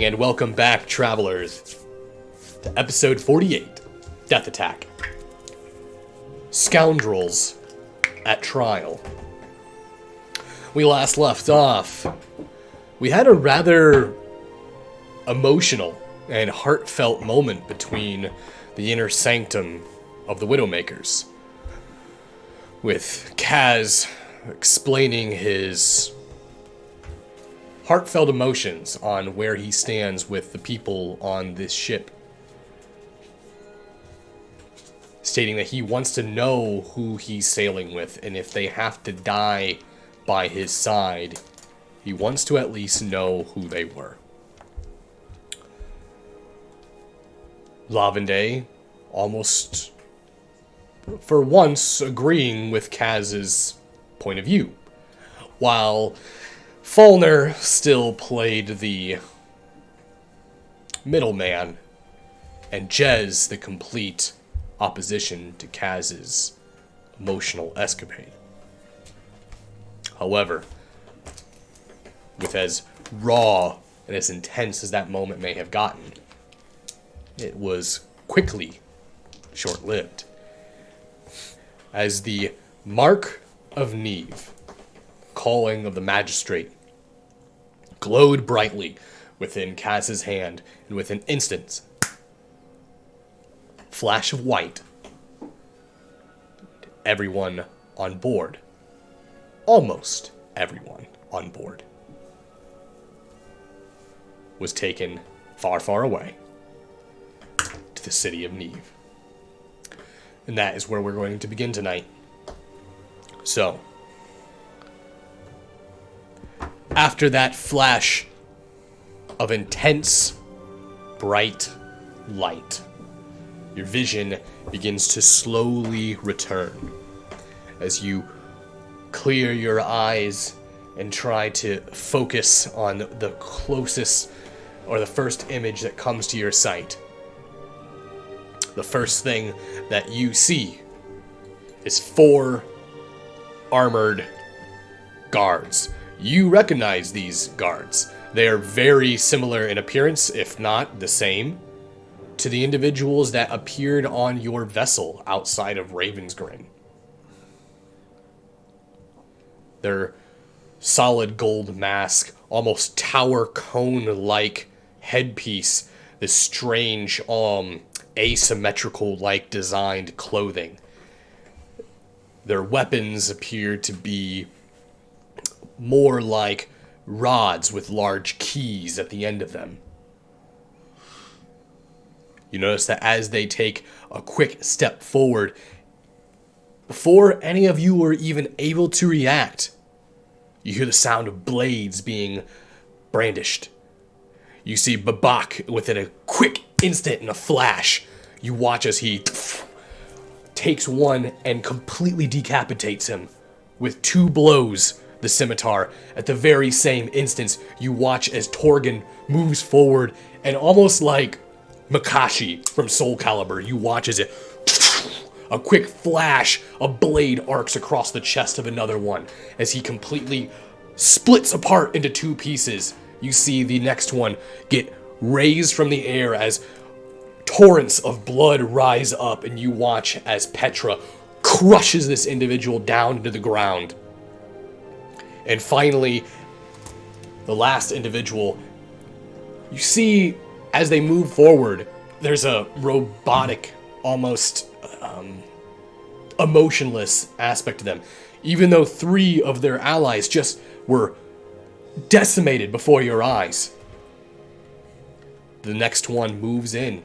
And welcome back, travelers, to episode 48, Death Attack. Scoundrels at Trial. We last left off. We had a rather emotional and heartfelt moment between the inner sanctum of the Widowmakers, with Kaz explaining his heartfelt emotions on where he stands with the people on this ship, stating that he wants to know who he's sailing with, and if they have to die by his side, he wants to at least know who they were. Lavende, almost for once, agreeing with Kaz's point of view, while Faulner still played the middleman, and Jez the complete opposition to Kaz's emotional escapade. However, with as raw and as intense as that moment may have gotten, it was quickly short-lived, as the Mark of Neve, calling of the magistrate, glowed brightly within Kaz's hand, and with an instant flash of white, everyone on board, almost everyone on board, was taken far, far away to the city of Neve. And that is where we're going to begin tonight. So, after that flash of intense, bright light, your vision begins to slowly return as you clear your eyes and try to focus on the closest or the first image that comes to your sight. The first thing that you see is 4 armored guards. You recognize these guards. They are very similar in appearance, if not the same, to the individuals that appeared on your vessel outside of Ravensgrin. Their solid gold mask, almost tower cone-like headpiece, this strange, asymmetrical-like designed clothing. Their weapons appear to be more like rods with large keys at the end of them. You notice that as they take a quick step forward, before any of you were even able to react, you hear the sound of blades being brandished. You see Babak within a quick instant and a flash. You watch as he takes one and completely decapitates him with 2 blows. The scimitar. At the very same instance, you watch as Torgon moves forward, and almost like Makashi from Soul Calibur, you watch as a quick flash, a blade arcs across the chest of another one, as he completely splits apart into 2 pieces. You see the next one get raised from the air as torrents of blood rise up, and you watch as Petra crushes this individual down into the ground. And finally, the last individual, you see as they move forward, there's a robotic, almost emotionless aspect to them. Even though 3 of their allies just were decimated before your eyes. The next one moves in,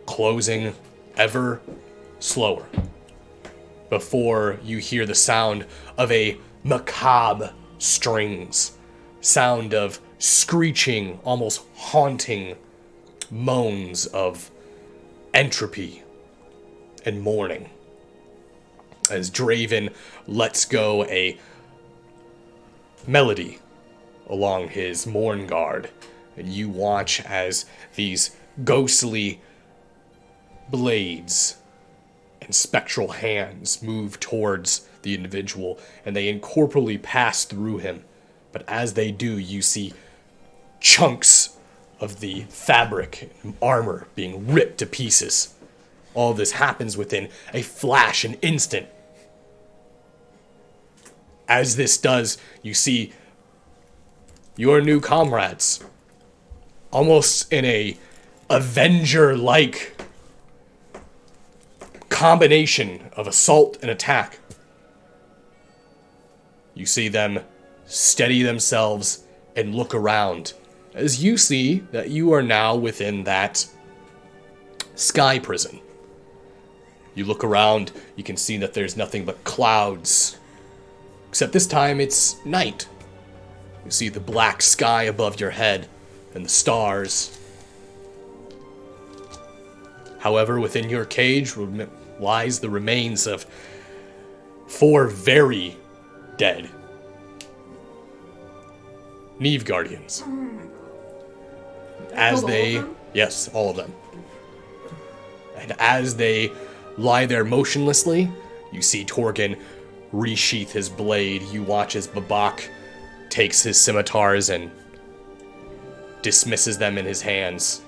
closing ever slower, before you hear the sound of a macabre strings, sound of screeching, almost haunting moans of entropy and mourning, as Draven lets go a melody along his mourn guard, and you watch as these ghostly blades and spectral hands move towards the individual, and they incorporeally pass through him. But as they do, you see chunks of the fabric and armor being ripped to pieces. All of this happens within a flash, an instant. As this does, you see your new comrades, almost in a Avenger-like combination of assault and attack. You see them steady themselves and look around as you see that you are now within that sky prison. You look around, you can see that there's nothing but clouds. Except this time it's night. You see the black sky above your head and the stars. However, within your cage lies the remains of 4 very dead Neve Guardians. As they... Yes, all of them. And as they lie there motionlessly, you see Torgon resheath his blade. You watch as Babak takes his scimitars and dismisses them in his hands.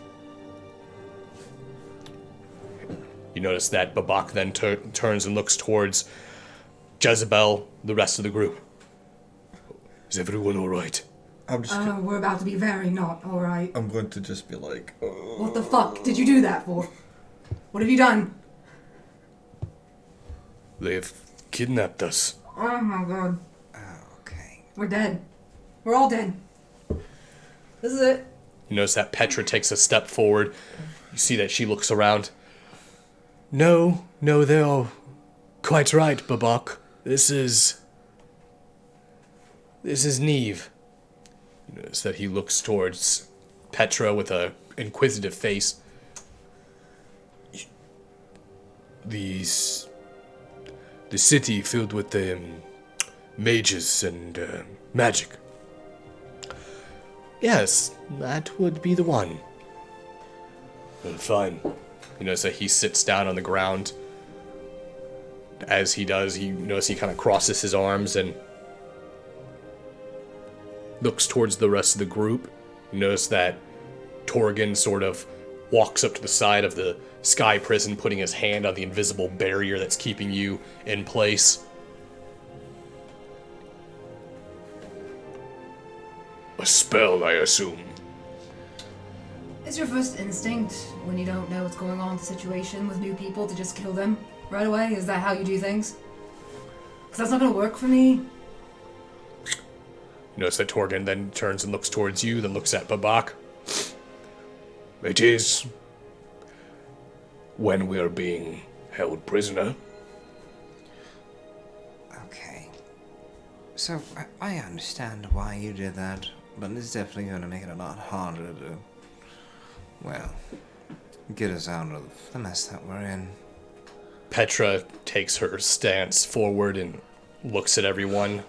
You notice that Babak then turns and looks towards Jezebel, the rest of the group. Is everyone alright? We're about to be very not alright. I'm going to just be like... What the fuck did you do that for? What have you done? They have kidnapped us. Oh my god. Okay. We're dead. We're all dead. This is it. You notice that Petra takes a step forward. You see that she looks around. No, they're all quite right, Babak. This is Neve. You notice that he looks towards Petra with a inquisitive face. The city filled with mages and magic. Yes, that would be the one. Well, fine. You notice that he sits down on the ground. As he does, you notice he kind of crosses his arms and looks towards the rest of the group. You notice that Torgon sort of walks up to the side of the sky prison, putting his hand on the invisible barrier that's keeping you in place. A spell, I assume. Is your first instinct, when you don't know what's going on in the situation with new people, to just kill them right away? Is that how you do things? Because that's not going to work for me. You notice that Torgon then turns and looks towards you, then looks at Babak. It is when we're being held prisoner. Okay. So, I understand why you did that, but it's definitely going to make it a lot harder to, well, get us out of the mess that we're in. Petra takes her stance forward and looks at everyone.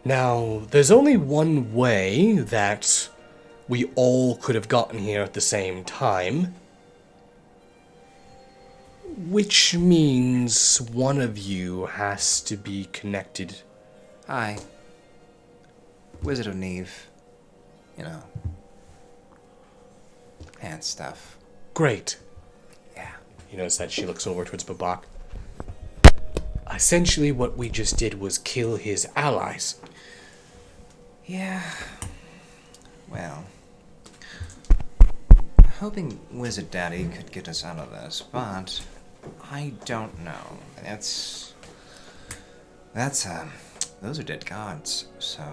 Now, there's only one way that we all could have gotten here at the same time. Which means one of you has to be connected. Hi. Wizard of Neve. You know. And stuff. Great. Yeah. You notice that she looks over towards Babak. Essentially, what we just did was kill his allies. Yeah. Well. Hoping Wizard Daddy could get us out of this, but I don't know. Those are dead gods, so...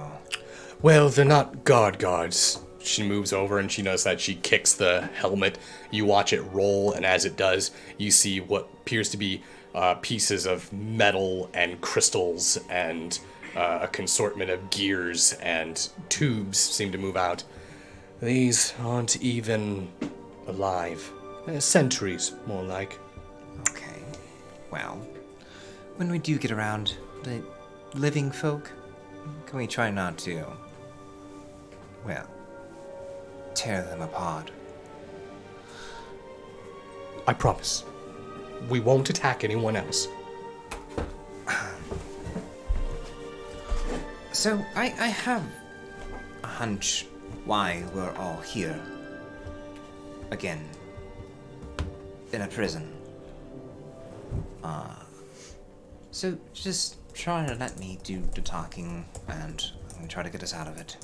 Well, they're not guards. She moves over and she knows that she kicks the helmet. You watch it roll, and as it does, you see what appears to be pieces of metal and crystals and a consortment of gears and tubes seem to move out. These aren't even alive. Centuries, more like. Okay. Well, when we do get around the living folk, can we try not to, well, tear them apart? I promise. We won't attack anyone else. So, I have a hunch why we're all here. Again. In a prison. So just try to let me do the talking and try to get us out of it.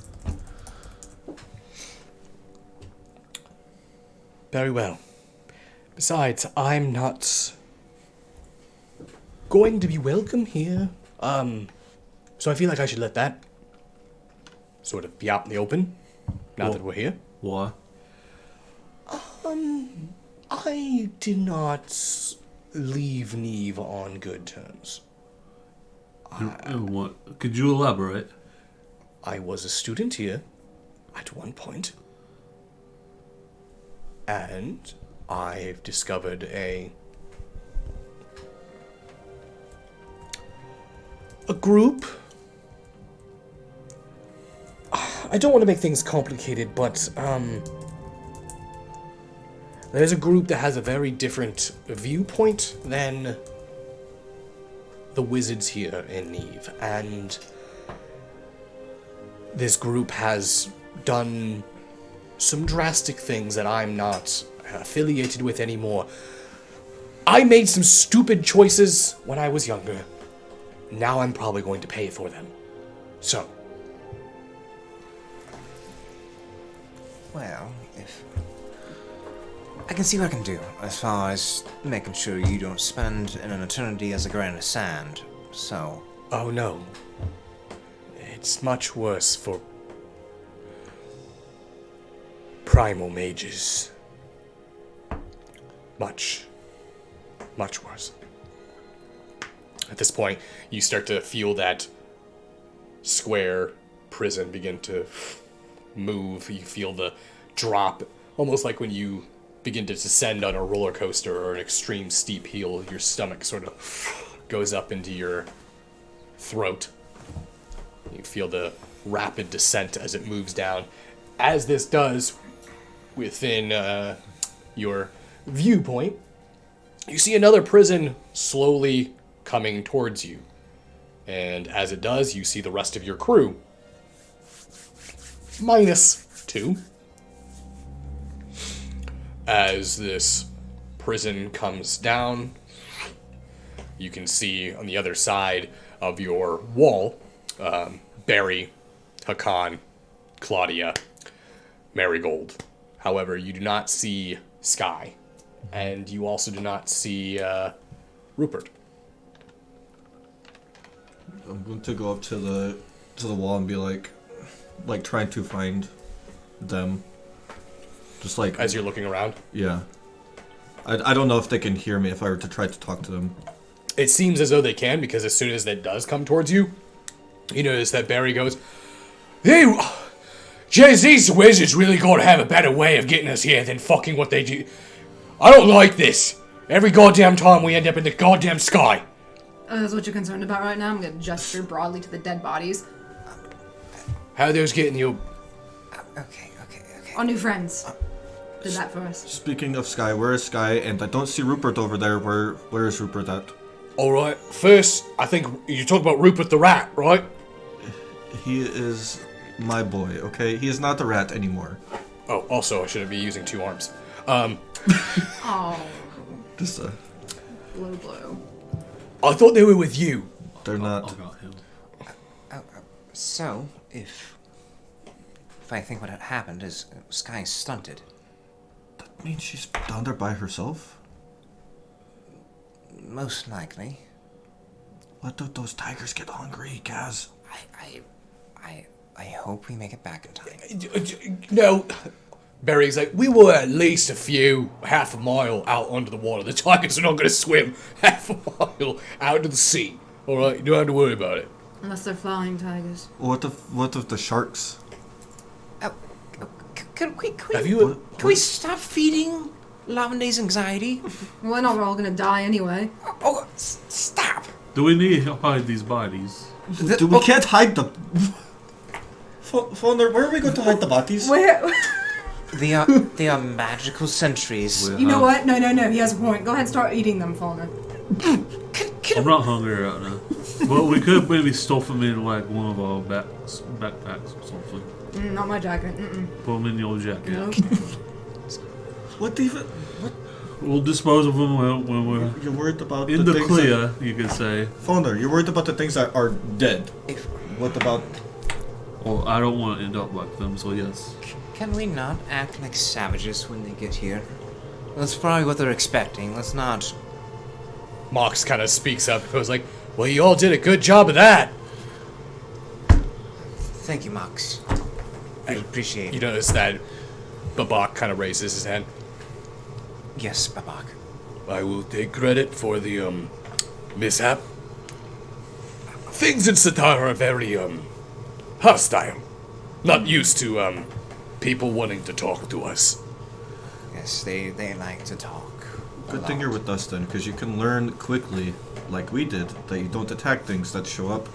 Very well. Besides, I'm not going to be welcome here. So I feel like I should let that sort of be out in the open, now that we're here. Why? I did not leave Neve on good terms. What? Could you elaborate? I was a student here at one point, and I've discovered a group. I don't want to make things complicated, but there's a group that has a very different viewpoint than the wizards here in Neve, and this group has done some drastic things that I'm not affiliated with anymore. I made some stupid choices when I was younger. Now I'm probably going to pay for them. So. Well, if... I can see what I can do, as far as making sure you don't spend an eternity as a grain of sand, so... Oh no. It's much worse for primal mages. Much worse. At this point, you start to feel that square prison begin to move. You feel the drop, almost like when you begin to descend on a roller coaster or an extreme steep hill, your stomach sort of goes up into your throat. You feel the rapid descent as it moves down. As this does, within your viewpoint, you see another prison slowly coming towards you. And as it does, you see the rest of your crew. -2. As this prison comes down, you can see on the other side of your wall, Barry, Hakan, Claudia, Marigold. However, you do not see Sky, and you also do not see Rupert. I'm going to go up to the wall and be like trying to find them. Just like As you're looking around? Yeah. I don't know if they can hear me if I were to try to talk to them. It seems as though they can, because as soon as that does come towards you, you notice that Barry goes, "Hey, Jez, these wizards really gotta have a better way of getting us here than fucking what they do. I don't like this. Every goddamn time we end up in the goddamn sky." That's what you're concerned about right now? I'm gonna gesture broadly to the dead bodies. How are those getting you? Okay. Our new friends did that for us. Speaking of Sky, where is Sky? And I don't see Rupert over there. Where is Rupert at? Alright, first, I think you talk about Rupert the rat, right? He is my boy, okay? He is not a rat anymore. Oh, also, I shouldn't be using 2 arms. Oh, Just blow. I thought they were with you. they're not. I got him. So, if I think what had happened is Sky stunted. That means she's down there by herself? Most likely. What if those tigers get hungry, Kaz? I hope we make it back in time. No. Barry's like, we were at least half a mile out under the water. The tigers are not going to swim half a mile out into the sea. Alright, you don't have to worry about it. Unless they're flying tigers. What if the sharks? Can we stop feeding Lavende's anxiety? We're not all gonna die anyway. Oh, stop! Do we need to hide these bodies? We can't hide them. Fonder, where are we going to hide the bodies? Where? They are magical sentries. You know what? No. He has a point. Go ahead and start eating them, Fauna. I'm not hungry right now. Well, we could maybe stuff them in like one of our backpacks or something. Not my jacket. Put them in your jacket. Nope. What even? What? We'll dispose of them when we're You're worried about in the things clear, you could say. Founder, you're worried about the things that are dead. What about? Well, I don't want to end up like them, so yes. Can we not act like savages when they get here? That's probably what they're expecting. Let's not. Mox kind of speaks up and goes like, well, you all did a good job of that. Thank you, Mox. I appreciate it. You notice that Babak kind of raises his hand. Yes, Babak. I will take credit for the, mishap. Things in Satar are very, hostile. Not used to, people wanting to talk to us. Yes, they like to talk. Good thing you're with us then, because you can learn quickly, like we did, that you don't attack things that show up.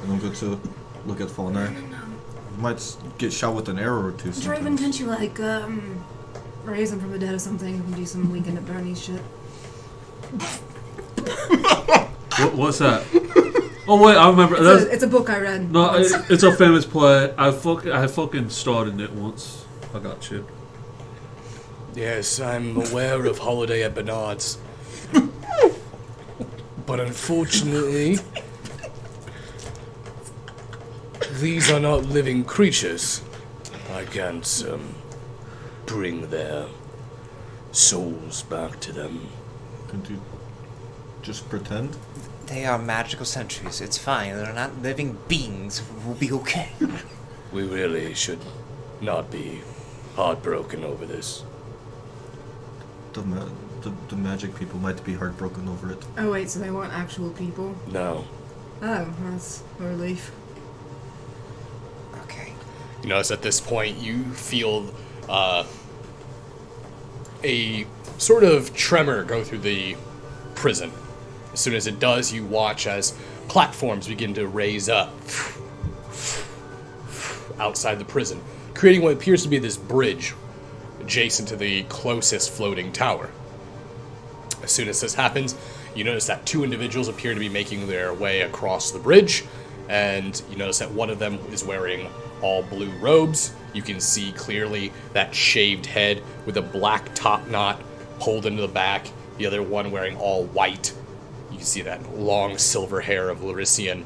And I'm good to look at Faunar. You might get shot with an arrow or two sometimes. Draven, can't you, like, raise him from the dead or something and do some weekend at Bernie's shit? What's that? Oh wait, I remember. It's a book I read. No, it's a famous play. I fucking starred in it once. I got you. Yes, I'm aware of Holiday at Bernard's. But unfortunately, these are not living creatures. I can't, bring their souls back to them. Can't you just pretend? They are magical sentries. It's fine. They're not living beings. We'll be okay. We really should not be heartbroken over this. The magic people might be heartbroken over it. Oh wait, so they weren't actual people? No. Oh, that's a relief. Okay. You notice at this point you feel a sort of tremor go through the prison. As soon as it does, you watch as platforms begin to raise up outside the prison, creating what appears to be this bridge adjacent to the closest floating tower. As soon as this happens, you notice that two individuals appear to be making their way across the bridge, and you notice that one of them is wearing all blue robes. You can see clearly that shaved head with a black top knot pulled into the back, the other one wearing all white. You can see that long silver hair of Larician.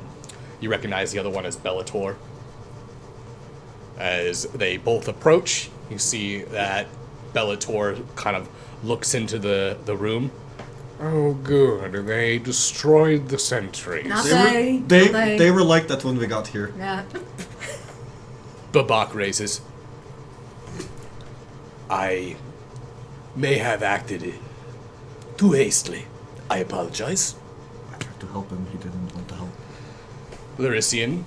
You recognize the other one as Bellator. As they both approach, you see that Bellator kind of looks into the room. Oh, good. They destroyed the sentries. Not They were like that when we got here. Yeah. Babak raises. I may have acted too hastily. I apologize. I tried to help him. He didn't want to help. Larician.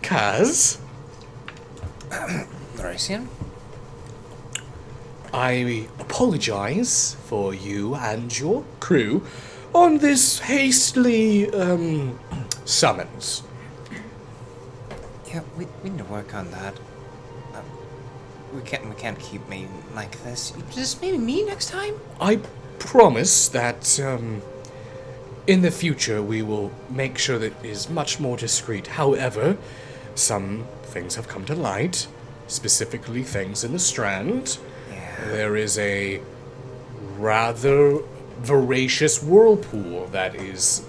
Kaz. Larician? I apologize for you and your crew on this hastily, summons. Yeah, we need to work on that. We can't keep me like this. Just maybe me next time? I promise that, in the future we will make sure that it is much more discreet. However, some things have come to light, specifically things in the Strand. Yeah. There is a rather voracious whirlpool that is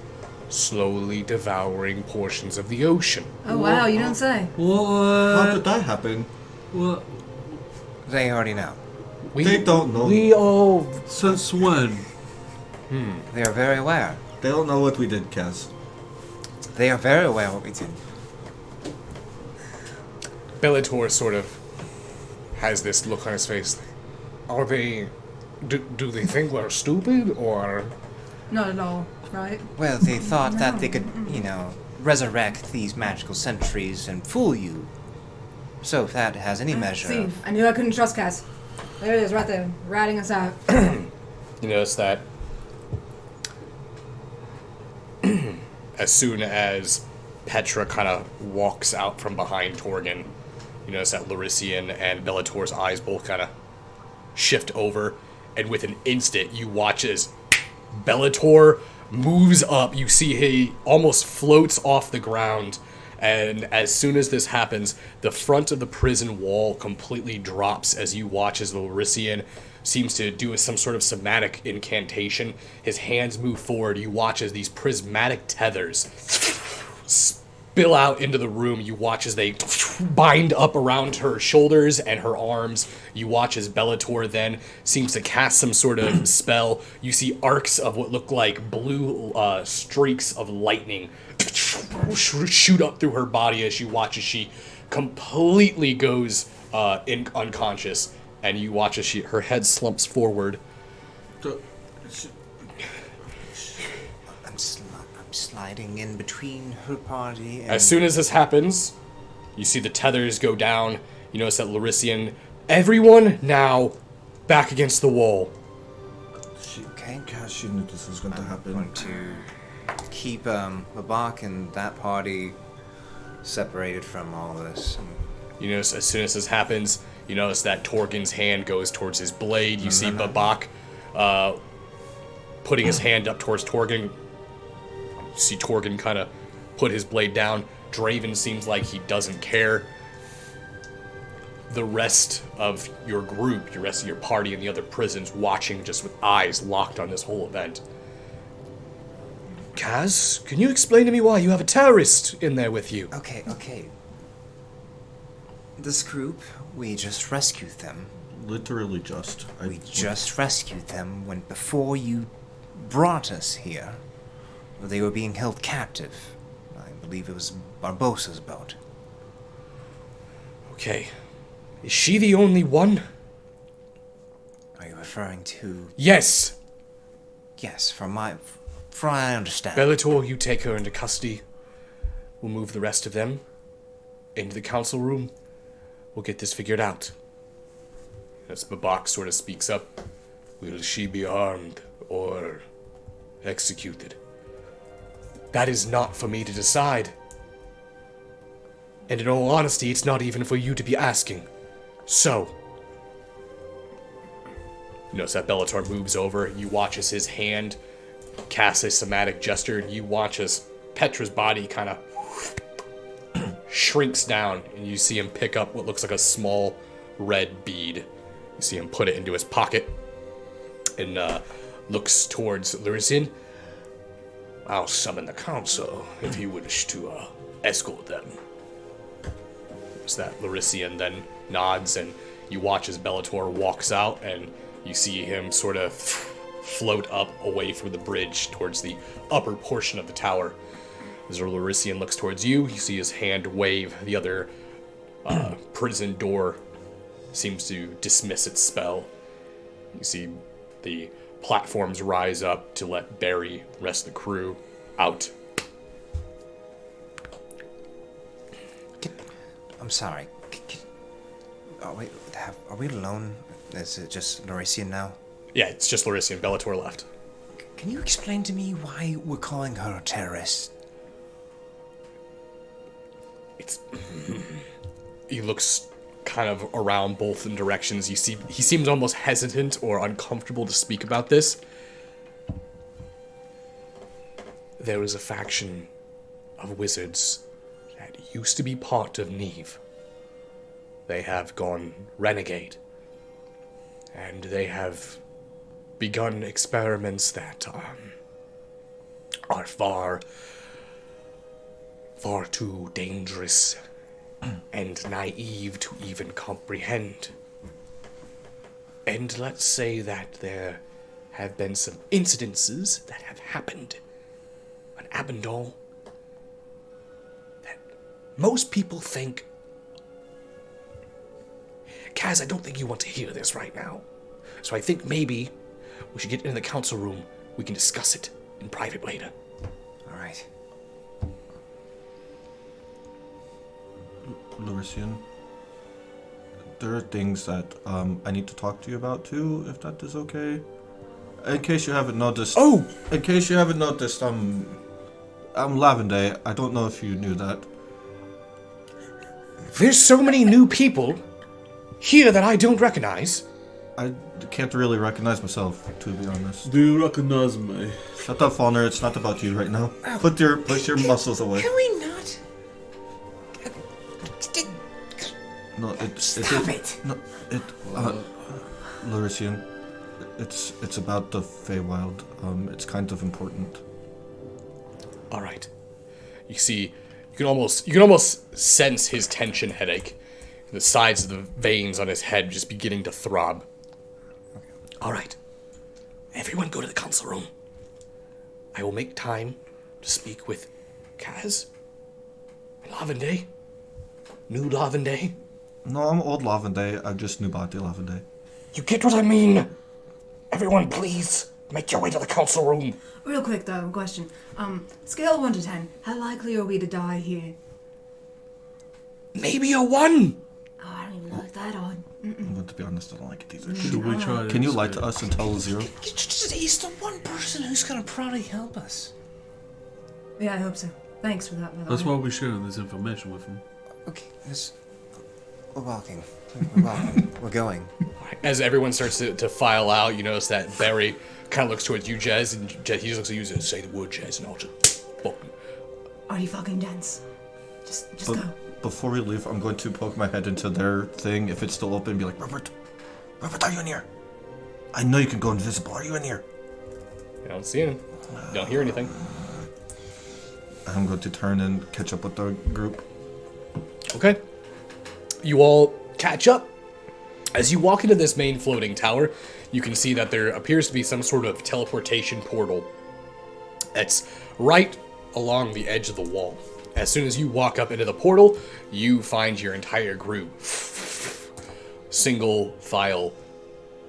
slowly devouring portions of the ocean. Oh wow, you don't say. How What? did that happen? What? They already know. They don't know. We all... Since when? They are very aware. They don't know what we did, Kaz. They are very aware of what we did. Bellator sort of has this look on his face. Are they... Do they think we're stupid, or... Not at all, right? Well, they thought that they could, resurrect these magical sentries and fool you. So if that has any measure See, of... I knew I couldn't trust Cass. There it is, right there, ratting us out. You notice that as soon as Petra kind of walks out from behind Torgan, you notice that Larician and Bellator's eyes both kind of shift over, and with an instant you watch as Bellator moves up. You see he almost floats off the ground And as soon as this happens, the front of the prison wall completely drops as you watch as the Larician seems to do some sort of somatic incantation. His hands move forward. You watch as these prismatic tethers spill out into the room. You watch as they bind up around her shoulders and her arms. You watch as Bellator then seems to cast some sort of spell. You see arcs of what look like blue streaks of lightning shoot up through her body as you watch as she completely goes unconscious. And you watch as her head slumps forward. I'm sliding in between her party and... As soon as this happens, you see the tethers go down. You notice that Larician, everyone now back against the wall. Okay. Gosh, she knew this was going to I'm happen. going to keep Babak and that party separated from all this. You notice as soon as this happens, you notice that Torgin's hand goes towards his blade. You see Babak putting his hand up towards Torgin. You see Torgin kind of put his blade down. Draven seems like he doesn't care. The rest of your group, the rest of your party in the other prisons, watching just with eyes locked on this whole event. Kaz, can you explain to me why you have a terrorist in there with you? Okay. This group, we just rescued them. Literally just. We just rescued them when before you brought us here, they were being held captive. I believe it was Barbosa's boat. Okay. Is she the only one? Are you referring to... Yes! Yes, from what I understand. Bellator, you take her into custody. We'll move the rest of them into the council room. We'll get this figured out. As Babak sort of speaks up, will she be harmed or executed? That is not for me to decide. And in all honesty, it's not even for you to be asking. So, you notice that Bellator moves over. You watch as his hand casts a somatic gesture, and you watch as Petra's body kind of shrinks down, and you see him pick up what looks like a small red bead. You see him put it into his pocket and looks towards Larician. I'll summon the council if you wish to escort them. So that Larician then nods, and you watch as Bellator walks out, and you see him sort of float up away from the bridge towards the upper portion of the tower. As Larician looks towards you, you see his hand wave. The other prison door seems to dismiss its spell. You see the platforms rise up to let Barry, the rest of the crew, out. I'm sorry. Are we alone? Is it just Larician now? Yeah, it's just Larician. Bellator left. Can you explain to me why we're calling her a terrorist? He looks kind of around both in directions. You see, he seems almost hesitant or uncomfortable to speak about this. There was a faction of wizards that used to be part of Neve. They have gone renegade, and they have begun experiments that are far too dangerous and naive to even comprehend. And let's say that there have been some incidences that have happened on Abendal that most people think... Kaz, I don't think you want to hear this right now. So I think maybe we should get into the council room. We can discuss it in private later. All right. Larician, there are things that I need to talk to you about too, if that is okay. In case you haven't noticed. Oh! In case you haven't noticed, I'm Lavender. I don't know if you knew that. There's so many new people here that I don't recognize. I can't really recognize myself, to be honest. Do you recognize me? Shut up, Fauna. It's not about you right now. Put your muscles away. Can we not? No, Stop it. No, Larician, it's about the Feywild. It's kind of important. All right. You see, you can almost sense his tension headache. The sides of the veins on his head just beginning to throb. All right. Everyone go to the council room. I will make time to speak with Kaz and Lavende. New Lavende. No, I'm old Lavende. I just knew about the Lavende. You get what I mean? Everyone, please, make your way to the council room. Real quick though, question. Scale of 1 to 10, how likely are we to die here? Maybe a 1. Oh, I don't even like that odd. But to be honest, I don't like it either. Should we try? Can you lie to us and tell 0? He's the one person who's gonna probably help us. Yeah, I hope so. Thanks for that, by the That's way. why we're sharing this information with him. Okay, we're walking. We're walking. We're going. As everyone starts to file out, you notice that Barry kind of looks towards you, Jez, and he just looks at you and say the word, Jez, and I'll just... Oh. Are you fucking dense? Just go. Before we leave, I'm going to poke my head into their thing. If it's still open, be like, Robert, are you in here? I know you can go invisible. Are you in here? You don't see him. You don't hear anything. I'm going to turn and catch up with the group. Okay. You all catch up. As you walk into this main floating tower, you can see that there appears to be some sort of teleportation portal that's right along the edge of the wall. As soon as you walk up into the portal, you find your entire group single file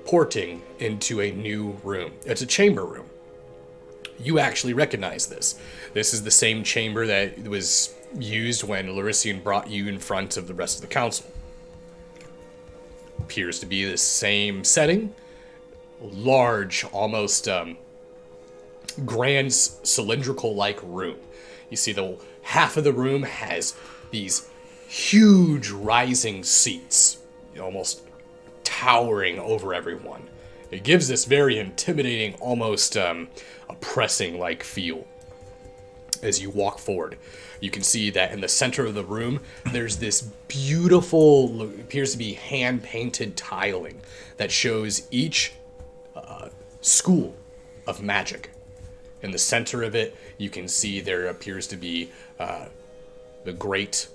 porting into a new room. It's a chamber room. You actually recognize this. This is the same chamber that was used when Larician brought you in front of the rest of the council. Appears to be the same setting. Large, almost grand cylindrical-like room. You see the half of the room has these huge rising seats, almost towering over everyone. It gives this very intimidating, almost oppressing-like feel. As you walk forward, you can see that in the center of the room, there's this beautiful, appears to be hand-painted tiling that shows each school of magic. In the center of it, you can see there appears to be the great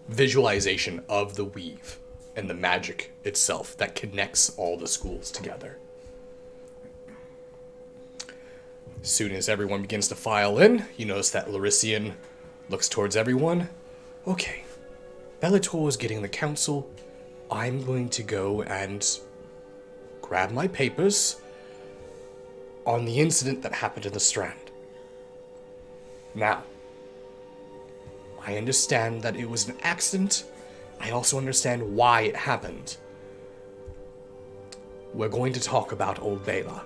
visualization of the weave and the magic itself that connects all the schools together. As soon as everyone begins to file in, you notice that Larician looks towards everyone. Okay, Bellator is getting the council. I'm going to go and grab my papers on the incident that happened in the Strand. Now, I understand that it was an accident. I also understand why it happened. We're going to talk about Old Bela.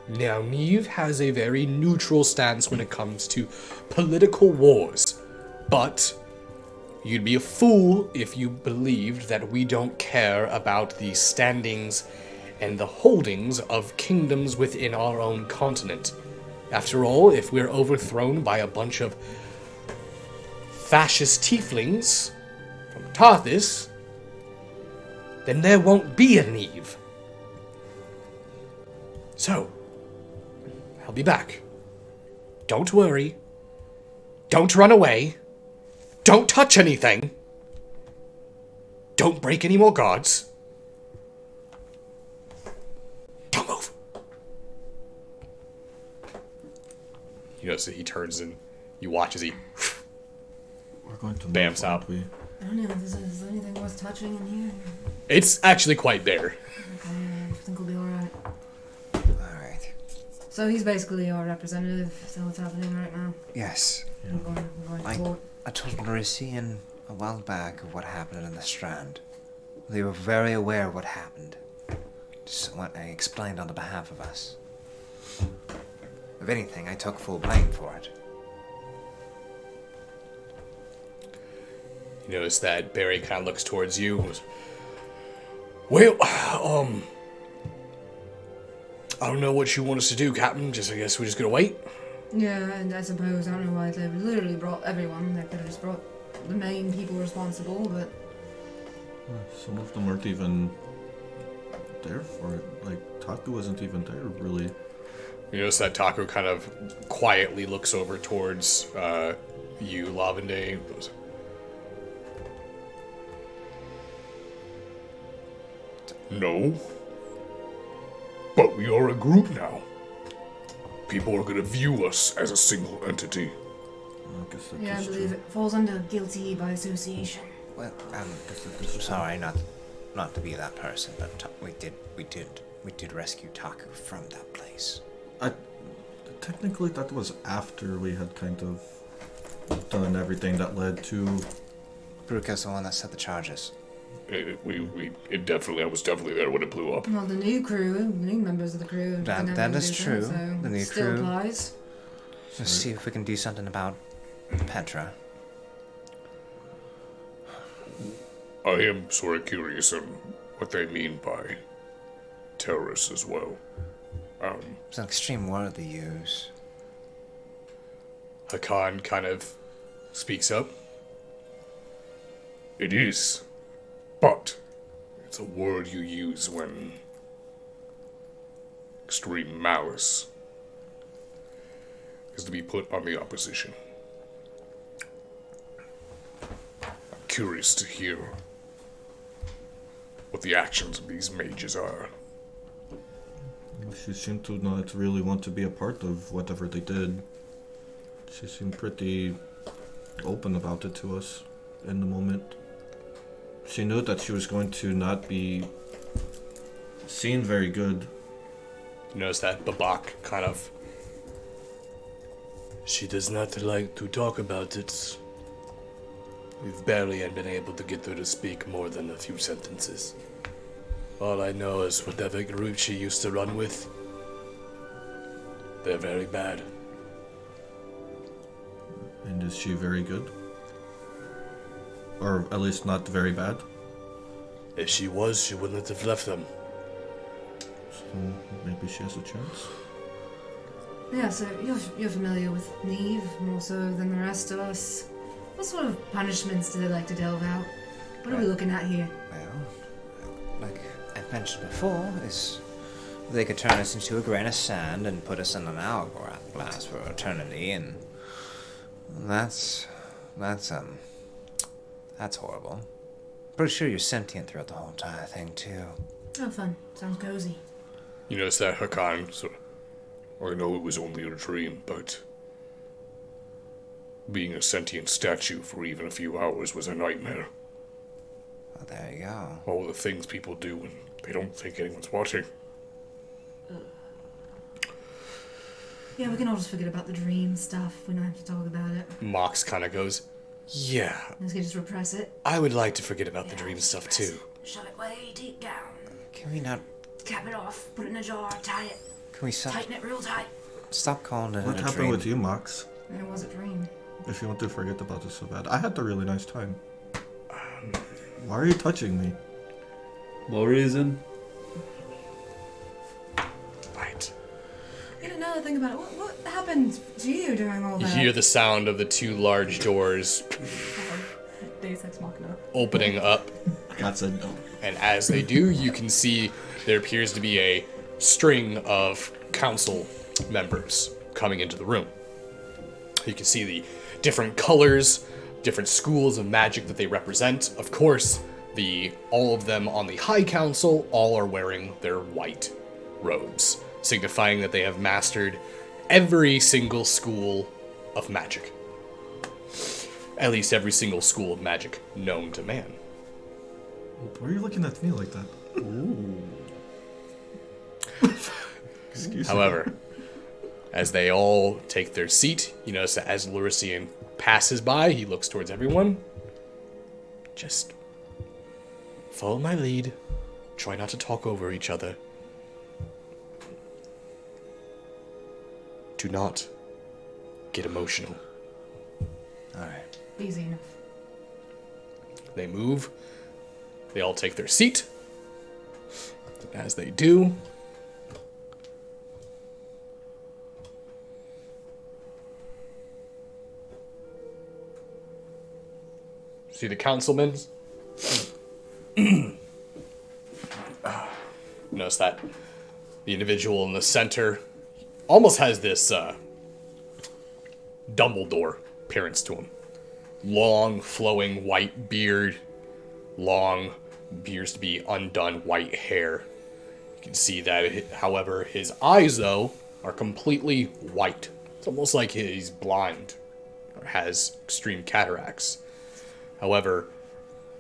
Now, Neve has a very neutral stance when it comes to political wars, but you'd be a fool if you believed that we don't care about the standings and the holdings of kingdoms within our own continent. After all, if we're overthrown by a bunch of fascist tieflings from Tarthis, then there won't be a Neve. So, I'll be back. Don't worry. Don't run away. Don't touch anything. Don't break any more guards. Don't move. You notice that he turns and you watch as he We're going to bamps move, out. aren't we? I don't know, is there anything worth touching in here? It's actually quite bare. Okay, I think we'll be alright. Alright. So he's basically our representative, is that what's happening right now? Yes. We're going to court. I told Larician a while back of what happened in the Strand. They were very aware of what happened. Just what I explained on the behalf of us. If anything, I took full blame for it. You notice that Barry kind of looks towards you. Well, I don't know what you want us to do, Captain. I guess we're just gonna wait. Yeah, and I suppose, I don't know why they literally brought everyone. They could have just brought the main people responsible, but... Some of them aren't even there for it. Like, Taku wasn't even there, really. You notice that Taku kind of quietly looks over towards you, Lavende. Goes, no. But we are a group now. People are going to view us as a single entity. I guess that Yeah, I is believe true. it falls under guilty by association. Well, Guess that is true. sorry, not to be that person, but we did rescue Taku from that place. Technically, that was after we had kind of done everything that led to. Bruka's the one that set the charges. I was definitely there when it blew up. Well, the new members of the crew... That is true. So The new still crew. applies. Let's see if we can do something about Petra. I am sort of curious on what they mean by terrorists as well. It's an extreme word they use. Hakan kind of speaks up. It is, but it's a word you use when extreme malice is to be put on the opposition. I'm curious to hear what the actions of these mages are. She seemed to not really want to be a part of whatever they did. She seemed pretty open about it to us in the moment. She knew that she was going to not be seen very good. You notice that Babak kind of... She does not like to talk about it. We've barely been able to get her to speak more than a few sentences. All I know is whatever group she used to run with, they're very bad. And is she very good? Or at least not very bad? If she was, she wouldn't have left them. So maybe she has a chance. Yeah, so you're familiar with Neve more so than the rest of us. What sort of punishments do they like to delve out? What are we looking at here? Well, like I mentioned before, is they could turn us into a grain of sand and put us in an hourglass for eternity, and that's horrible. Pretty sure you're sentient throughout the whole entire thing too. Oh, fun. Sounds cozy. You notice that Hakan sort of... I know it was only a dream, but... being a sentient statue for even a few hours was a nightmare. Well, there you go. All the things people do when they don't think anyone's watching. Yeah, we can all just forget about the dream stuff. We don't have to talk about it. Mox kind of goes, yeah, Let's just repress it. I would like to forget about the dream stuff too. Shove it way deep down. Can we not? Cap it off. Put it in a jar. Tie it. Can we Tighten it real tight. stop calling it What a happened dream? with you, Mox? And it was a dream. If you want to forget about it so bad. I had a really nice time. Why are you touching me? No reason. Right. And another thing about it, what happened to you during all You that? hear the sound of the two large doors Deus Ex Machina. opening up, That's a no. and as they do, you can see there appears to be a string of council members coming into the room. You can see the different colors, different schools of magic that they represent. Of course, all of them on the High Council all are wearing their white robes, signifying that they have mastered every single school of magic. At least every single school of magic known to man. Why are you looking at me like that? Excuse me. However, as they all take their seat, you notice that as Lurisian passes by, he looks towards everyone. Just follow my lead. Try not to talk over each other. Do not get emotional. Alright. Easy enough. They move. They all take their seat. As they do, See the councilman? Notice that the individual in the center almost has this Dumbledore appearance to him. Long, flowing white beard. Long, appears to be undone white hair. You can see that, however, his eyes, though, are completely white. It's almost like he's blind or has extreme cataracts. However,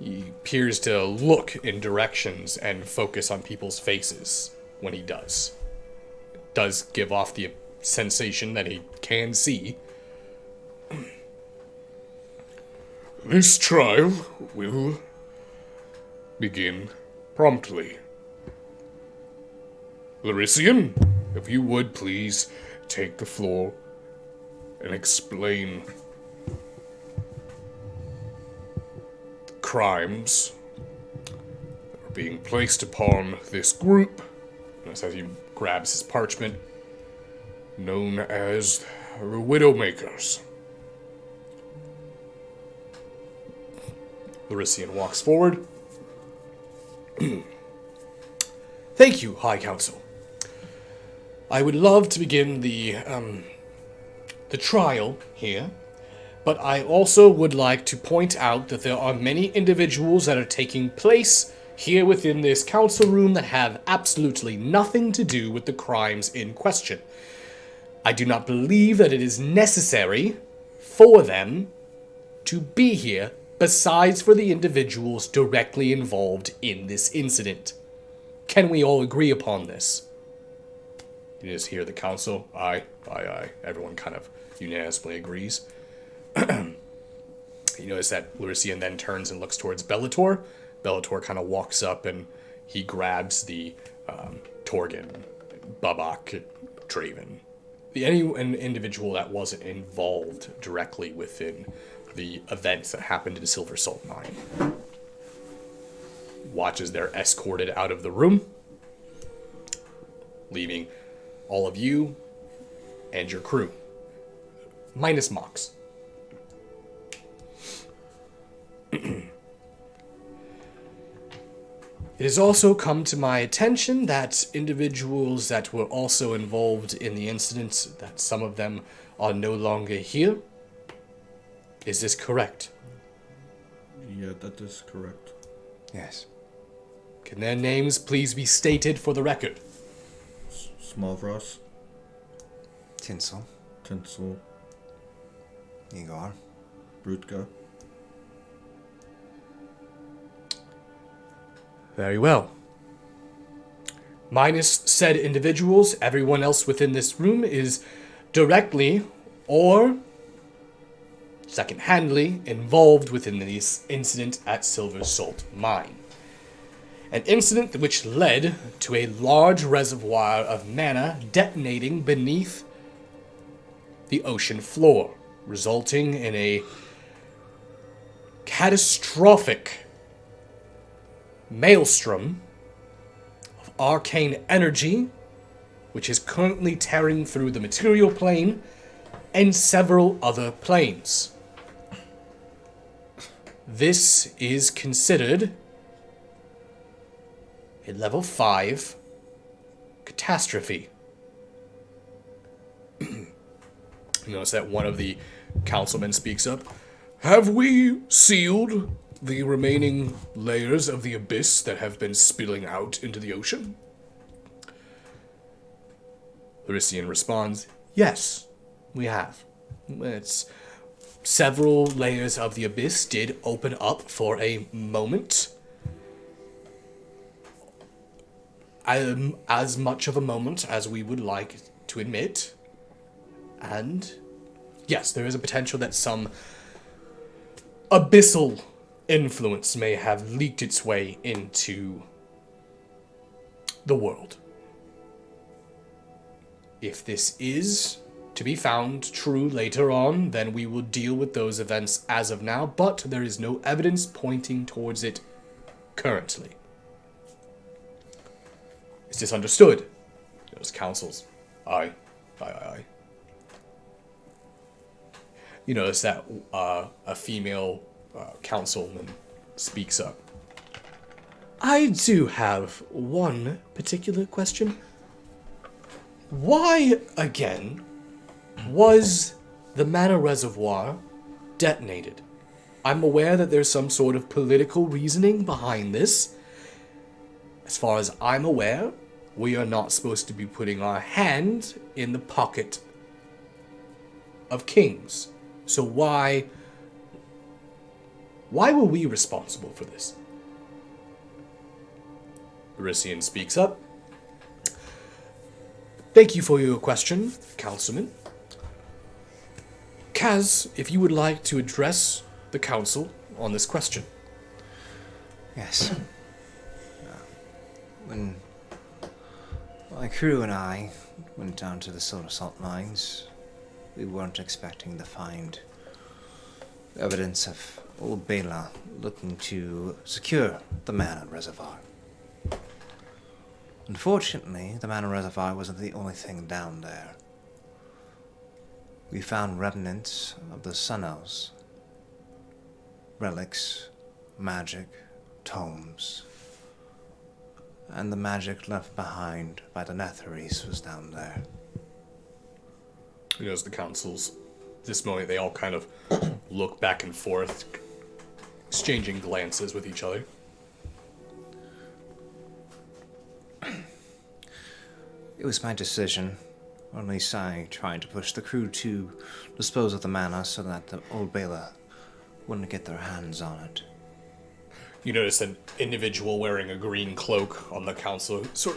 he appears to look in directions and focus on people's faces when he does. It does give off the sensation that he can see. This trial will begin promptly. Larician, if you would please take the floor and explain the crimes that are being placed upon this group. Notice as he grabs his parchment, known as the Widowmakers. Larician walks forward. Thank you, High Council. I would love to begin the trial here, but I also would like to point out that there are many individuals that are taking place here within this council room that have absolutely nothing to do with the crimes in question. I do not believe that it is necessary for them to be here besides for the individuals directly involved in this incident. Can we all agree upon this? You just hear the council. Aye, aye, aye. Everyone kind of unanimously agrees. You notice that Larician then turns and looks towards Bellator. Bellator kind of walks up and he grabs the Torgan, Babak, Draven. An individual that wasn't involved directly within the events that happened in Silver Salt Mine. Watches they're escorted out of the room, leaving all of you and your crew. Minus Mox. It has also come to my attention that individuals that were also involved in the incident, that some of them are no longer here. Is this correct? Yeah, that is correct. Yes. Can their names please be stated for the record? Smallross, Tinsel. Tinsel, Igor. Brutka. Very well. Minus said individuals, everyone else within this room is directly or second-handedly involved within this incident at Silver Salt Mine. An incident which led to a large reservoir of mana detonating beneath the ocean floor, resulting in a catastrophic maelstrom of arcane energy, which is currently tearing through the material plane and several other planes. This is considered a level 5 catastrophe. Notice that one of the councilmen speaks up. Have we sealed the remaining layers of the abyss that have been spilling out into the ocean? Larician responds, yes, we have. It's several layers of the abyss did open up for a moment. As much of a moment as we would like to admit. And yes, there is a potential that some abyssal influence may have leaked its way into the world. If this is to be found true later on, then we will deal with those events as of now, but there is no evidence pointing towards it currently. Is this understood? Those councils. Aye. Aye, aye, aye. You notice that a female councilman speaks up. I do have one particular question. Why, again, was the mana reservoir detonated? I'm aware that there's some sort of political reasoning behind this. As far as I'm aware, we are not supposed to be putting our hand in the pocket of kings. So why were we responsible for this? Erisian speaks up. Thank you for your question, Councilman. Kaz, if you would like to address the council on this question. Yes. When my crew and I went down to the silver salt mines, we weren't expecting to find evidence of old Bela looking to secure the mana reservoir. Unfortunately, the mana reservoir wasn't the only thing down there. We found remnants of the Sun Elves, relics, magic, tomes, and the magic left behind by the Netherese was down there. You know, as the councils, this moment, they all kind of look back and forth, exchanging glances with each other. It was my decision, or at least I tried to push the crew to dispose of the mana so that the old Bela wouldn't get their hands on it. You notice an individual wearing a green cloak on the council. So,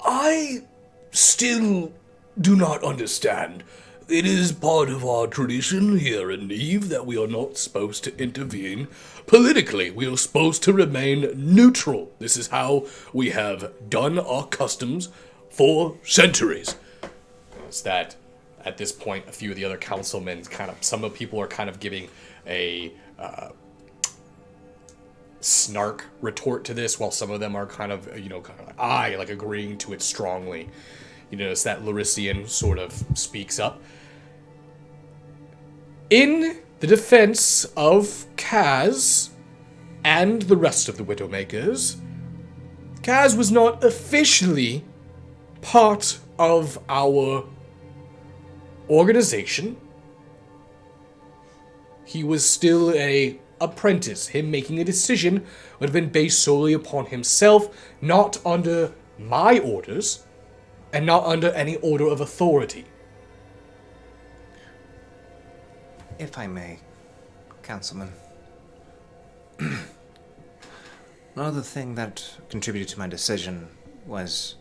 I still do not understand. It is part of our tradition here in Neve that we are not supposed to intervene politically. We are supposed to remain neutral. This is how we have done our customs for centuries. It's that at this point, a few of the other councilmen some of people are kind of giving a snark retort to this, while some of them are kind of like agreeing to it strongly. You notice that Larisian sort of speaks up. In the defense of Kaz and the rest of the Widowmakers, Kaz was not officially part of our organization. He was still a apprentice. Him making a decision would have been based solely upon himself, not under my orders, and not under any order of authority. If I may, Councilman. Another thing that contributed to my decision was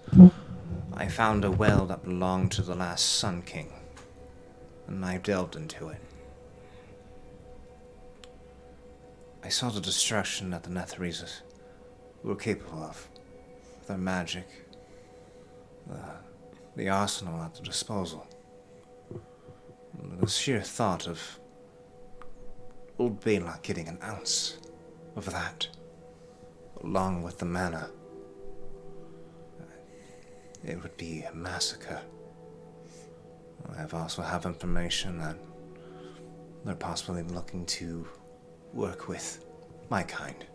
I found a well that belonged to the last Sun King, and I delved into it. I saw the destruction that the Netherese were capable of, their magic, the arsenal at their disposal. The sheer thought of old Bela getting an ounce of that, along with the mana, it would be a massacre. I also have information that they're possibly looking to work with my kind.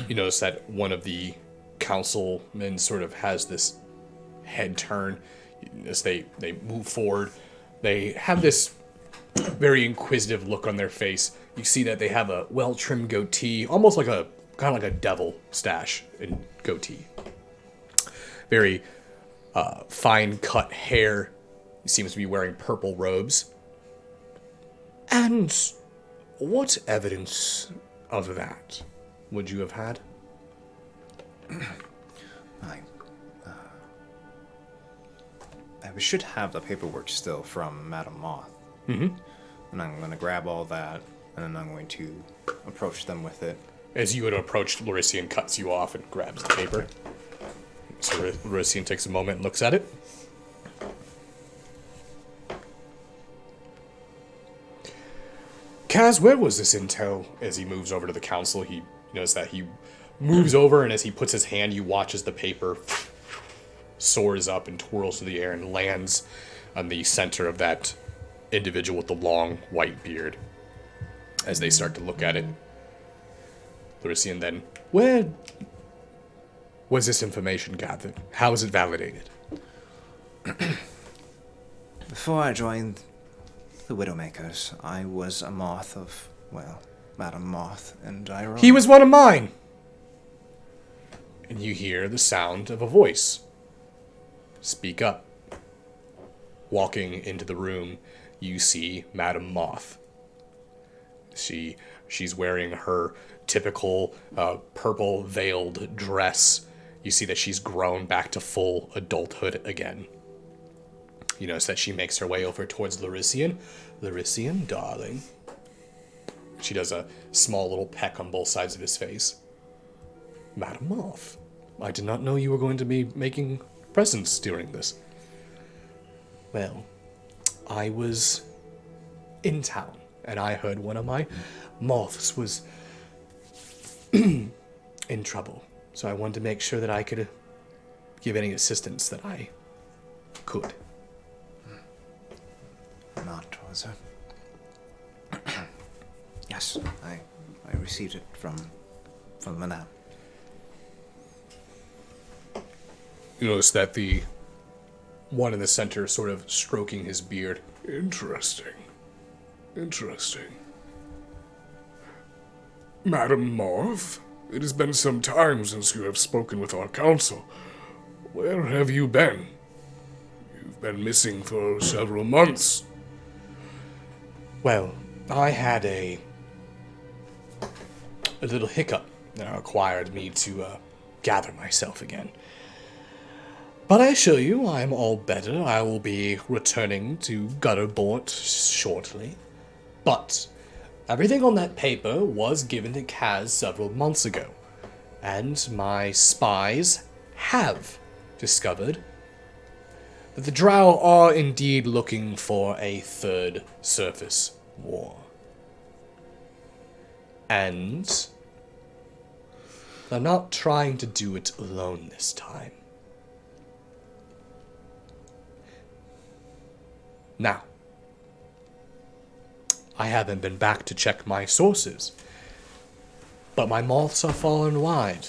You notice that one of the councilmen sort of has this head turn as they move forward. They have this very inquisitive look on their face. You see that they have a well-trimmed goatee, almost like a kind of like a devil stash and goatee. Very fine-cut hair. He seems to be wearing purple robes. And what evidence of that would you have had? I should have the paperwork still from Madame Moth. Mm-hmm. And I'm going to grab all that, and then I'm going to approach them with it. As you would approach, Larisian cuts you off and grabs the paper. So Larisian takes a moment and looks at it. Kaz, where was this intel? As he moves over to the council, he notices that he moves over, and as he puts his hand, you watch as the paper soars up and twirls through the air and lands on the center of that individual with the long white beard as they start to look at it. Larician then, where was this information gathered? How is it validated? Before I joined the Widowmakers, I was a Moth of, well, Madam Moth, and I wrote... He was one of mine! And you hear the sound of a voice. Speak up. Walking into the room, you see Madam Moth. She's wearing her typical purple veiled dress. You see that she's grown back to full adulthood again. You notice that she makes her way over towards Larician. Larician, darling. She does a small little peck on both sides of his face. Madam Moth, I did not know you were going to be making presents during this. Well, I was in town, and I heard one of my moths was in trouble. So I wanted to make sure that I could give any assistance that I could. Not, was it? Yes, I received it from Madame. You notice that the one in the center sort of stroking his beard. Interesting. Madam Moth, it has been some time since you have spoken with our council. Where have you been? You've been missing for several months. Well, I had a little hiccup that required me to gather myself again. But I assure you, I am all better. I will be returning to Gutterbort shortly. But everything on that paper was given to Kaz several months ago, and my spies have discovered that the Drow are indeed looking for a third surface war. And they're not trying to do it alone this time. Now, I haven't been back to check my sources, but my moths are falling wide.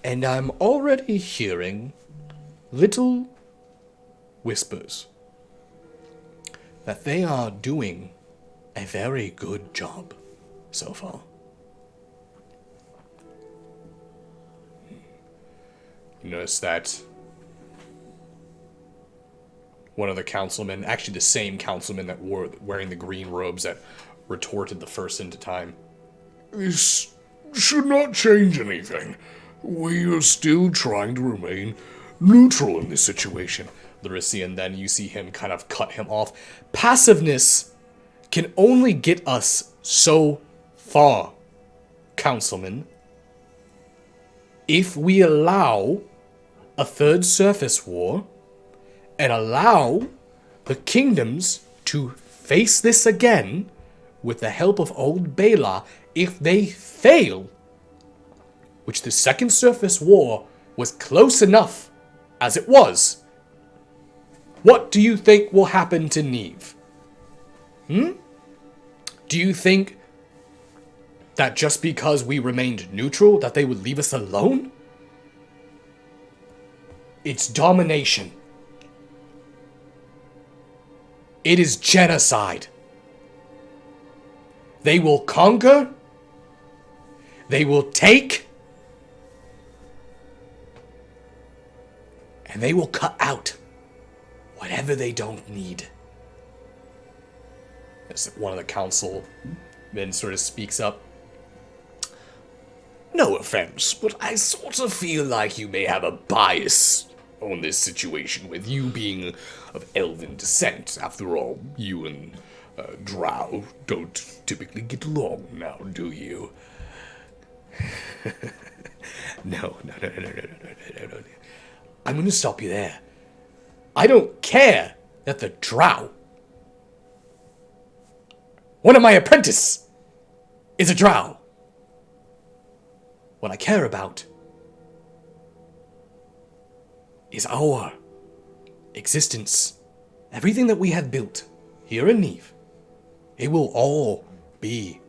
And I'm already hearing little whispers that they are doing a very good job so far. You notice that one of the councilmen, actually the same councilman that wearing the green robes that retorted the first into time. This should not change anything. We are still trying to remain neutral in this situation. Larician, then you see him kind of cut him off. Passiveness can only get us so far, councilman. If we allow a third surface war and allow the kingdoms to face this again with the help of old Bela, if they fail, which the second surface war was close enough as it was, what do you think will happen to Neve? Do you think that just because we remained neutral, that they would leave us alone? It's domination. It is genocide. They will conquer. They will take. And they will cut out whatever they don't need. As one of the councilmen sort of speaks up. No offense, but I sort of feel like you may have a bias on this situation, with you being of elven descent. After all, you and Drow don't typically get along now, do you? No. I'm going to stop you there. I don't care that the Drow, one of my apprentices, is a Drow. What I care about is our existence, everything that we have built here in Neve, it will all be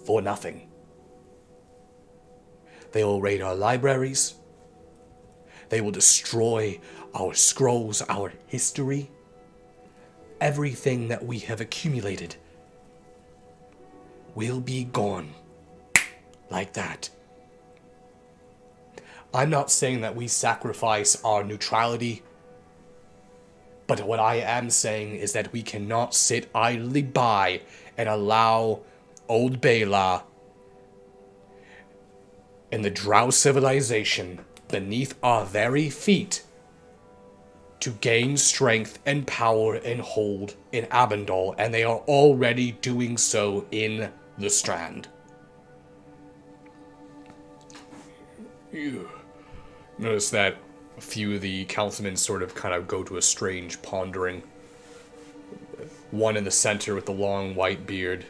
for nothing. They will raid our libraries. They will destroy our scrolls, our history. Everything that we have accumulated will be gone like that. I'm not saying that we sacrifice our neutrality, but what I am saying is that we cannot sit idly by and allow Old Bela and the Drow civilization beneath our very feet to gain strength and power and hold in Abendal, and they are already doing so in the Strand. You notice that a few of the councilmen sort of kind of go to a strange pondering. One in the center with the long white beard.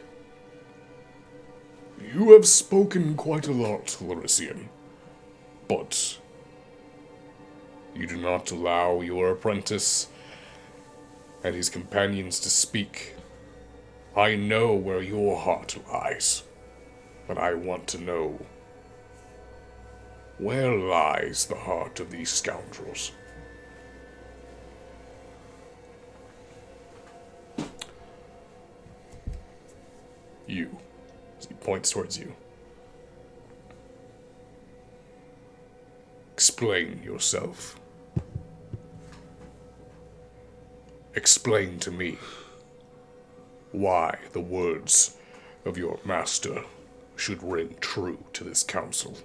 You have spoken quite a lot, Larisian, but you do not allow your apprentice and his companions to speak. I know where your heart lies, but I want to know, where lies the heart of these scoundrels? You. As he points towards you. Explain yourself. Explain to me why the words of your master should ring true to this council.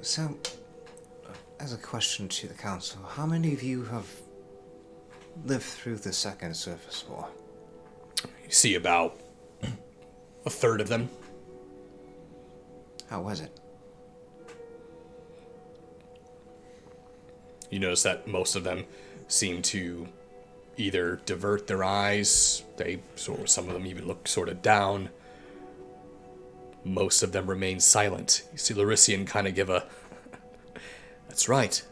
So, as a question to the council, how many of you have lived through the Second Surface War? You see about a third of them. How was it? You notice that most of them seem to either divert their eyes, some of them even look sort of down. Most of them remain silent. You see Larisian kind of give a... That's right.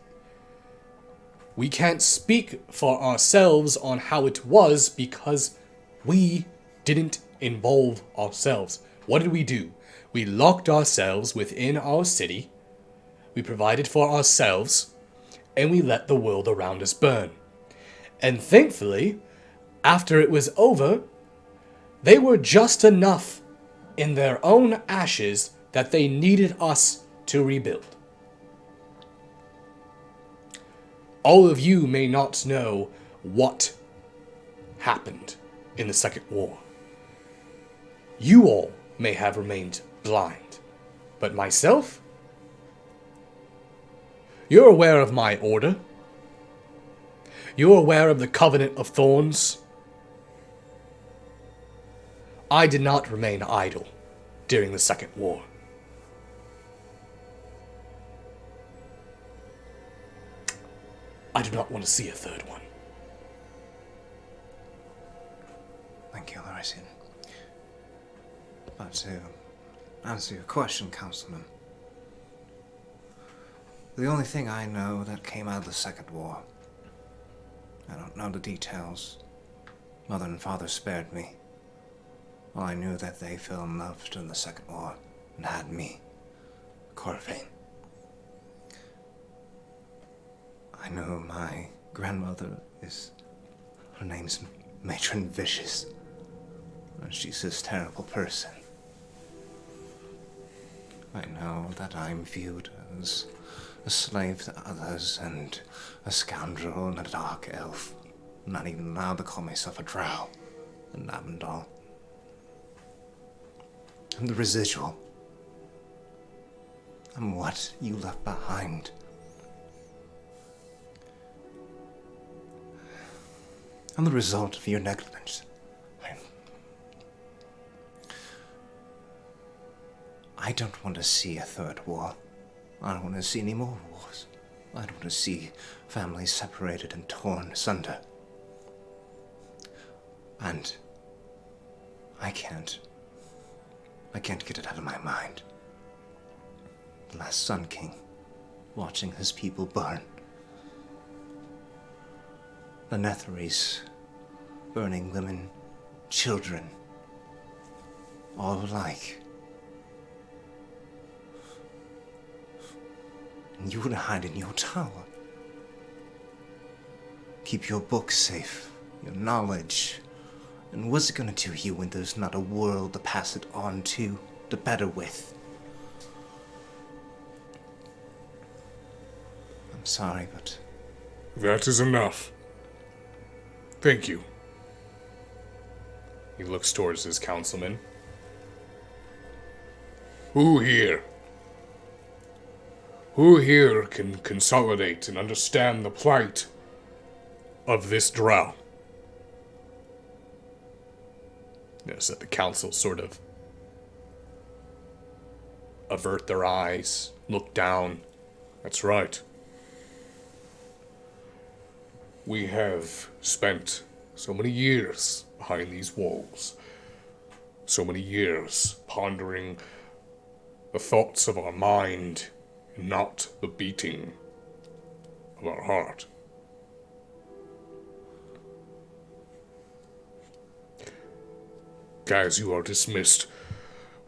We can't speak for ourselves on how it was because we didn't involve ourselves. What did we do? We locked ourselves within our city, we provided for ourselves, and we let the world around us burn. And thankfully, after it was over, they were just enough in their own ashes that they needed us to rebuild. All of you may not know what happened in the Second War. You all may have remained blind, but myself? You're aware of my order. You're aware of the Covenant of Thorns. I did not remain idle during the Second War. I do not want to see a third one. Thank you, Larisian. But to answer your question, Councilman, the only thing I know that came out of the Second War, I don't know the details. Mother and father spared me. All I knew that they fell in love during the Second War and had me, Corvain. I know my grandmother her name's Matron Vicious. And she's this terrible person. I know that I'm viewed as a slave to others and a scoundrel and a dark elf. I'm not even allowed to call myself a drow in Abendal. I'm the residual. I'm what you left behind. I'm the result of your negligence. I don't want to see a third war. I don't want to see any more wars. I don't want to see families separated and torn asunder. And I can't I can't get it out of my mind. The last Sun King, watching his people burn. The Netheries, burning women, children, all alike. And you would hide in your tower. Keep your books safe, your knowledge. And what's it gonna do you when there's not a world to pass it on to better with? I'm sorry, but... That is enough. Thank you. He looks towards his councilman. Who here can consolidate and understand the plight of this drow? Notice that the council sort of avert their eyes, look down. That's right. We have spent so many years behind these walls, so many years pondering the thoughts of our mind, not the beating of our heart. Guys, you are dismissed.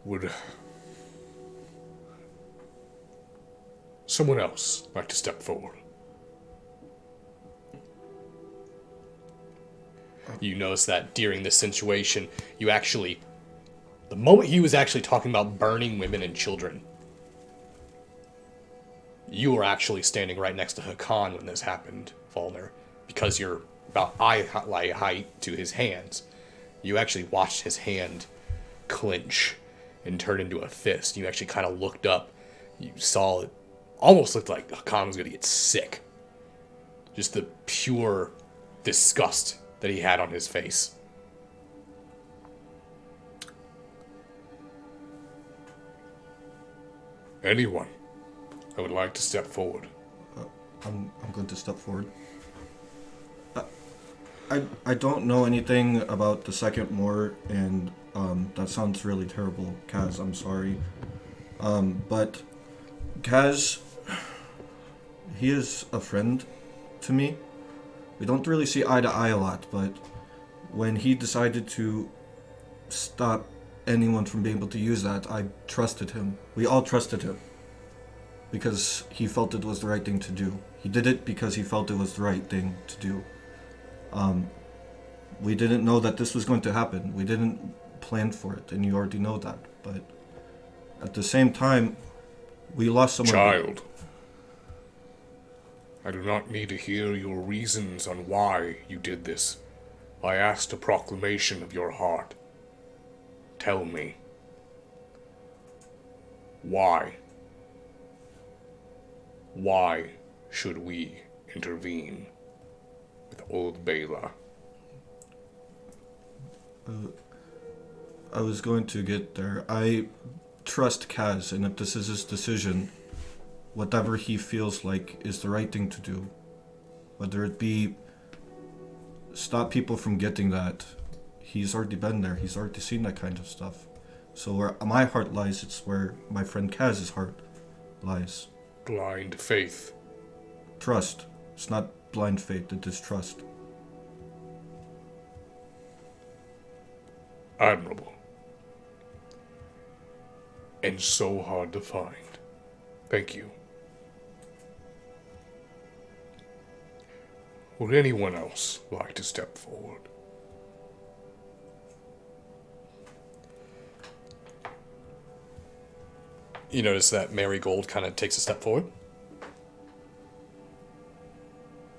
Would someone else like to step forward? You notice that during this situation, the moment he was actually talking about burning women and children, you were actually standing right next to Hakan when this happened, Falner, because you're about eye height to his hands. You actually watched his hand clench and turn into a fist. You actually kind of looked up. You saw it almost looked like Hakan was going to get sick. Just the pure disgust that he had on his face. Anyone I would like to step forward. I'm going to step forward. I don't know anything about the second Moor, and that sounds really terrible, Kaz. I'm sorry. But Kaz, he is a friend to me. We don't really see eye to eye a lot, but when he decided to stop anyone from being able to use that, I trusted him. We all trusted him because he felt it was the right thing to do. He did it because he felt it was the right thing to do. We didn't know that this was going to happen. We didn't plan for it, and you already know that. But at the same time, we lost someone. Child, I do not need to hear your reasons on why you did this. I asked a proclamation of your heart. Tell me. Why? Why should we intervene with old Bela? I was going to get there. I trust Kaz, and if this is his decision, whatever he feels like is the right thing to do, whether it be stop people from getting that, he's already been there, he's already seen that kind of stuff. So where my heart lies, it's where my friend Kaz's heart lies. Blind faith. Trust. It's not blind faith, it is trust. Admirable. And so hard to find. Thank you. Would anyone else like to step forward? You notice that Marigold kind of takes a step forward.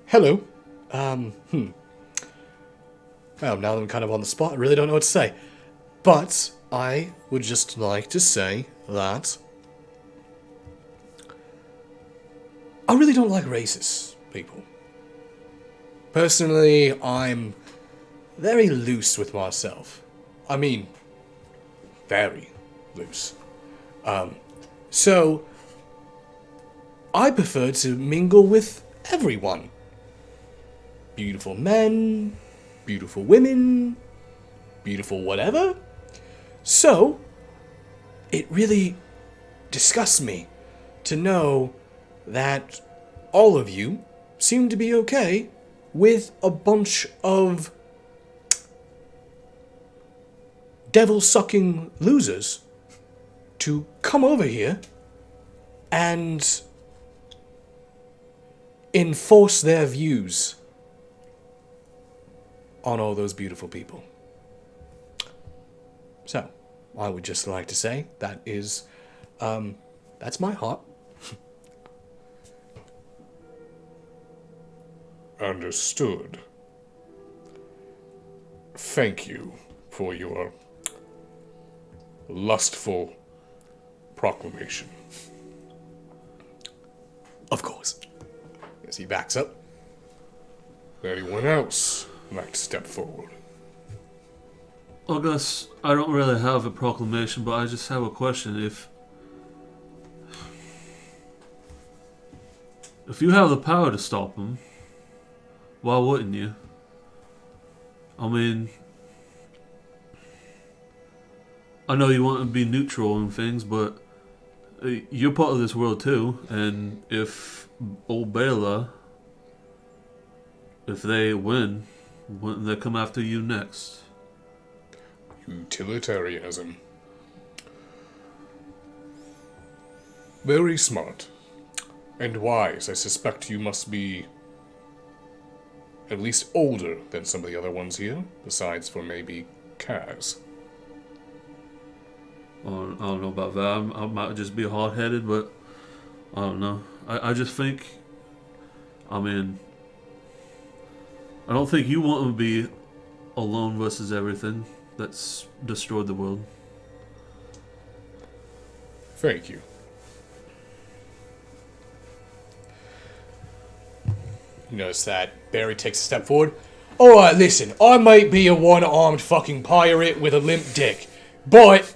Hello. Well, now that I'm kind of on the spot, I really don't know what to say. But I would just like to say that I really don't like racist people. Personally, I'm very loose with myself. I mean, very loose. So, I prefer to mingle with everyone. Beautiful men, beautiful women, beautiful whatever. So, it really disgusts me to know that all of you seem to be okay with a bunch of devil-sucking losers to come over here and enforce their views on all those beautiful people. So, I would just like to say that is, that's my heart. Understood. Thank you for your lustful proclamation. Of course. As he backs up. Anyone else like to step forward? I guess I don't really have a proclamation, but I just have a question. If you have the power to stop them, why wouldn't you? I mean, I know you want to be neutral and things, but you're part of this world too, and if old Bela, if they win, wouldn't they come after you next? Utilitarianism. Very smart. And wise. I suspect you must be at least older than some of the other ones here, besides for maybe Kaz. I don't know about that. I might just be hard-headed, but I don't know. I just think, I mean, I don't think you want to be alone versus everything that's destroyed the world. Thank you. You notice that Barry takes a step forward. Alright, listen, I might be a one-armed fucking pirate with a limp dick, but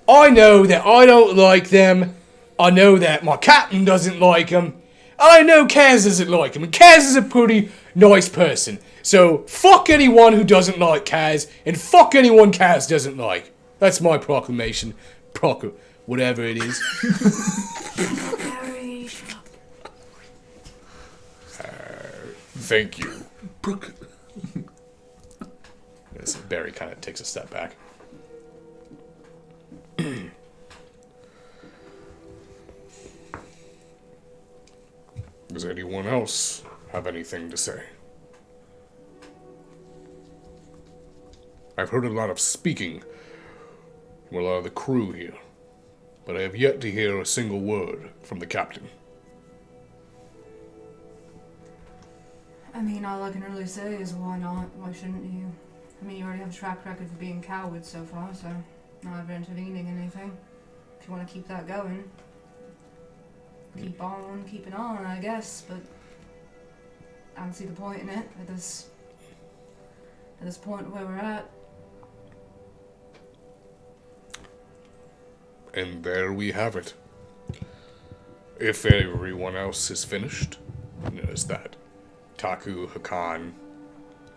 I know that I don't like them. I know that my captain doesn't like them. I know Kaz doesn't like him, and Kaz is a pretty nice person. So, fuck anyone who doesn't like Kaz, and fuck anyone Kaz doesn't like. That's my proclamation. Whatever it is. Harry, shut up. Thank you. So Barry kind of takes a step back. Does anyone else have anything to say? I've heard a lot of speaking from a lot of the crew here, but I have yet to hear a single word from the captain. I mean, all I can really say is why not? Why shouldn't you? I mean, you already have a track record of being cowards so far, so not ever intervening in anything. If you want to keep that going, keep on keeping on, I guess, but I don't see the point in it at this point where we're at. And there we have it. If everyone else is finished, notice that Taku, Hakan,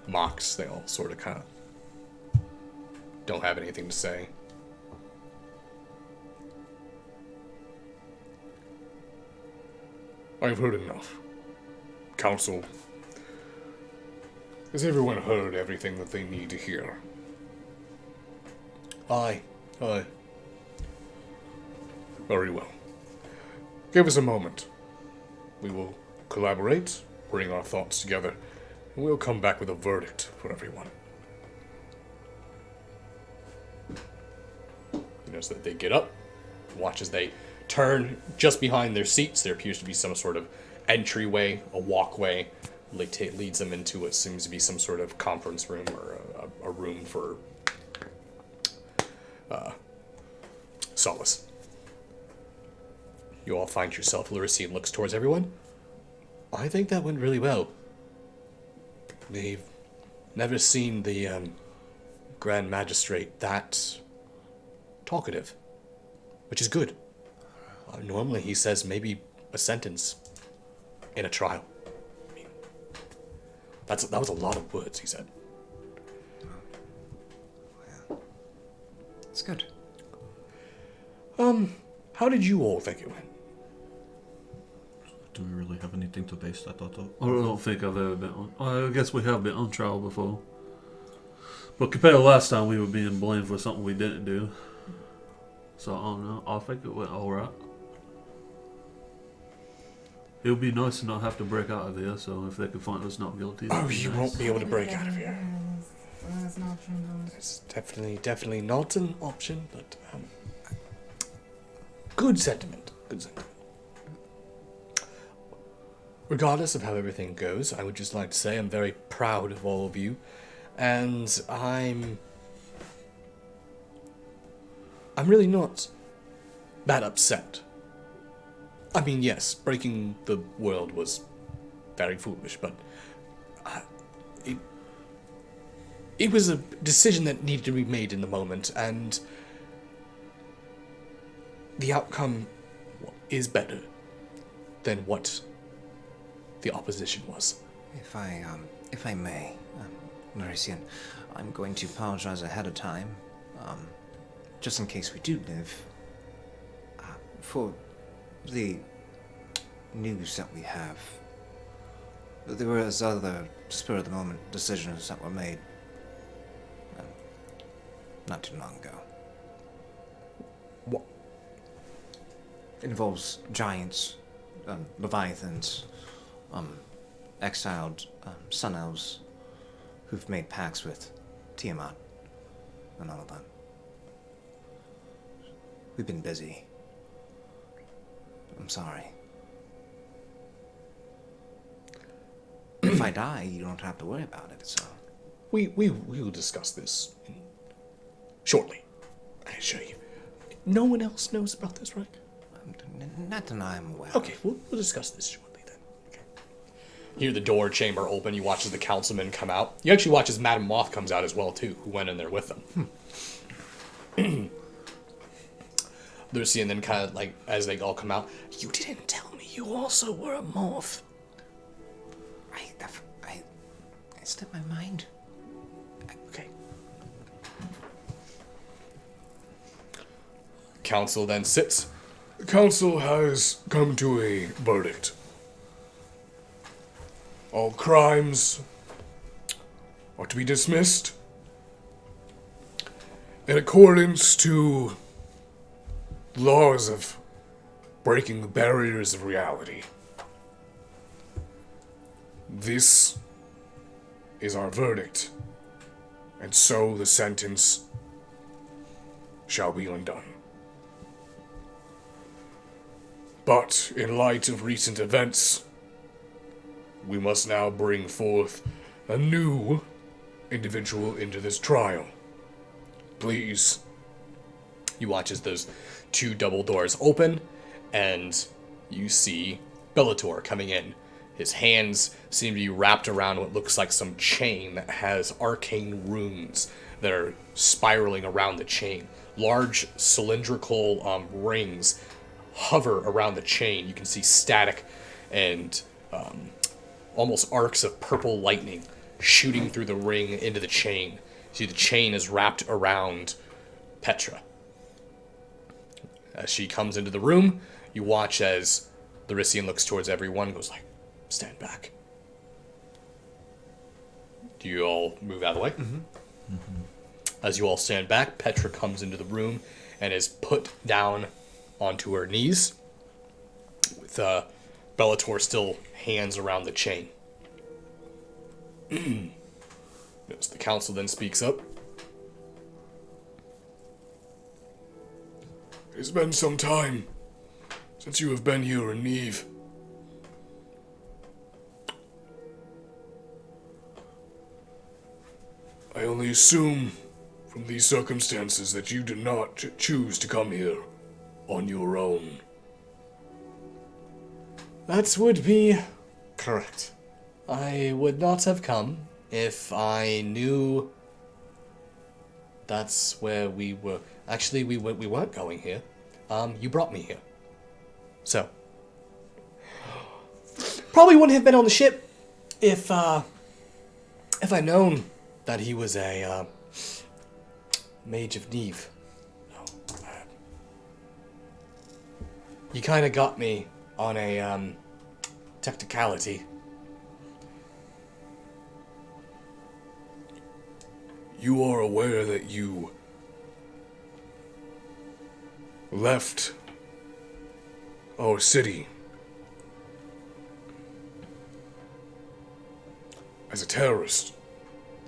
Mox, they all sort of kind of don't have anything to say. I've heard enough. Council, has everyone heard everything that they need to hear? Aye. Very well. Give us a moment. We will collaborate, bring our thoughts together, and we'll come back with a verdict for everyone. You notice that they get up, watch as they turn just behind their seats. There appears to be some sort of entryway, a walkway, leads them into what seems to be some sort of conference room or a room for solace. You all find yourself, Lyricine looks towards everyone. I think that went really well. They've never seen the Grand Magistrate that talkative, which is good. Normally he says maybe a sentence in a trial. I mean, that was a lot of words, he said. It's good. How did you all think it went? Do we really have anything to base that thought on? I don't think I've ever been on. I guess we have been on trial before. But compared to last time, we were being blamed for something we didn't do. So I don't know. I think it went alright. It would be nice to not have to break out of here, so if they could find us not guilty, that'd be You nice. won't be able to break out of here. That's an option. It's definitely not an option, but good sentiment. Good sentiment. Regardless of how everything goes, I would just like to say I'm very proud of all of you, and I'm really not that upset. I mean, yes, breaking the world was very foolish, but it was a decision that needed to be made in the moment, and the outcome is better than what the opposition was. If I may, Nerisian, I'm going to apologize ahead of time, just in case we do live, for the news that we have. There was other spur-of-the-moment decisions that were made not too long ago. What? Involves giants, leviathans, exiled sun elves who've made pacts with Tiamat and all of that. We've been busy. I'm sorry. If I die, you don't have to worry about it, so... We will discuss this shortly, I assure you. No one else knows about this, right? Not that I'm aware. Okay, we'll discuss this shortly then. Okay. You hear the door chamber open. You watch as the councilman come out. You actually watch as Madam Moth comes out as well, too, who went in there with them. Lucy, and then kind of like, as they all come out, you didn't tell me you also were a moth. I slipped my mind. Okay. Council then sits. The council has come to a verdict. All crimes are to be dismissed in accordance to laws of breaking the barriers of reality. This is our verdict, and so the sentence shall be undone. But in light of recent events, we must now bring forth a new individual into this trial. Please. You watch as those two double doors open, and you see Bellator coming in. His hands seem to be wrapped around what looks like some chain that has arcane runes that are spiraling around the chain. Large cylindrical rings hover around the chain. You can see static and almost arcs of purple lightning shooting through the ring into the chain. See, the chain is wrapped around Petra. As she comes into the room, you watch as Larisian looks towards everyone and goes like, stand back. Do you all move out of the way? Mm-hmm. Mm-hmm. As you all stand back, Petra comes into the room and is put down onto her knees with Bellator still hands around the chain. As the council then speaks up. It's been some time since you have been here in Neve. I only assume from these circumstances that you did not choose to come here on your own. That would be correct. I would not have come if I knew that's where we were. Actually, we weren't going here. You brought me here. So, probably wouldn't have been on the ship if I'd known that he was a mage of Neve. No, You kind of got me on a, technicality. You are aware that you left our city as a terrorist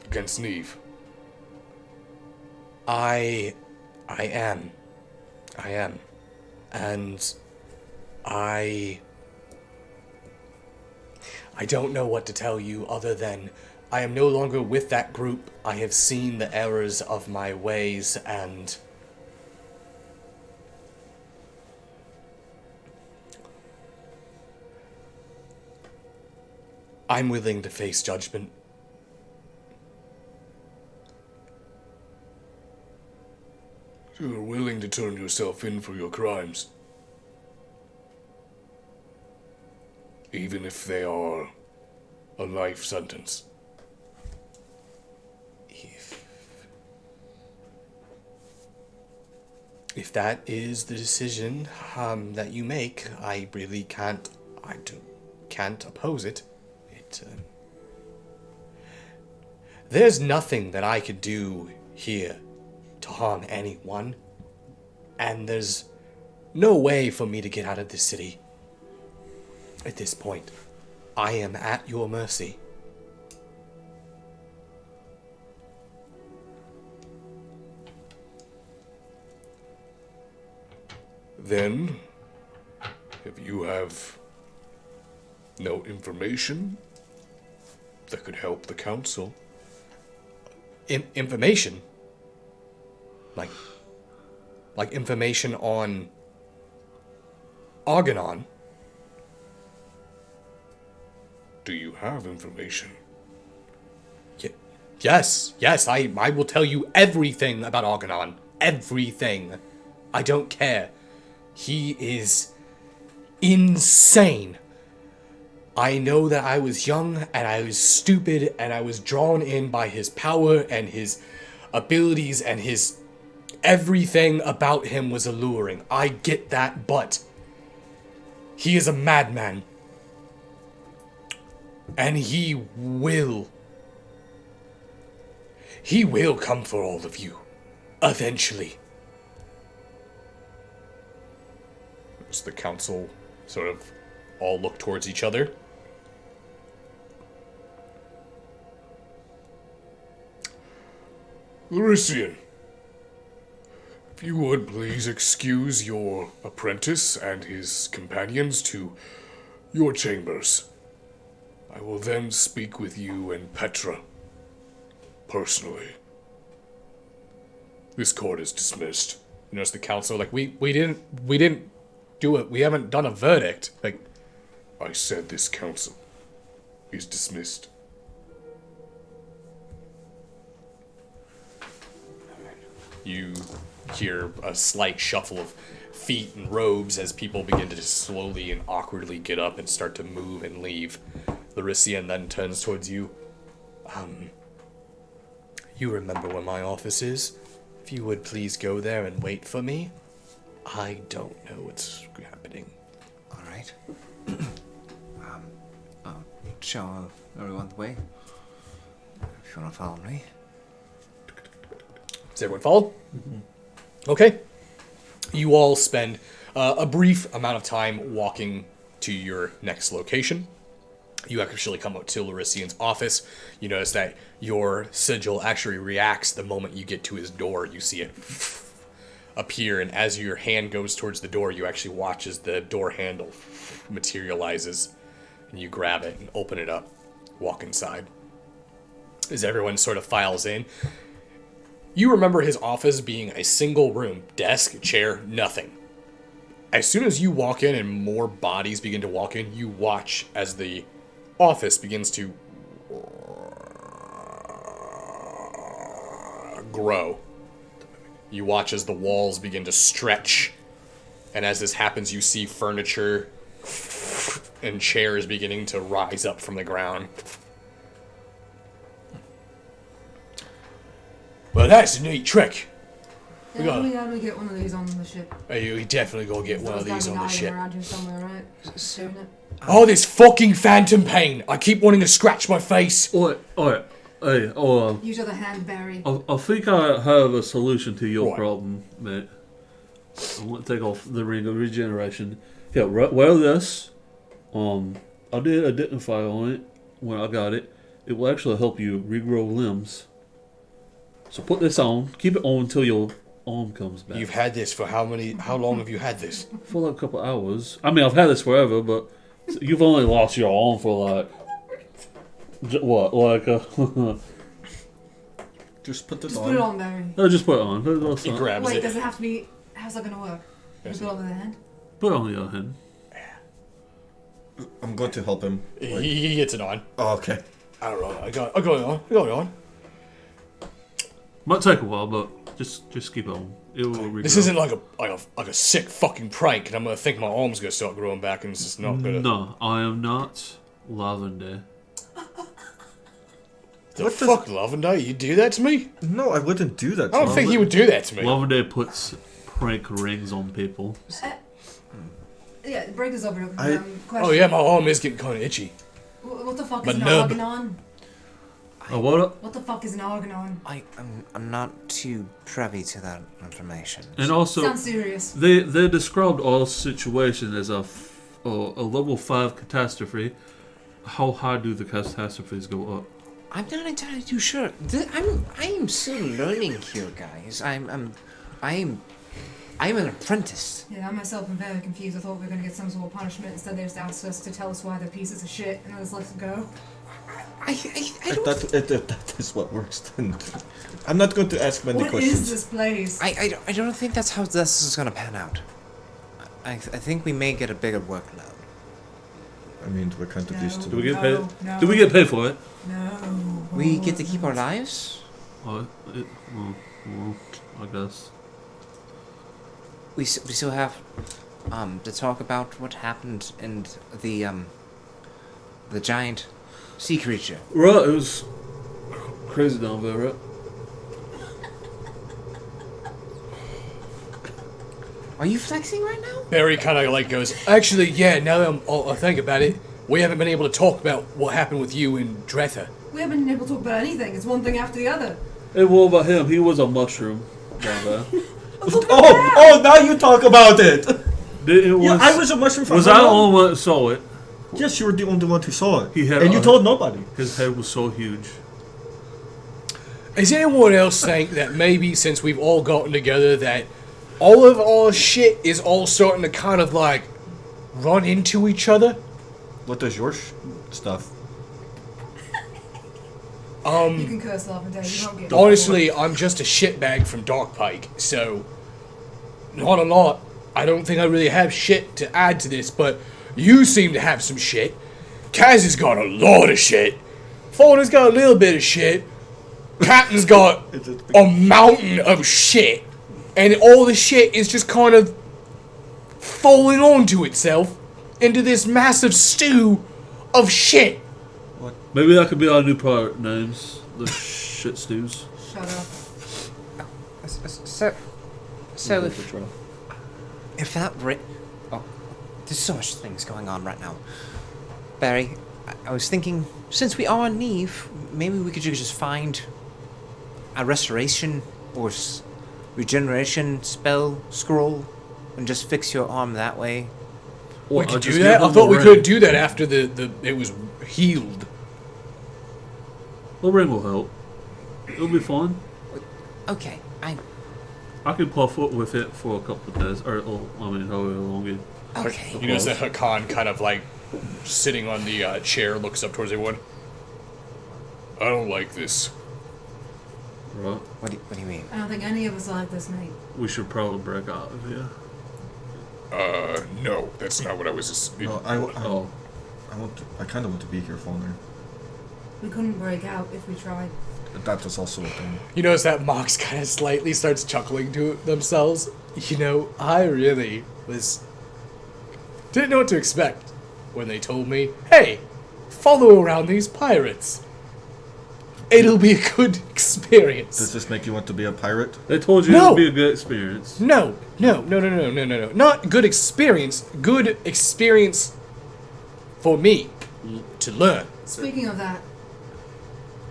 against Neve. I am. And I don't know what to tell you other than I am no longer with that group. I have seen the errors of my ways, and I'm willing to face judgment. You are willing to turn yourself in for your crimes, even if they are a life sentence. If that is the decision that you make, I really can't oppose it. There's nothing that I could do here to harm anyone, and there's no way for me to get out of this city. At this point, I am at your mercy. Then, if you have no information that could help the council, Information? Like information on Argonon? do you have information? Yes, I will tell you everything about Argonon. Everything. I don't care. He is insane. I know that I was young and I was stupid and I was drawn in by his power and his abilities and his everything about him was alluring. I get that, but he is a madman. And he will come for all of you. Eventually. Does the council sort of all look towards each other? Larician, if you would please excuse your apprentice and his companions to your chambers. I will then speak with you and Petra personally. This court is dismissed. You notice the council we didn't do it. We haven't done a verdict. I said this council is dismissed. You hear a slight shuffle of feet and robes as people begin to just slowly and awkwardly get up and start to move and leave. Larician then turns towards you. You remember where my office is? If you would please go there and wait for me. I don't know what's happening. All right. I'll show everyone the way. If you want to follow me. Does everyone follow? Mm-hmm. Okay. You all spend a brief amount of time walking to your next location. You actually come up to Larician's office. You notice that your sigil actually reacts the moment you get to his door. You see it appear, and as your hand goes towards the door, you actually watch as the door handle materializes, and you grab it and open it up, walk inside. As everyone sort of files in, you remember his office being a single room, desk, chair, nothing. As soon as you walk in and more bodies begin to walk in, you watch as the office begins to grow. You watch as the walls begin to stretch, and as this happens, you see furniture and chairs beginning to rise up from the ground. Well, that's a neat trick. We got. How do we get one of these on the ship? You definitely gotta get one of these on the ship. Around here somewhere, right? Doing it. Oh, this fucking phantom pain! I keep wanting to scratch my face. Alright. Hey, Use your other hand, Barry. I think I have a solution to your What? problem, mate. I'm gonna take off the ring of regeneration. Yeah, wear this. I did identify on it when I got it. It will actually help you regrow limbs. So put this on. Keep it on until your arm comes back. You've had this for how long have you had this? For like a couple hours. I mean, I've had this forever, but you've only lost your arm for like Just put this Just on. put it on, Barry. No, just put it on. He grabs Wait, it. does it have to be... How's that gonna work? Yes, Put it on with the hand? Put it on the other hand. I'm going to help him. He gets it on. Oh, okay. I don't know. I got it on. Might take a while, but just keep it on. It will regrow. This isn't like a sick fucking prank, and I'm gonna think my arm's gonna start growing back, and it's just not gonna. No, I am not Lavender. The What fuck, Lavender? You do that to me? No, I wouldn't do that. I don't think he would do that to me. Lavender puts prank rings on people. Yeah, break this over. I- Question. Oh yeah, my arm is getting kind of itchy. What the fuck My is an nub. organon? Oh, what? What the fuck is an organon? I'm not too privy to that information. And also, Sounds serious. they described our situation as a level 5 catastrophe. How high do the catastrophes go up? I'm not entirely too sure. I am still learning here, guys. I'm an apprentice. Yeah, I myself am very confused. I thought we were gonna get some sort of punishment. Instead, they just asked us to tell us why they're pieces of shit, and I just let them go. I If don't. that is what works, then I'm not going to ask many What questions. is this place? I don't think that's how this is gonna pan out. I think we may get a bigger workload. I mean, we're kind of used to Do we it. get paid? No. Do we get paid for it? No. We get to keep our lives. Well, I guess. We still have to talk about what happened in the giant sea creature. Right, it was crazy down there, right? Are you flexing right now? Barry kind of like goes, actually, yeah. Now that I think about it, we haven't been able to talk about what happened with you and Dretha. We haven't been able to talk about anything. It's one thing after the other. Hey, what about him? He was a mushroom down there. Oh, now you talk about it. Yeah, I was a mushroom from Was I the only one that saw it? Yes, you were the only one who saw it. He had and you told nobody. His head was so huge. Does anyone else think that maybe since we've all gotten together that all of our shit is all starting to kind of like run into each other? What does your stuff? You can curse love and day. You won't get. Honestly, I'm just a shitbag from Dark Pike, so not a lot. I don't think I really have shit to add to this, but you seem to have some shit. Kaz has got a lot of shit. Fauna's got a little bit of shit. Captain's got a mountain of shit. And all the shit is just kind of falling onto itself into this massive stew of shit. Maybe that could be our new product names. The shit stews. Shut up. So if that there's so much things going on right now. Barry, I was thinking, since we are on Neve, maybe we could just find a restoration or regeneration spell scroll and just fix your arm that way. We could do that? I thought we couldn't do that after it was healed. The ring will help. It'll be fun. Okay, I can puff it with it for a couple of days, or however long it. okay. You notice that Hakan kind of like sitting on the chair looks up towards everyone. I don't like this. Right. What do you mean? I don't think any of us like this, mate. We should probably break out of here. No, that's not what I was. No, Oh. I kind of want to be here, Fauna. We couldn't break out if we tried. That is also a thing. You notice that Mox kind of slightly starts chuckling to themselves. You know, I really didn't know what to expect when they told me, hey, follow around these pirates. It'll be a good experience. Does this make you want to be a pirate? They told you it No. would be a good experience. No. Not good experience. Good experience for me to learn. Speaking of that,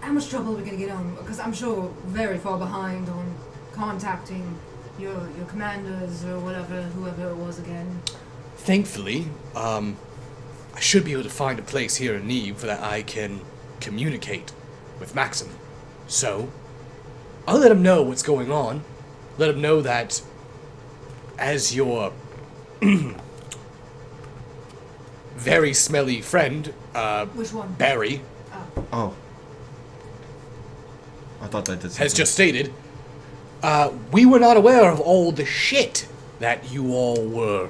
how much trouble are we gonna get on? Because I'm sure we're very far behind on contacting your commanders or whoever it was again. Thankfully, I should be able to find a place here in Neve that I can communicate with Maxim. So, I'll let him know what's going on. Let him know that as your very smelly friend, Which one? Barry, Oh. I thought that did something. has just stated, we were not aware of all the shit that you all were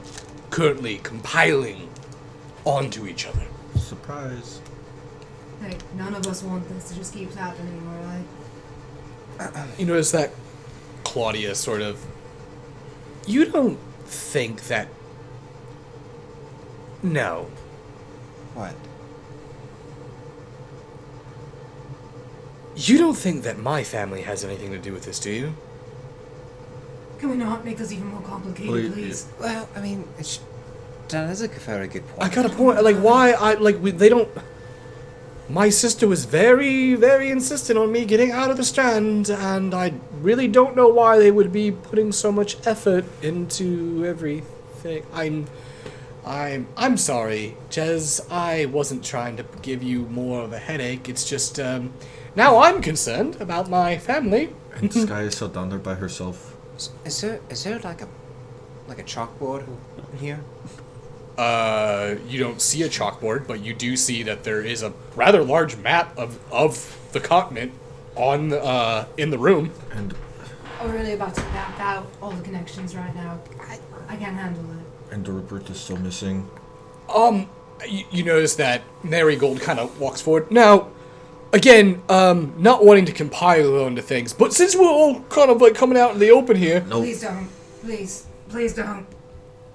currently compiling onto each other. Surprise. Hey, none of us want this to just keep happening, alright? You notice that Claudia sort of... You don't think that... No. What? You don't think that my family has anything to do with this, do you? Can we not make this even more complicated, Well, please? Well, I mean, that is a very good point. I got a point. Like, why? They don't... My sister was very, very insistent on me getting out of the Strand, and I really don't know why they would be putting so much effort into everything. I'm sorry, Jez. I wasn't trying to give you more of a headache. It's just, now I'm concerned about my family. And Sky is still down there by herself. Is there like a chalkboard in here? You don't see a chalkboard, but you do see that there is a rather large map of the continent on in the room. And I'm really about to map out all the connections right now. I can't handle it. and Rupert is still missing. You notice that Marigold kind of walks forward. Now, again, not wanting to compile onto things, but since we're all kind of like coming out in the open here, Nope. Please don't. Please don't.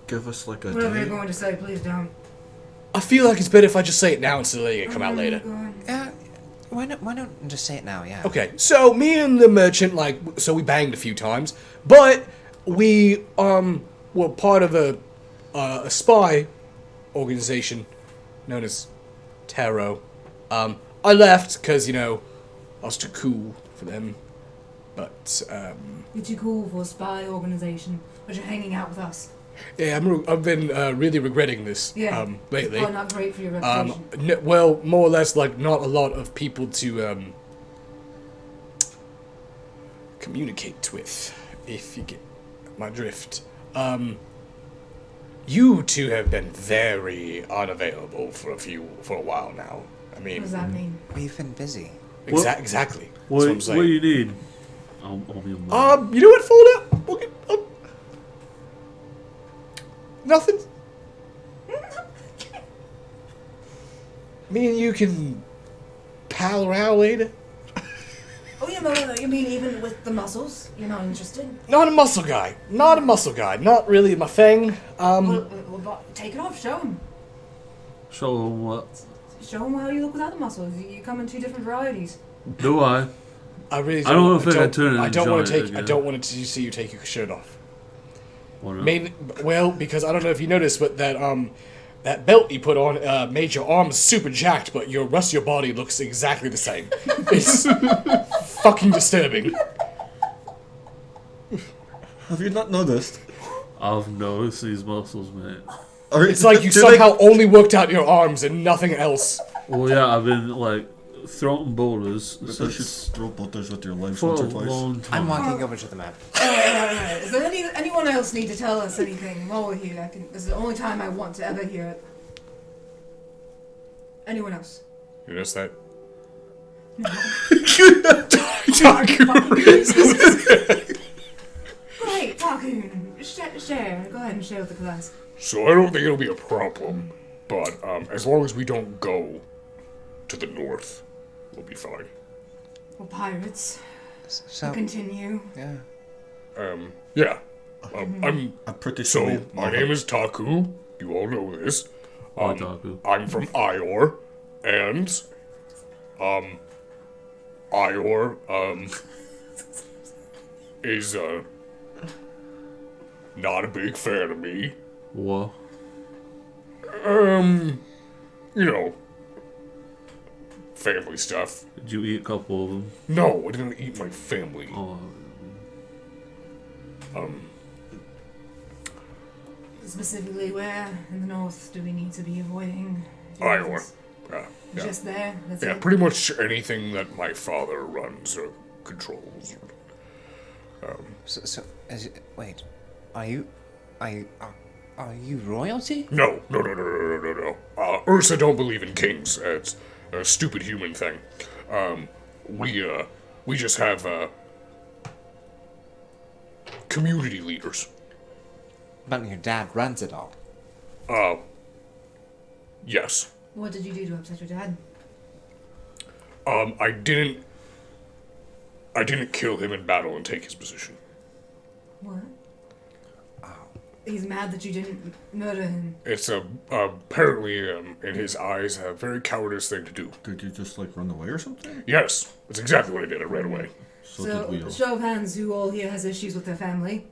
Give us like a Whatever you're day. going to say, please don't. I feel like it's better if I just say it now instead of letting it come out later. Yeah. Why not just say it now? Yeah. Okay, so me and the merchant, so we banged a few times, but we, were part of a spy organization known as Tarot. I left because, I was too cool for them, but, You're too cool for a spy organization, but you're hanging out with us. yeah, I've been, really regretting this, Yeah. lately. Oh, not great for your reputation. Well, more or less, not a lot of people to, communicate with, if you get my drift. You two have been very unavailable for a while now. I mean, What does that mean? We've been busy. What- exactly. That's What what I'm do saying. you need? I'll be on You know what, Fold Up? Okay, nothing. Me and you can pal around later. Oh, you mean even with the muscles? You're not interested? Not a muscle guy. Not really my thing. Well, take it off, show him. Show them what? Show him how you look without the muscles. You come in two different varieties. Do I? I really I don't know if I could turn it I don't into want to giant take. I again. don't want to see you take your shirt off. Why not? Because I don't know if you noticed, but that belt you put on made your arms super jacked, but your rest of your body looks exactly the same. It's fucking disturbing. Have you not noticed? I've noticed these muscles, man. It's like you somehow only worked out your arms and nothing else. Well, yeah, I've been throwing boulders But you should since throw boulders with your legs for once a or twice. long time. I'm walking over to the map. Alright. Does anyone else need to tell us anything while we're here? This is the only time I want to ever hear it. Anyone else? You notice that? Great, Tarkoon. Share. Go ahead and share with the class. So I don't think it'll be a problem, but as long as we don't go to the north, we'll be fine. We're pirates. So Continue. yeah. Yeah. I'm pretty So sure. my name is Taku. You all know this. Taku. I'm from Ior, and Ior, is, not a big fan of me. What? You know, family stuff. Did you eat a couple of them? No, I didn't eat my family. Oh, Specifically, where in the north do we need to be avoiding? Iowa. Yeah. Just there? That's Yeah, it? pretty much anything that my father runs or controls. Wait, are you royalty? No. Ursa don't believe in kings. It's a stupid human thing. We just have, community leaders. But your dad runs it all. Yes. What did you do to upset your dad? I didn't kill him in battle and take his position. What? He's mad that you didn't murder him. It's apparently, in his eyes, a very cowardice thing to do. Did you just like run away or something? Yes, that's exactly what I did. I ran away. So did we all. show of hands, who all here has issues with their family?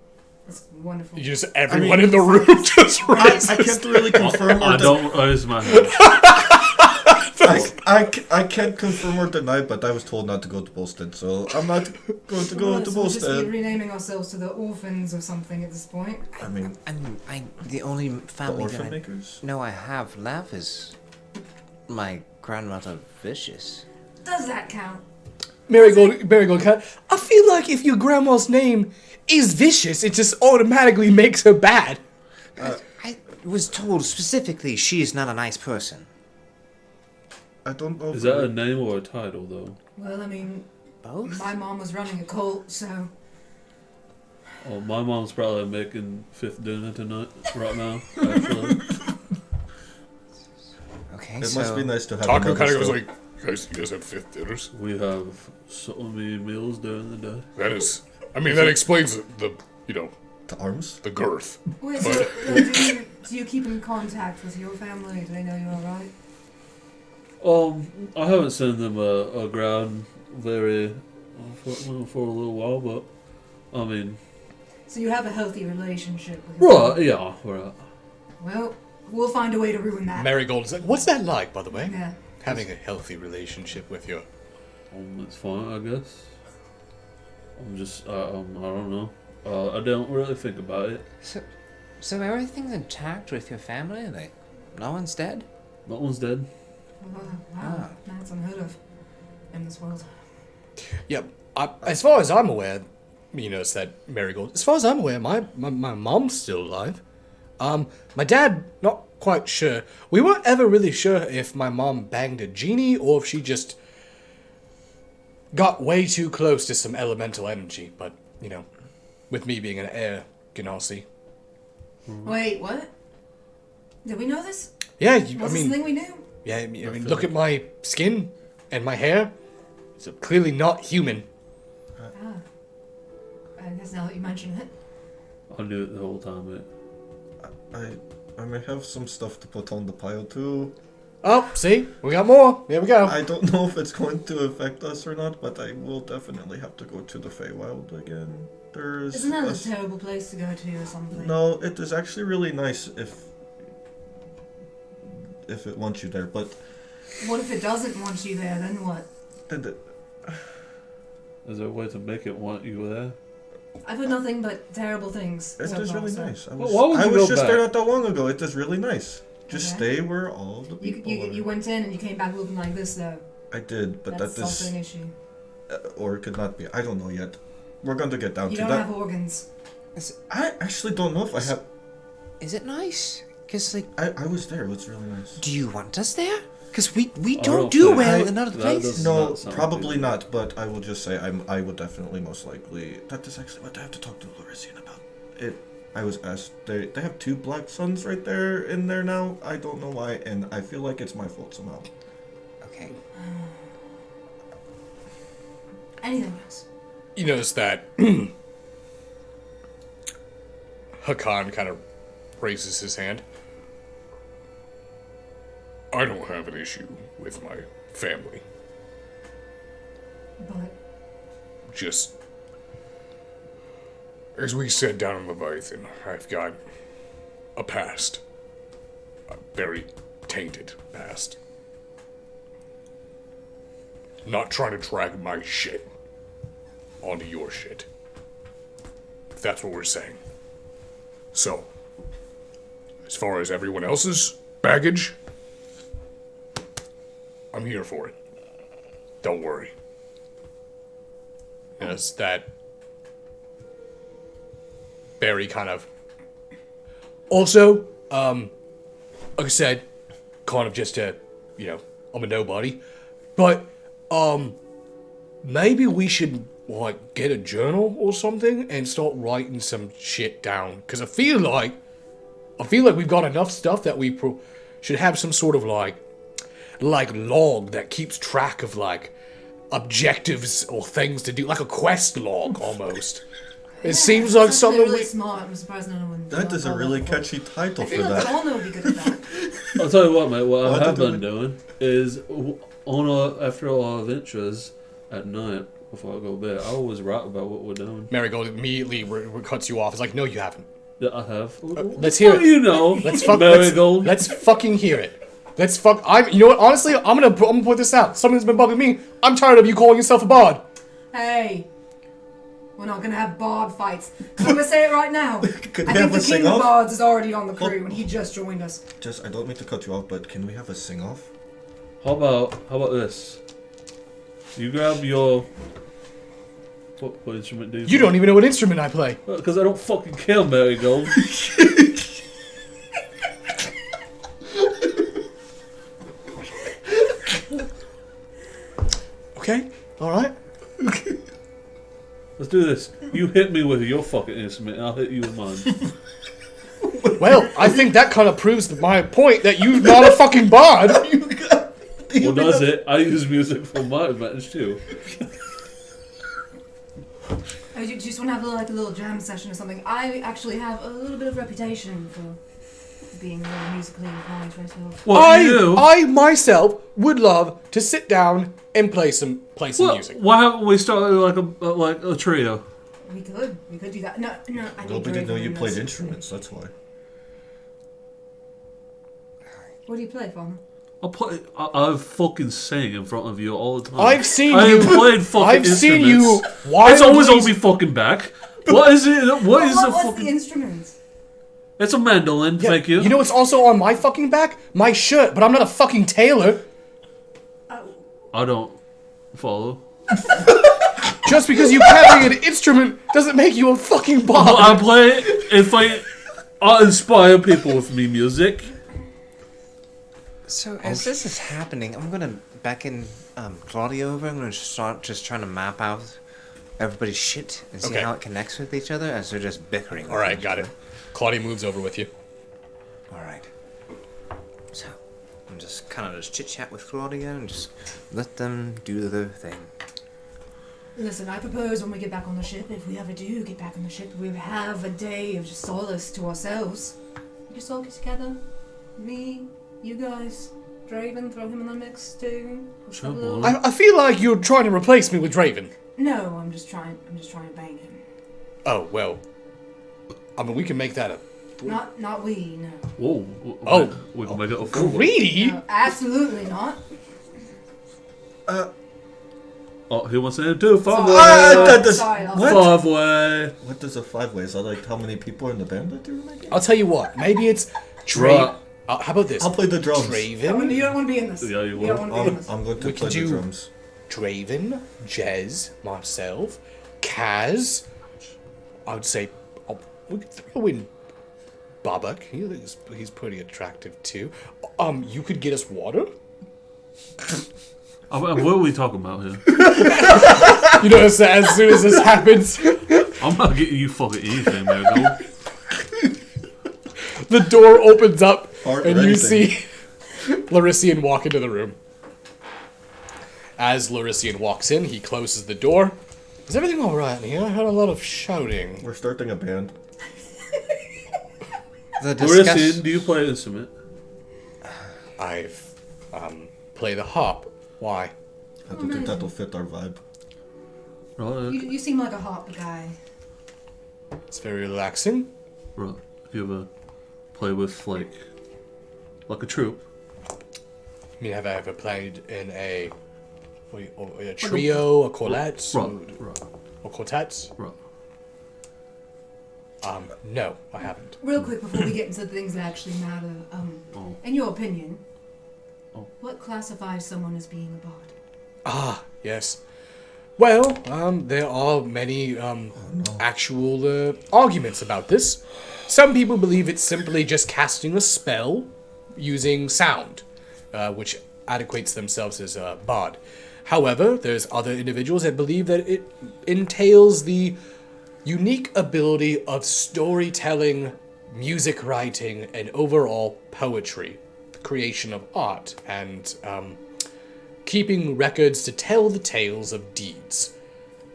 That's wonderful. Everyone in the room just raises. I can't really confirm or I don't raise my hand. I can't confirm or deny, but I was told not to go to Bolstead, so I'm not going to go to So we'll just be Bolstead. renaming ourselves to the orphans or something at this point. I mean, The only the family orphan that makers? I know I have left is my grandmother Vicious. Does that count? Marigold Cat. I feel like if your grandma's name is vicious, it just automatically makes her bad. I was told specifically she is not a nice person. I don't know. Is that a name or a title, though? Well, I mean, Both? my mom was running a cult, so Oh, my mom's probably making fifth dinner tonight, right now, actually. Okay, It so must be nice to have Taco another kind of goes stove. like, you guys have fifth dinners? We have so many meals during the day. That explains the The arms? the girth. wait. So, do you keep in contact with your family? Do they know you're alright? I haven't sent them a ground very for a little while, but I mean, So you have a healthy relationship with your right? family? Yeah, right. Well, we'll find a way to ruin that. Marigold is like, what's that like, by the way? Yeah. Having a healthy relationship with your... It's fine, I guess. I'm just, I don't know. I don't really think about it. So everything's intact with your family? Like, no one's dead? No one's dead. Wow, that's unheard of in this world. Yeah, as far as I'm aware, you know, it's that Marigold. As far as I'm aware, my mom's still alive. My dad, not quite sure. We weren't ever really sure if my mom banged a genie or if she just got way too close to some elemental energy. But, you know, with me being an heir, Ganassi. Wait, what? Did we know this? Yeah, Was this something we knew? yeah. I mean, look at my skin and my hair. It's clearly not human. I guess now that you mention it. I knew it the whole time, mate. I may have some stuff to put on the pile too. Oh, see, we got more. There we go. I don't know if it's going to affect us or not, but I will definitely have to go to the Feywild again. Isn't that a terrible place to go to or something? No, it is actually really nice if it wants you there, but What if it doesn't want you there, then what? Is there a way to make it want you there? I've heard nothing but terrible things. It so is far, really so- nice. Well, why would I you was go just there back? not that long ago. It is really nice. Just Okay. stay where all the people You are. went in and you came back looking like this, though. I did, but That's that also an is, issue. or it could not be. I don't know yet. We're going to get down You to don't that. have organs. I actually don't know if I have. Is it nice? Because, like, I was there. It was really nice. do you want us there? Because we I don't don't do think- well I- in other that places. doesn't- No, not sound probably good. not. But I will just say I would definitely most likely. That is actually what I have to talk to Larisian about. I was asked. They have 2 black suns right there in there now. I don't know why, and I feel like it's my fault somehow. Okay. Anything else? You notice that Hakan kind of raises his hand. I don't have an issue with my family. But Just as we said down in Leviathan, I've got a past. A very tainted past. Not trying to drag my shit onto your shit. If that's what we're saying. So, as far as everyone else's baggage, I'm here for it. Don't worry. Yes, that very kind of. Also, like I said, kind of just a, I'm a nobody, but maybe we should like get a journal or something and start writing some shit down. Cause I feel like we've got enough stuff that we should have some sort of like log that keeps track of like objectives or things to do, like a quest log almost. It seems like something really smart. I'm surprised no one. That is a really catchy title I for feel like that. Donna would be good at that. I'll tell you what, mate. What I What have to do been doing is after our adventures at night before I go to bed, I always write about what we're doing. Marigold immediately cuts you off. It's like, no, you haven't. Yeah, I have. Let's hear What it. do you know? Marigold. Let's fucking hear it. Let's fuck. You know what? Honestly, I'm gonna put this out. Something's been bugging me. I'm tired of you calling yourself a bard. Hey, we're not gonna have bard fights. I'm gonna say it right now. Could I we think have the a king sing of off? bards is already on the crew, and he just joined us. Just, I don't mean to cut you off, but can we have a sing off? How about this? You grab your. What instrument do you? You don't even know what instrument I play. Because I don't fucking care, Marigold. Okay. All right. Let's do this. You hit me with your fucking instrument, and I'll hit you with mine. Well, I think that kind of proves my point that you're not a fucking bard. Well, does it? I use music for my advantage too. Oh, do you just want to have a little jam session or something? I actually have a little bit of reputation for being really musically inclined myself. What you? I myself would love to sit down and play some music. Why haven't we started like a trio? We could do that. No, I need Nobody didn't know Draven you in played this. instruments, that's why. What do you play, Farmer? I fucking sing in front of you all the time. I've seen I you. have played fucking I've seen you. instruments. It's always wildly- on me fucking back. What is it? What is the What's fucking? the instrument? It's a mandolin. Yeah, Thank you. You know what's also on my fucking back? My shirt. But I'm not a fucking tailor. I don't follow. Just because you carry an instrument doesn't make you a fucking bard. I play if I inspire people with me music. So as this is happening, I'm gonna beckon Claudia over. I'm gonna start just trying to map out everybody's shit and see Okay. how it connects with each other as they're just bickering. All right, got it. Claudia moves over with you. All right. So I'm just kind of just chit chat with Claudia and just let them do their thing. Listen, I propose when we get back on the ship, if we ever do get back on the ship, we have a day of just solace to ourselves. We just all get together. Me, you guys, Draven, throw him in the mix too. Let's have a little- I feel like you're trying to replace me with Draven. No, I'm just trying to bang him. Oh well. I mean, we can make that a Not we, no. Whoa. Oh. We can make it a full. greedy. No, absolutely not. Oh, he wants to do five Sorry, I'll- Five way. What does a five-way? Is that like how many people are in the band that you're making? I'll tell you what. Maybe it's Right. Draven. How about this? I'll play the drums. You Draven, don't want to be in this. Yeah, you will. don't want to be in this. I'm going to We play can the do- drums. Draven, Jez, myself, Kaz. I would say we could throw in Babak. He's pretty attractive too. You could get us water. What are we talking about here? You notice that as soon as this happens, I'm not getting you fucking anything, man. Go. the door opens up Or and you anything. see Larician walk into the room. As Larician walks in, he closes the door. Is everything all right in here? I heard a lot of shouting. We're starting a band. The Larissa, do you play an instrument? I've play the harp. Why? I don't think that'll fit our vibe. Right. You seem like a hot guy. It's very relaxing. Right. If you ever play with like a troupe. I mean, have I ever played in a trio, a quartet, Right. or quartets? Right. No, I haven't. Real quick before we get into the things that actually matter, in your opinion, what classifies someone as being a bard? Ah, yes. Well, there are many actual arguments about this. Some people believe it's simply just casting a spell using sound, which adequates themselves as a bard. However, there's other individuals that believe that it entails the unique ability of storytelling, music writing, and overall poetry, the creation of art, and keeping records to tell the tales of deeds.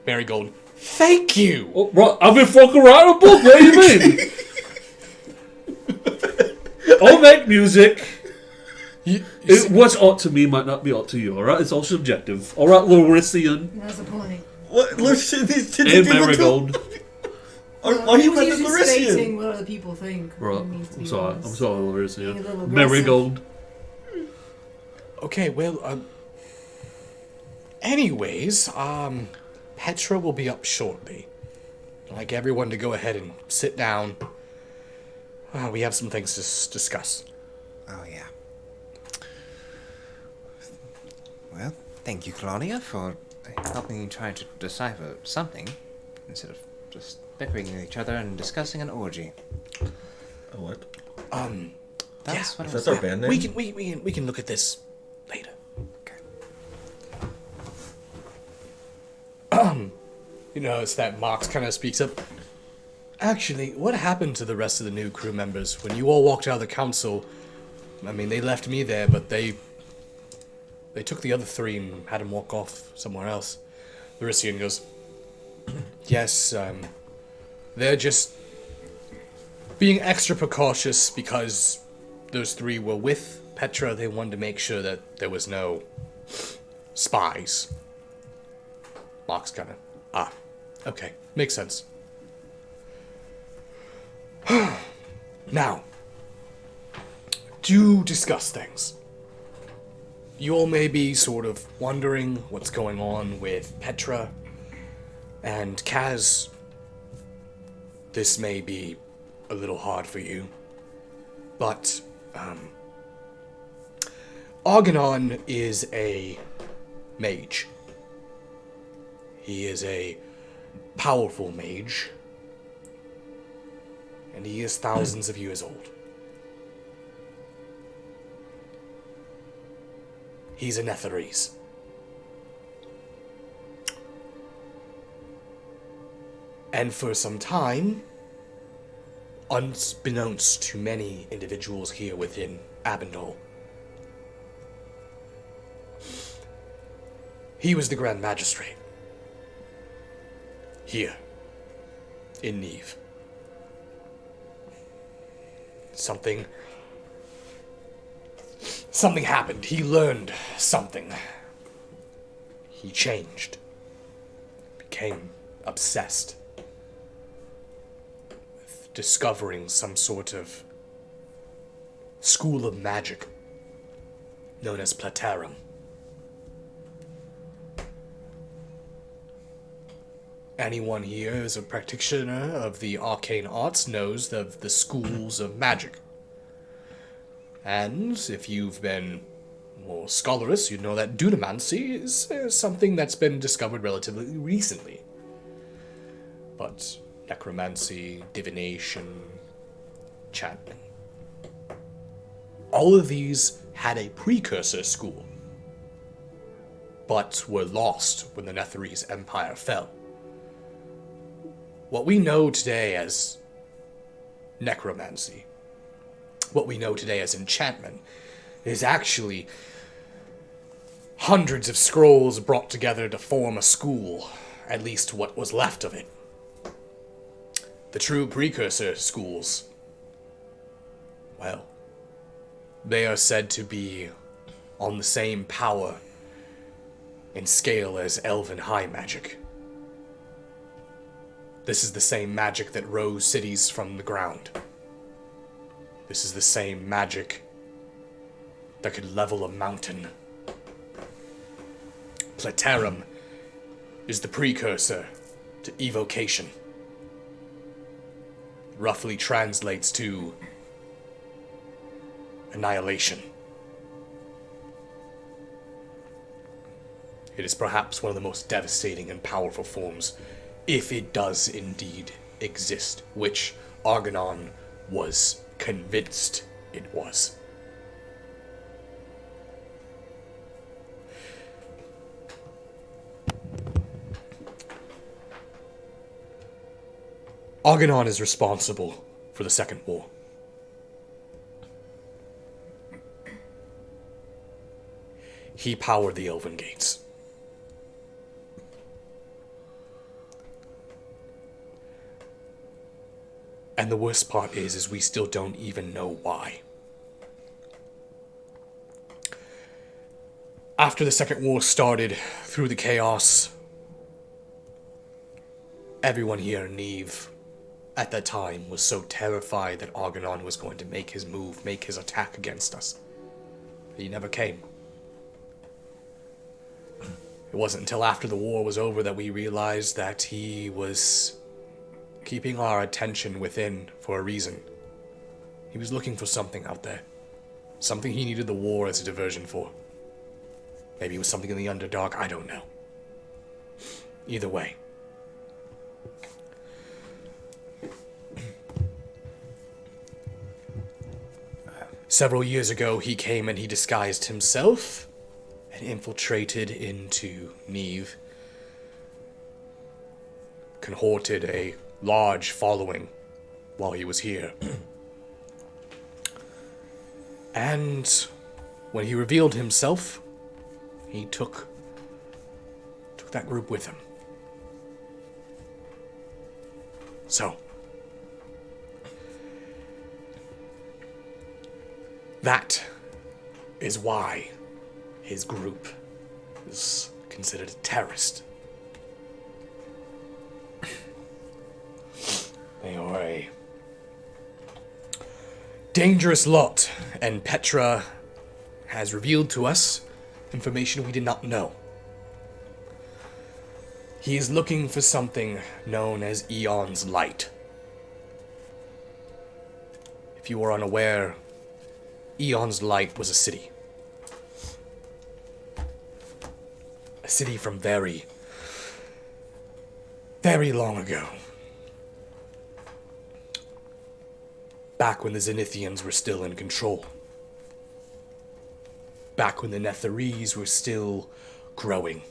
Marigold, thank you! Oh, right. I've been fucking writing a book. What do you mean? I'll make music. What's art to me might not be art to you, alright? It's all subjective. Alright, Larisian That's the point. What? Listen, and Marigold. Are you Well, at the usually Larisian? stating what other people think. Right. It needs to be I'm sorry, honest. Larisian. Being a little aggressive. Marigold. Okay, well, anyways, Petra will be up shortly. I'd like everyone to go ahead and sit down. We have some things to discuss. Oh, yeah. Well, thank you, Claudia, for helping me try to decipher something instead of just bickering at each other and discussing an orgy. Oh, what? That's what Is I was that our band name? We can look at this later. Okay. You know, it's that Mox kind of speaks up. Actually, what happened to the rest of the new crew members when you all walked out of the council? I mean, they left me there, but they took the other three and had them walk off somewhere else. Larisian goes, yes, they're just being extra precautious because those three were with Petra. They wanted to make sure that there was no spies. Mox kind of, okay, makes sense. Now, to discuss things. You all may be sort of wondering what's going on with Petra and Kaz. This may be a little hard for you, but Argonon is a mage. He is a powerful mage, and he is thousands of years old. He's a Netherese. And for some time, unbeknownst to many individuals here within Abendol, he was the Grand Magistrate. Here, in Neve. Something happened. He learned something. He changed. Became obsessed with discovering some sort of school of magic known as Platarum. Anyone here who's a practitioner of the arcane arts knows of the schools of magic. And if you've been more scholarous, you know that dunamancy is something that's been discovered relatively recently. But necromancy, divination, enchantment, all of these had a precursor school, but were lost when the Netherese Empire fell. What we know today as necromancy, what we know today as enchantment, is actually hundreds of scrolls brought together to form a school, at least what was left of it. The true precursor schools, well, they are said to be on the same power and scale as elven high magic. This is the same magic that rose cities from the ground. This is the same magic that could level a mountain. Platerum is the precursor to evocation. Roughly translates to annihilation. It is perhaps one of the most devastating and powerful forms, if it does indeed exist, which Argonon was convinced it was. Argonon is responsible for the Second War. He powered the Elven Gates. And the worst part is we still don't even know why. After the Second War started, through the chaos, everyone here in Neve at that time was so terrified that Argonon was going to make his move, make his attack against us. He never came. It wasn't until after the war was over that we realized that he was keeping our attention within for a reason. He was looking for something out there. Something he needed the war as a diversion for. Maybe it was something in the Underdark, I don't know. Either way. Several years ago, he came and he disguised himself and infiltrated into Neve. Cohorted a large following while he was here. And when he revealed himself, he took that group with him. So, that is why his group is considered a terrorist. They are a dangerous lot, and Petra has revealed to us information we did not know. He is looking for something known as Eon's Light. If you are unaware, Eon's Light was a city. A city from very, very long ago. Back when the Zenithians were still in control. Back when the Netherese were still growing.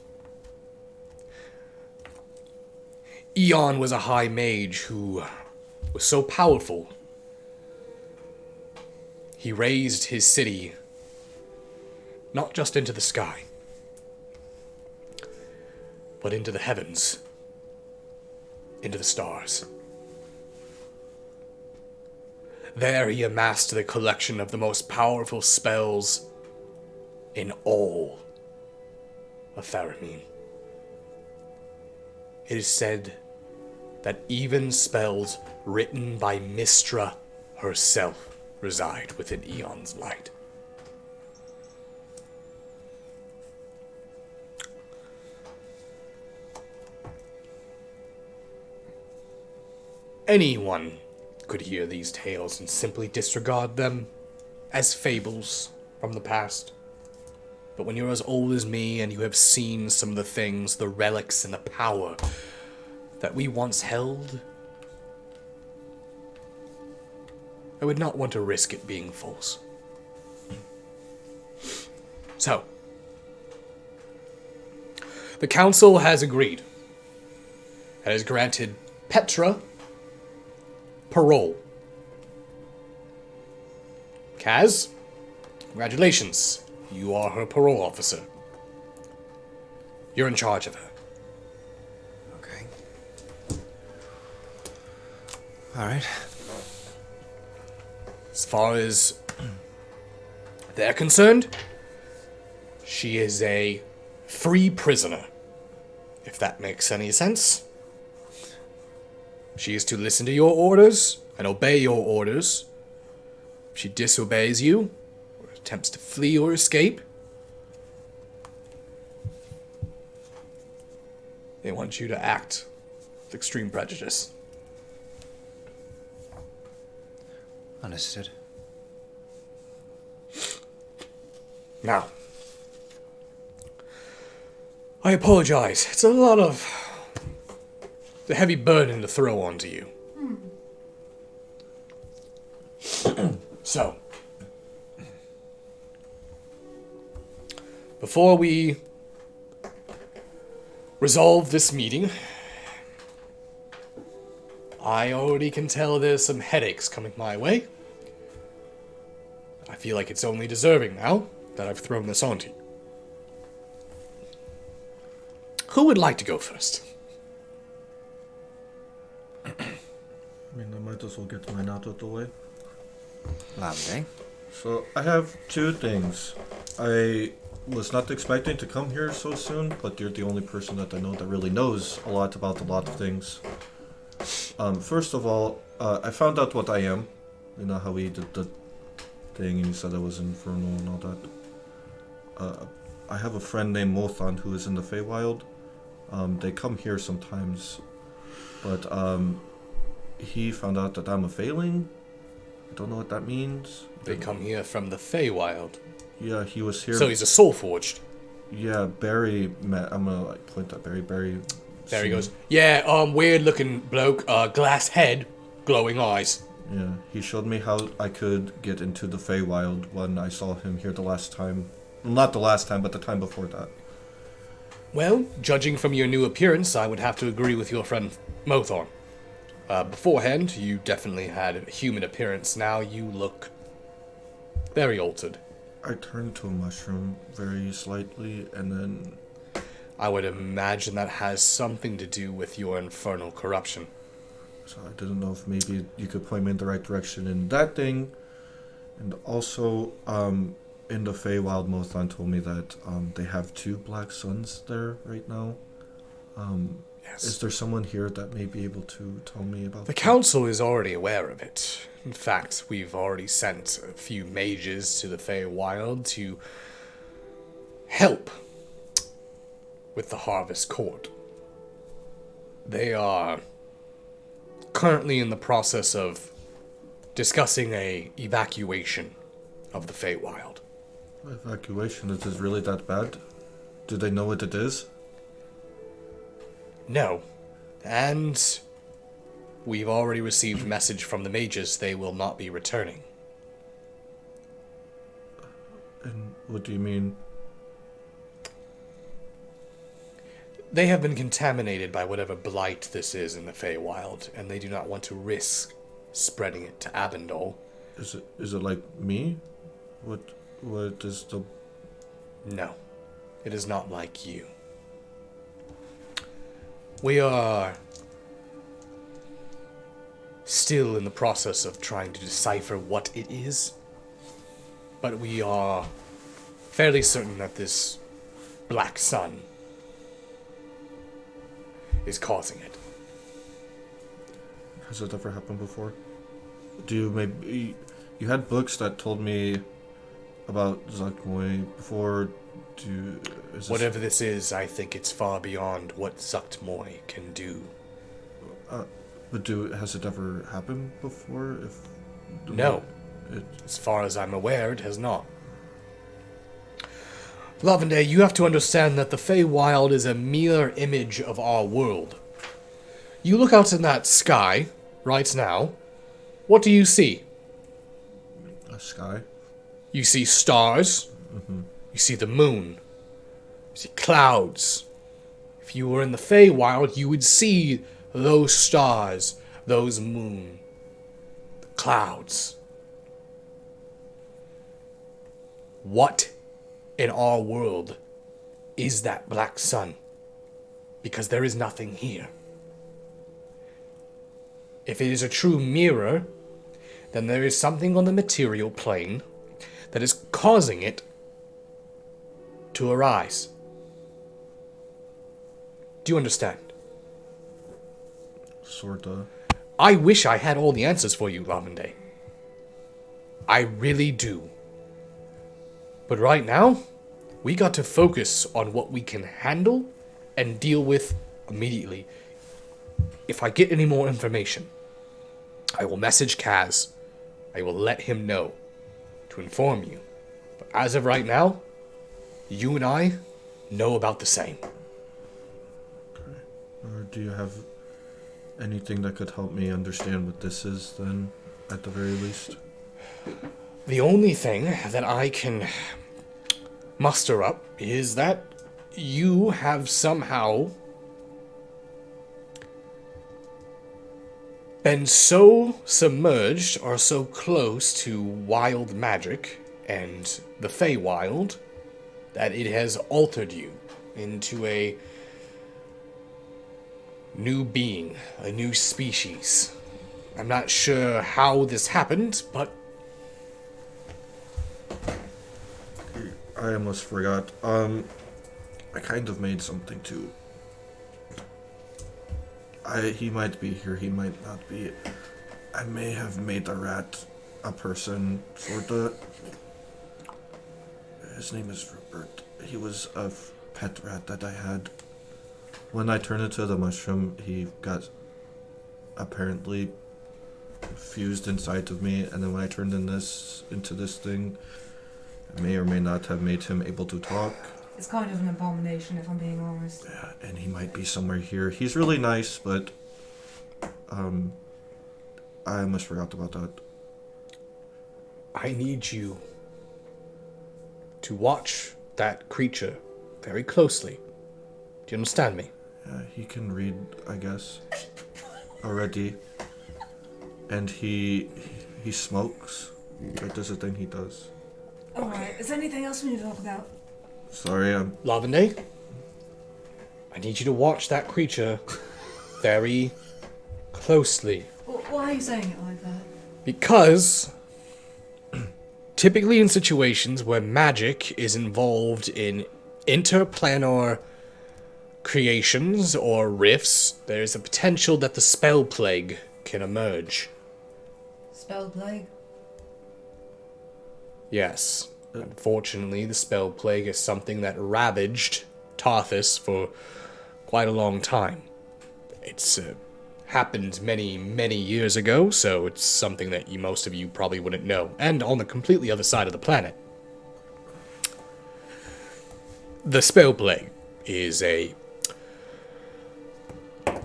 Eon was a high mage who was so powerful, he raised his city not just into the sky, but into the heavens, into the stars. There he amassed the collection of the most powerful spells in all of Faramine. It is said that even spells written by Mystra herself reside within Eon's Light. Anyone could hear these tales and simply disregard them as fables from the past. But when you're as old as me and you have seen some of the things, the relics and the power that we once held, I would not want to risk it being false. So, the council has agreed and has granted Petra parole. Kaz, congratulations. You are her parole officer. You're in charge of her. Okay. Alright. As far as they're concerned, she is a free prisoner, if that makes any sense. She is to listen to your orders and obey your orders. If she disobeys you, or attempts to flee or escape, they want you to act with extreme prejudice. Understood. Now, I apologize. It's a lot of the heavy burden to throw onto you. So, before we resolve this meeting, I already can tell there's some headaches coming my way. I feel like it's only deserving now that I've thrown this onto you. Who would like to go first? I mean, I might as well get mine out of the way. Lovely. So, I have two things. I was not expecting to come here so soon, but you're the only person that I know that really knows a lot about a lot of things. First of all, I found out what I am. You know how we did the thing and you said I was infernal and all that. I have a friend named Moth who is in the Feywild. They come here sometimes, but he found out that I'm a Feyling. I don't know what that means. They come here from the Feywild. Yeah, he was here. So he's a soul forged. Yeah, Barry met. I'm gonna like point at Barry. There he goes. Yeah, weird looking bloke, glass head, glowing eyes. Yeah, he showed me how I could get into the Feywild when I saw him here the last time. Not the last time, but the time before that. Well, judging from your new appearance, I would have to agree with your friend Mothorn. Beforehand, you definitely had a human appearance. Now you look very altered. I turned to a mushroom very slightly, and then I would imagine that has something to do with your infernal corruption. so I didn't know if maybe you could point me in the right direction in that thing. And also, in the Feywild, Mothan told me that they have 2 black suns there right now. Yes. Is there someone here that may be able to tell me about The that? council is already aware of it. In fact, we've already sent a few mages to the Feywild to help with the Harvest Court. They are currently in the process of discussing a evacuation of the Feywild. Evacuation, is this really that bad? Do they know what it is? No. And we've already received message from the mages they will not be returning. And what do you mean? They have been contaminated by whatever blight this is in the Feywild, and they do not want to risk spreading it to Abendol. Is it like me? What is the... No, it is not like you. We are still in the process of trying to decipher what it is, but we are fairly certain that this black sun is causing it. Has it ever happened before? Do you maybe... You had books that told me about Zakmoy before. Is this... Whatever this is, I think it's far beyond what Zuktmoy can do. But has it ever happened before? No. As far as I'm aware, it has not. Lavender, you have to understand that the Feywild is a mere image of our world. You look out in that sky, right now, what do you see? A sky? You see stars, you see the moon, you see clouds. If you were in the Feywild, you would see those stars, those moon, the clouds. What in our world is that black sun? Because there is nothing here. If it is a true mirror, then there is something on the material plane that is causing it to arise. Do you understand? Sorta. I wish I had all the answers for you, Lavende. I really do. But right now, we got to focus on what we can handle and deal with immediately. If I get any more information, I will message Kaz. I will let him know to inform you. But as of right now, you and I know about the same. Or do you have anything that could help me understand what this is, then, at the very least? The only thing that I can muster up is that you have somehow been so submerged or so close to wild magic and the Feywild that it has altered you into a new being, a new species. I'm not sure how this happened, but I almost forgot. I kind of made something too. He might be here, he might not be. I may have made a rat a person, sorta. His name is Rupert. He was a pet rat that I had. When I turned into the mushroom, he got apparently fused inside of me, and then when I turned into this thing, I may or may not have made him able to talk. It's kind of an abomination, if I'm being honest. Yeah, and he might be somewhere here. He's really nice, but I almost forgot about that. I need you to watch that creature very closely. Do you understand me? Yeah, he can read, I guess, already. And he smokes. That is a thing he does. Alright, is there anything else we need to talk about? Sorry, Lavende, I need you to watch that creature very closely. Why are you saying it like that? Because typically in situations where magic is involved in interplanar creations or rifts, there is a potential that the spell plague can emerge. Spell plague? Yes. Unfortunately, the spell plague is something that ravaged Tarthus for quite a long time. It's happened many, many years ago, so it's something that most of you probably wouldn't know. And on the completely other side of the planet. The spell plague is a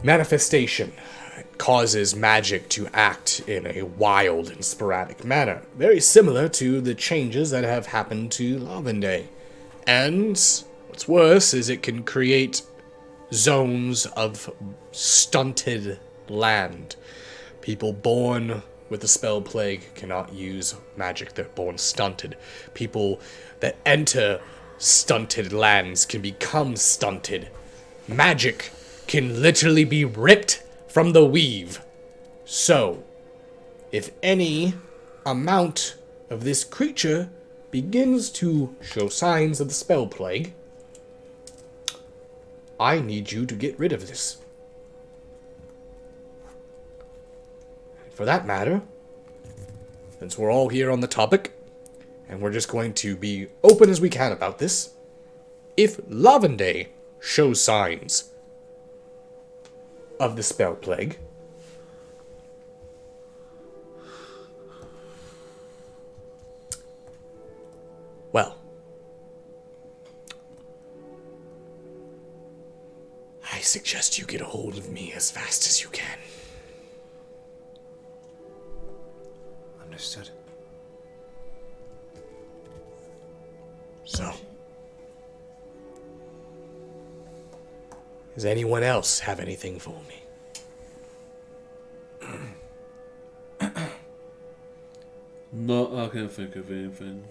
manifestation. It causes magic to act in a wild and sporadic manner, very similar to the changes that have happened to Lavende. And what's worse is it can create zones of stunted land. People born with the spell plague cannot use magic. They're born stunted. People that enter stunted lands can become stunted. Magic can literally be ripped from the weave. So, if any amount of this creature begins to show signs of the spell plague, I need you to get rid of this. For that matter, since we're all here on the topic, and we're just going to be open as we can about this, if Lavende shows signs of the spell plague, well, I suggest you get a hold of me as fast as you can. Understood. So, does anyone else have anything for me? No, I can't think of anything.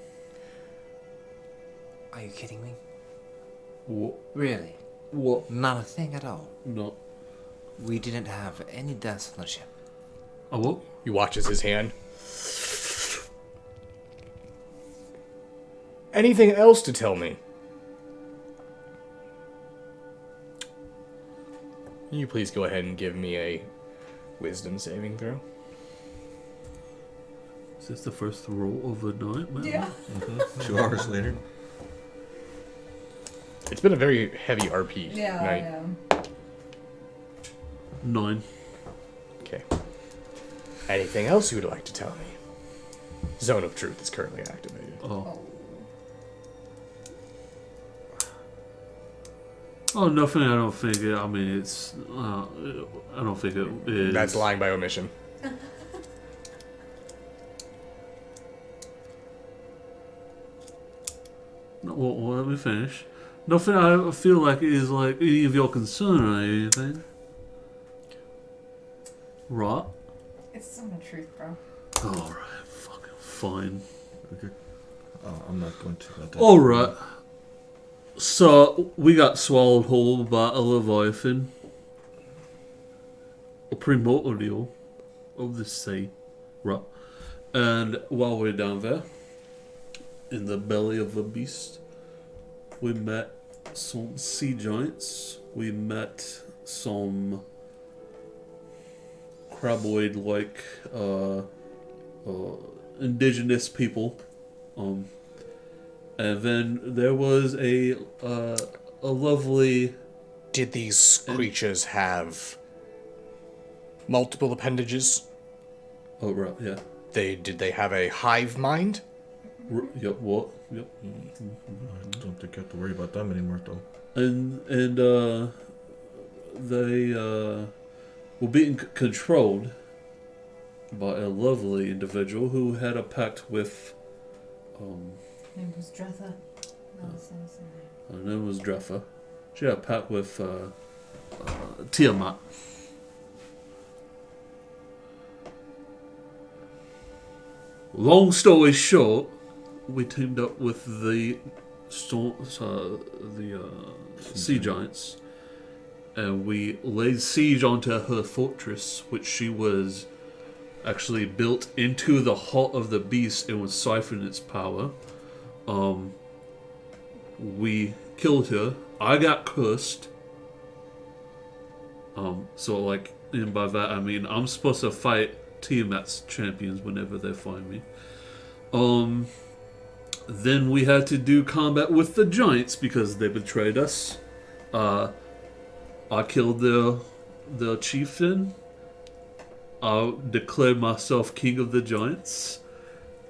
Are you kidding me? What? Really? What? Not a thing at all. No. We didn't have any deaths on the ship. Oh, what? He watches his hand. Anything else to tell me? Can you please go ahead and give me a Wisdom saving throw. Is this the first roll of the night, man? Yeah. 2 hours later. It's been a very heavy RP Yeah, night. yeah. 9. Okay. Anything else you would like to tell me? Zone of Truth is currently activated. Oh. Oh, nothing. I don't think it. I mean, it's. I don't think it is. That's lying by omission. No, well, let me finish. Nothing I feel like is like any of your concern or anything. Right? It's Zone of Truth, bro. Alright, fucking fine. Okay. I'm not going to let that. Alright. So, we got swallowed whole by a Leviathan. A primordial of the sea. Right. And while we're down there, in the belly of the beast, we met some sea giants. We met some craboid-like indigenous people. And then there was a lovely. Did these creatures have multiple appendages? Oh right, yeah. Did they have a hive mind? Yep. What? Yep. I don't think you have to worry about them anymore, though. And they were being controlled by a lovely individual who had a pact with. Her name was Dretha. No, it's not his name. Her name was Dreffa. She had a pact with Tiamat. Long story short, we teamed up with the sea giants, and we laid siege onto her fortress, which she was actually built into the heart of the beast and was siphoning its power. We killed her. I got cursed. So like, and by that I mean I'm supposed to fight Tiamat's champions whenever they find me. Then we had to do combat with the giants because they betrayed us. I killed the chieftain. I declared myself king of the giants.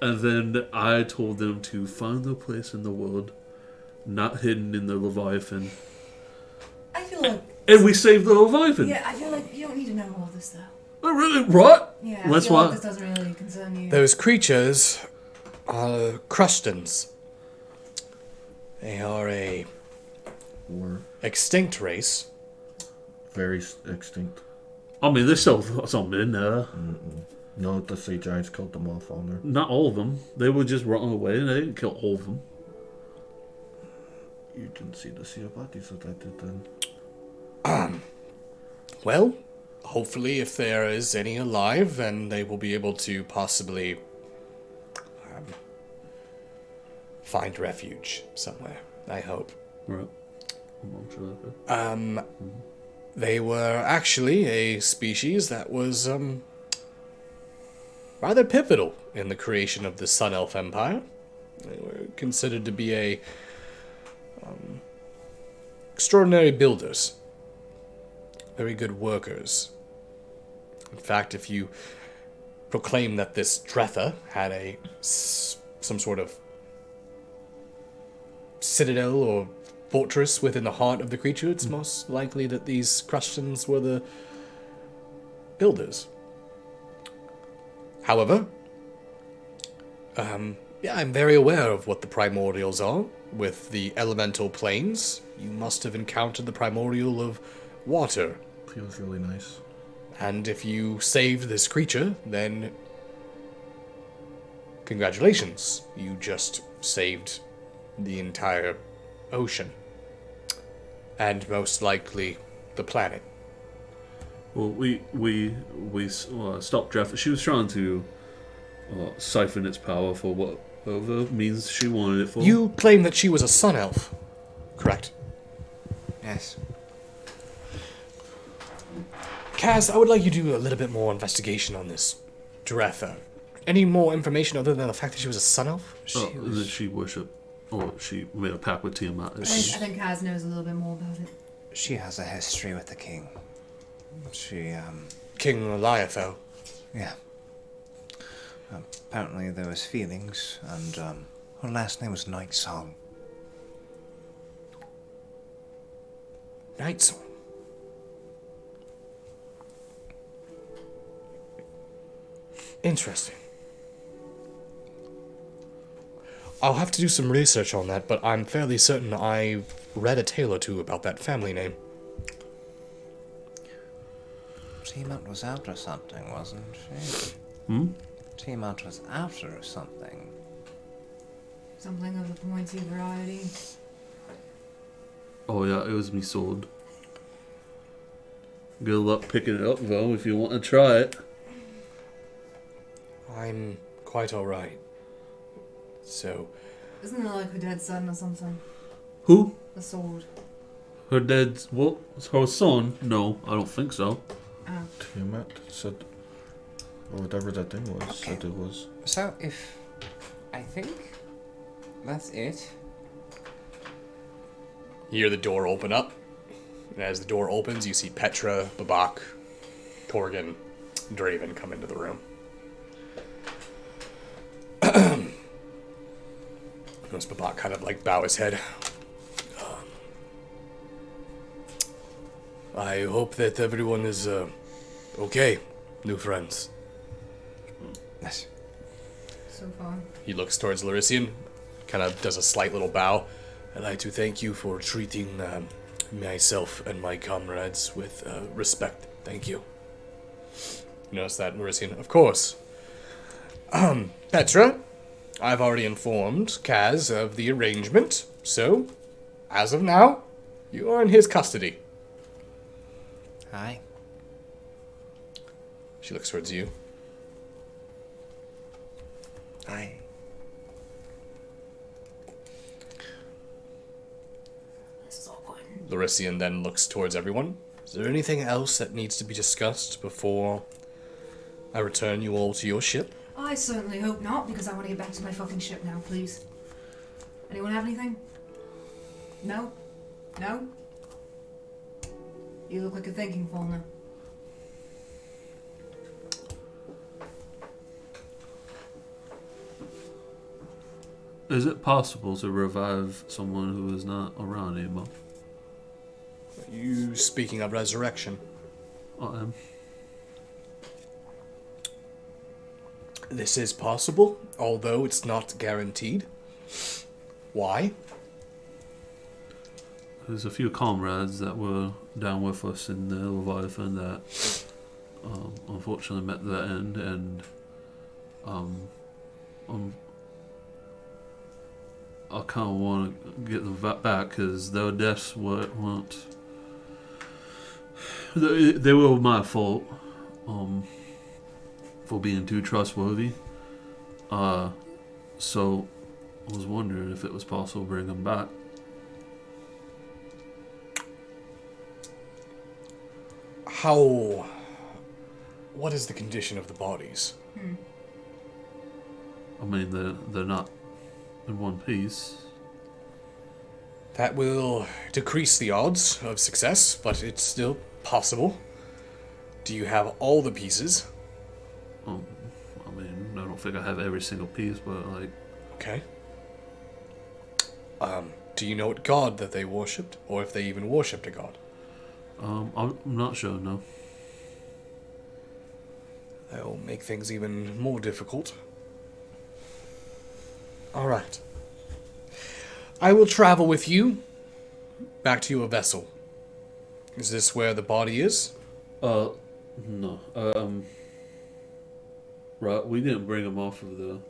And then I told them to find their place in the world, not hidden in the Leviathan. I feel like. And we saved the Leviathan. Yeah, I feel like you don't need to know all this though. Oh, really? What? Yeah, I That's feel why. like this doesn't really concern you. Those creatures are crustans. They are a Or extinct race. very extinct. I mean, there's still something in there. No, the sea giants killed the Moth on there. Not all of them. They were just running away, and they didn't kill all of them. You didn't see the sea of bodies that I did then. Well, hopefully if there is any alive, then they will be able to possibly find refuge somewhere. I hope. Right. I'm sure that. They were actually a species that was rather pivotal in the creation of the Sun Elf Empire. They were considered to be a extraordinary builders. Very good workers. In fact, if you proclaim that this Dretha had some sort of citadel or fortress within the heart of the creature, it's most likely that these Crustans were the builders. However, yeah, I'm very aware of what the primordials are. With the elemental planes, you must have encountered the primordial of water. Feels really nice. And if you saved this creature, then congratulations. You just saved the entire ocean. And most likely the planet. Well, we stopped Jeff. She was trying to siphon its power for whatever means she wanted it for. You claim that she was a sun elf, correct? Yes. Kaz, I would like you to do a little bit more investigation on this Dretha. Any more information other than the fact that she was a sun elf? That she worshipped, or she made a pact with Tiamat. I think Kaz knows a little bit more about it. She has a history with the king. She, King Eliathel. yeah. Apparently there was feelings, and, her last name was Nightsong. Nightsong. Interesting. I'll have to do some research on that, but I'm fairly certain I've read a tale or two about that family name. Tiamat was after something, wasn't she? Hmm? Tiamat was after something. Something of the pointy variety. Oh yeah, it was me sword. Good luck picking it up, though, if you want to try it. I'm quite alright. So, Isn't it like her dead son or something? Who? The sword. Her dad's, what? Her son? No, I don't think so. Oh. Tiamat said, or whatever that thing was, Okay. said it was. So, if... I think... that's it. you hear the door open up. And as the door opens, you see Petra, Babak, Torgan, and Draven come into the room. Notice Babak kind of like bow his head. I hope that everyone is okay, new friends. Yes. So far. He looks towards Larisian, kind of does a slight little bow. I'd like to thank you for treating myself and my comrades with respect. Thank you. You notice that, Larisian? Of course. Petra, I've already informed Kaz of the arrangement, so, as of now, you are in his custody. Hi. She looks towards you. Hi. This is awkward. Larisian then looks towards everyone. Is there anything else that needs to be discussed before I return you all to your ship? I certainly hope not, because I want to get back to my fucking ship now, please. Anyone have anything? No? No? You look like you're thinking, Fauna. Is it possible to revive someone who is not around anymore? You speaking of resurrection? I am. This is possible, although it's not guaranteed. Why? There's a few comrades that were down with us in the Leviathan that unfortunately met their end, and I kind of want to get them back because their deaths weren't. They were my fault for being too trustworthy. So I was wondering if it was possible to bring them back. What is the condition of the bodies? I mean, they're not in one piece. That will decrease the odds of success, but it's still possible. Do you have all the pieces? I mean, I don't think I have every single piece, but like, Okay. Do you know what god that they worshipped, or if they even worshipped a god? I'm not sure. No. That will make things even more difficult. All right. I will travel with you back to your vessel. Is this where the body is? No. Right, we didn't bring them off of the.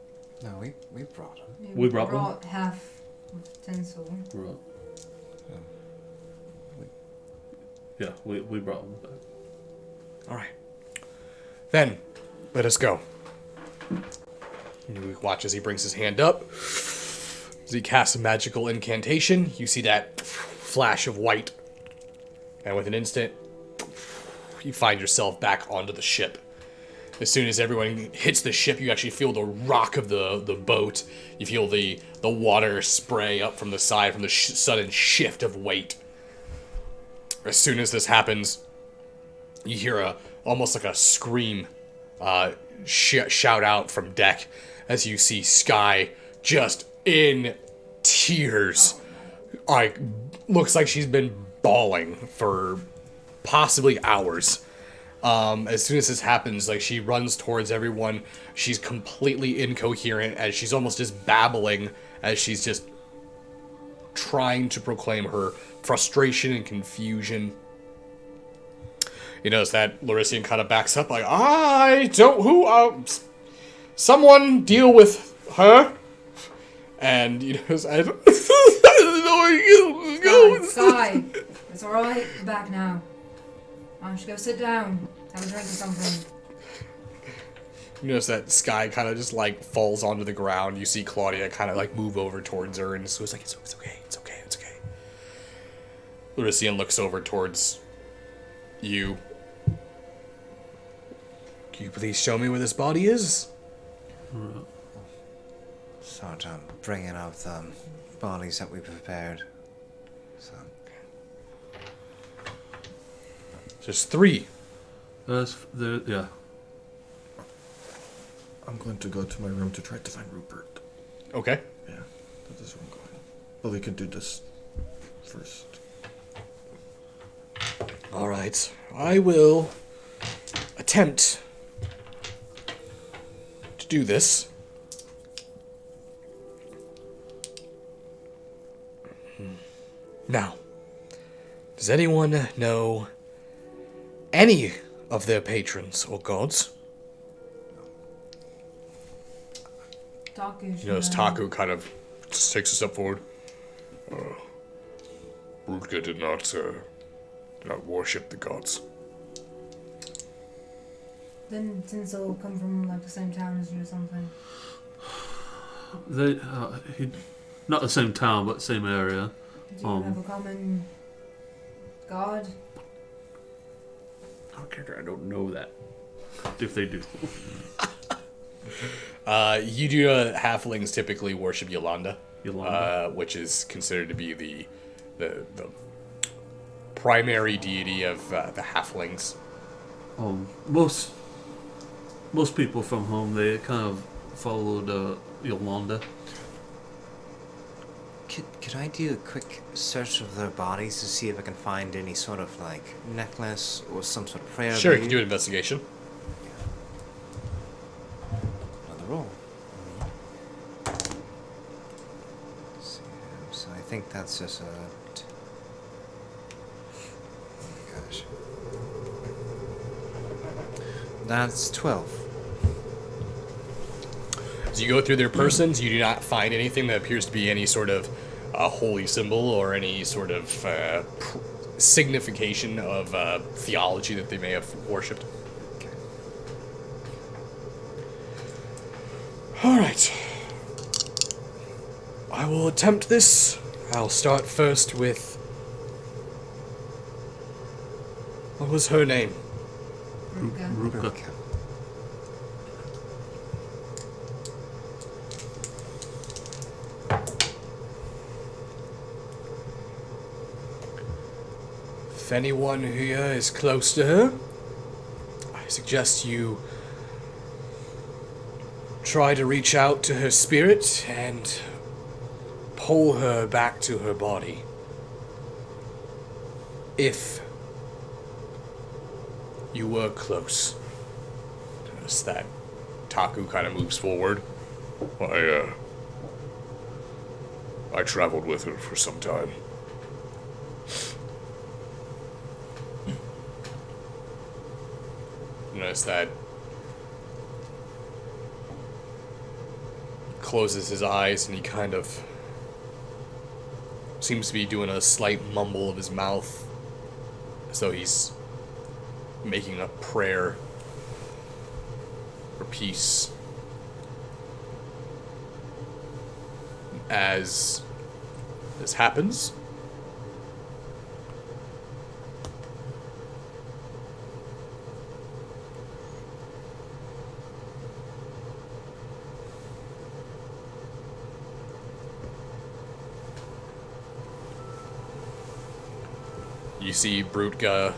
No, we brought him. Yeah, We brought them? half of tinsel. Right. Yeah, we brought them back. All right. Then, let us go. You watch as he brings his hand up. As he casts a magical incantation, you see that flash of white. And with an instant, you find yourself back onto the ship. As soon as everyone hits the ship, you actually feel the rock of the boat. You feel the water spray up from the side from the sudden shift of weight. As soon as this happens, you hear almost like a scream shout out from deck as you see Sky just in tears. Like, looks like she's been bawling for possibly hours. As soon as this happens, like, she runs towards everyone. She's completely incoherent as she's almost just babbling as she's just trying to proclaim her frustration and confusion. You notice that Larisian kind of backs up like, I don't, someone deal with her. And, you know, I don't know where you go. Sky, it's alright, we're back now. Why don't you go sit down, have a drink or something. You notice that Sky kind of just, like, falls onto the ground. You see Claudia kind of, like, move over towards her, and so it's like, it's okay, it's okay, it's okay. Larisian looks over towards you. Can you please show me where this body is? Sort of bringing out the bodies that we prepared. So. There's 3. Yeah. I'm going to go to my room to try to find Rupert. Okay. Yeah, that is where I'm going. But we can do this first. Alright. I will attempt to do this. Now, does anyone know any of their patrons or gods? Taku, You notice Taku kind of just takes a step forward. Rutger did not worship the gods. Didn't Tinsel come from like the same town as you or something? Not the same town, but same area. Do you have a common god? I don't know that. If they do. You do know that halflings typically worship Yolanda. Yolanda. Which is considered to be the primary deity of the halflings. Most people from home, they kind of followed Yolanda. Could I do a quick search of their bodies to see if I can find any sort of like necklace or some sort of prayer? Sure, you can do an investigation. Another roll. Let's see, so I think that's just a. Oh my gosh. That's 12. As you go through their persons, you do not find anything that appears to be any sort of holy symbol or any sort of signification of theology that they may have worshipped. Okay. All right. I will attempt this. I'll start first with... What was her name? Ruka. Okay. If anyone here is close to her, I suggest you try to reach out to her spirit and pull her back to her body. If you were close. Notice that Taku kind of moves forward. I traveled with her for some time. Notice that he closes his eyes and he kind of seems to be doing a slight mumble of his mouth as though he's making a prayer for peace. As this happens, You see Brutka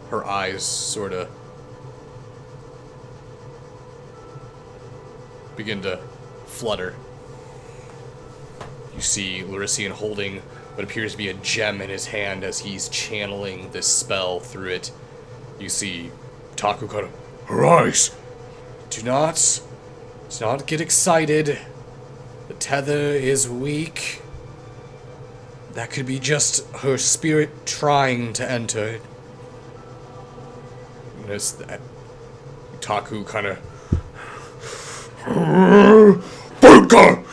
her eyes sort of begin to flutter. You see Larician holding what appears to be a gem in his hand as he's channeling this spell through it. You see Taku kind of, arise! Do not get excited. The tether is weak. That could be just her spirit trying to enter. And as that, Taku kind of, Brutka!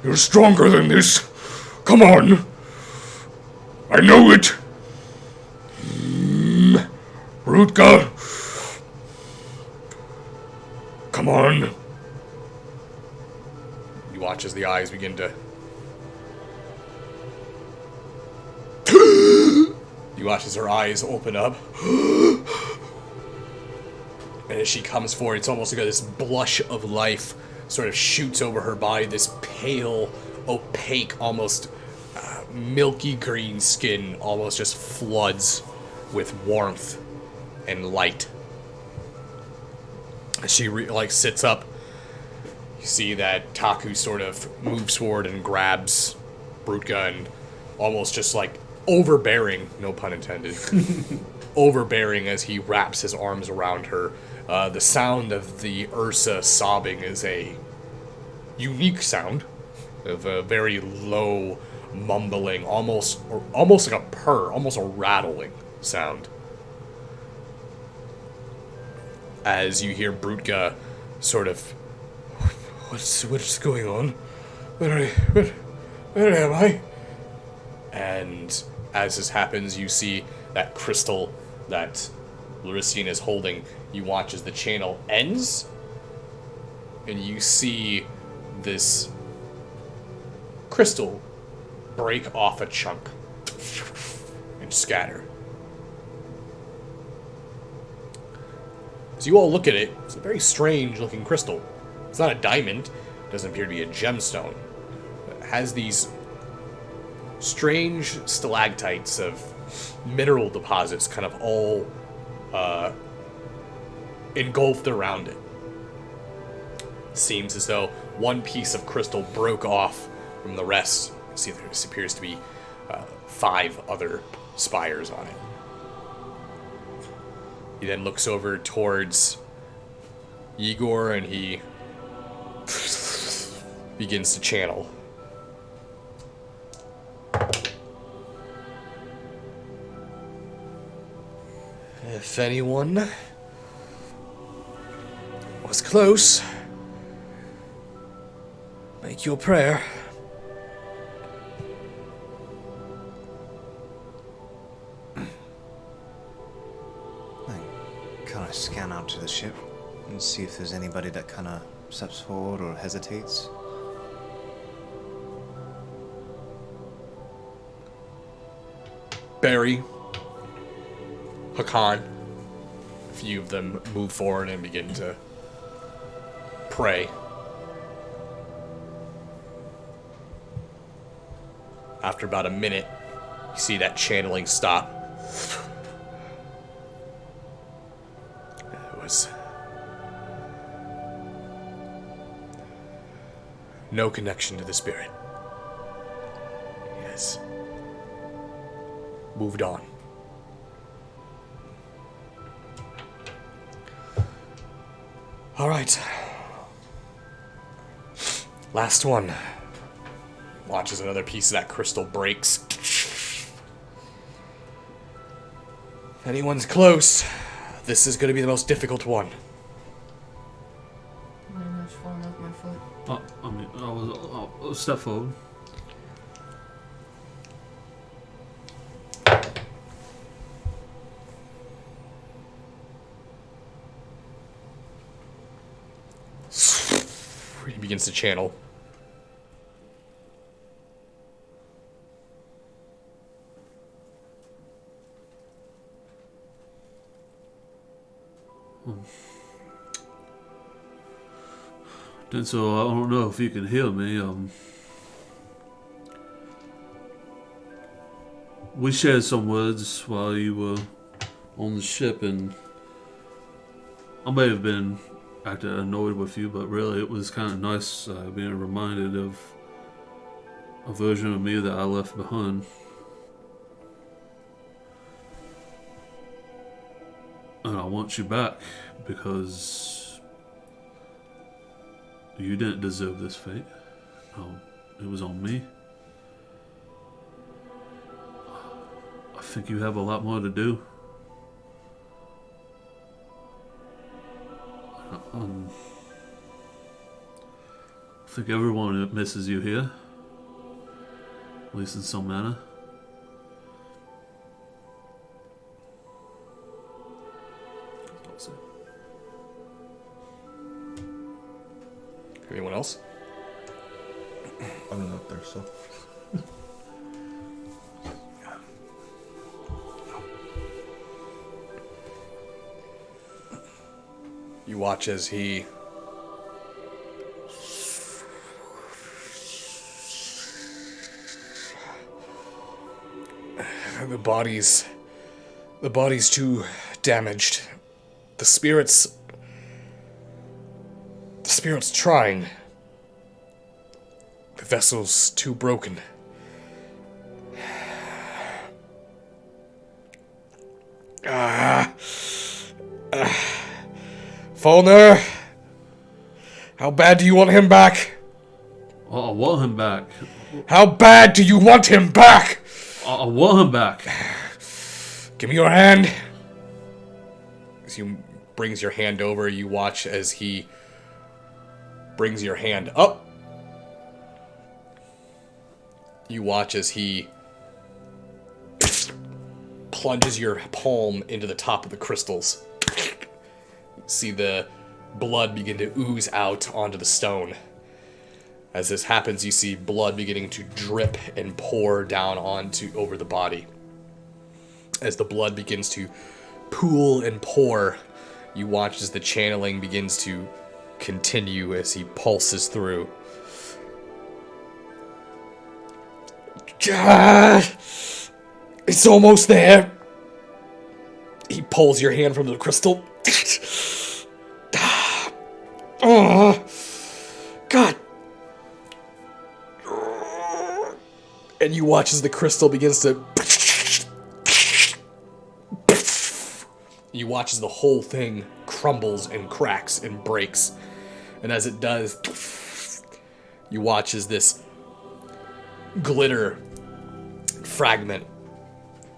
You're stronger than this. Come on. I know it. Brutka. Come on. You watch as the eyes begin to... You watch as her eyes open up. And as she comes forward, it's almost like this blush of life sort of shoots over her body. This pale, opaque, almost milky green skin almost just floods with warmth and light. As she sits up, you see that Taku sort of moves forward and grabs Brutka and almost just like overbearing, no pun intended, overbearing as he wraps his arms around her. The sound of the Ursa sobbing is a unique sound of a very low, mumbling, almost like a purr, almost a rattling sound. As you hear Brutka sort of, what's going on? Where am I? And as this happens, you see that crystal that Larician is holding. You watch as the channel ends, and you see this crystal break off a chunk and scatter. As you all look at it, it's a very strange looking crystal. It's not a diamond, it doesn't appear to be a gemstone. It has these strange stalactites of mineral deposits kind of all engulfed around it. It seems as though one piece of crystal broke off from the rest. You see there appears to be 5 other spires on it. He then looks over towards Igor and he begins to channel. If anyone was close, make your prayer. Kind of scan out to the ship and see if there's anybody that kind of steps forward or hesitates. Barry, Hakan, a few of them move forward and begin to pray. After about a minute, you see that channeling stop. It was no connection to the spirit. Yes. Moved on. All right. Last one. Watches another piece of that crystal breaks. If anyone's close, this is going to be the most difficult one. Pretty much falling off my foot. I'll step forward. He begins to channel. And so I don't know if you can hear me. we shared some words while you were on the ship, and I may have been acting annoyed with you, but really it was kind of nice being reminded of a version of me that I left behind. And I want you back because you didn't deserve this fate. No, it was on me. I think you have a lot more to do. I think everyone misses you here, at least in some manner. Anyone else? I'm not there, so. You watch as he the body's too damaged. The spirit's trying. The vessel's too broken. Fulner, how bad do you want him back? I want him back. How bad do you want him back? I want him back. Give me your hand. As he brings your hand over, you watch as he brings your hand up. You watch as he plunges your palm into the top of the crystals. See the blood begin to ooze out onto the stone. As this happens, you see blood beginning to drip and pour down over the body. As the blood begins to pool and pour, you watch as the channeling begins to continue as he pulses through. God, it's almost there. He pulls your hand from the crystal. Oh, God. And you watch as the crystal begins to... You watch as the whole thing crumbles and cracks and breaks. And as it does, you watch as this glitter fragment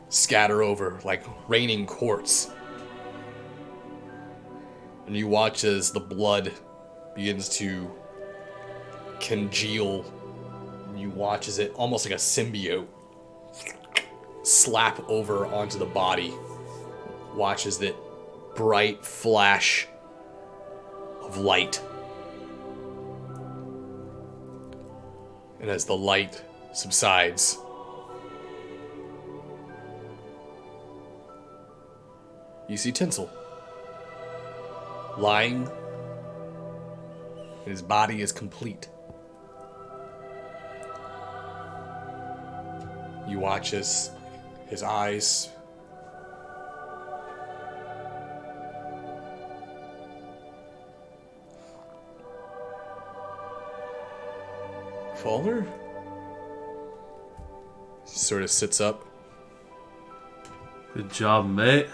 scatter over like raining quartz. And you watch as the blood begins to congeal. And you watch as it, almost like a symbiote, slap over onto the body. Watch as that bright flash of light. And as the light subsides, you see Tinsel lying. His body is complete. You watch as his eyes Falner sort of sits up. Good job, mate.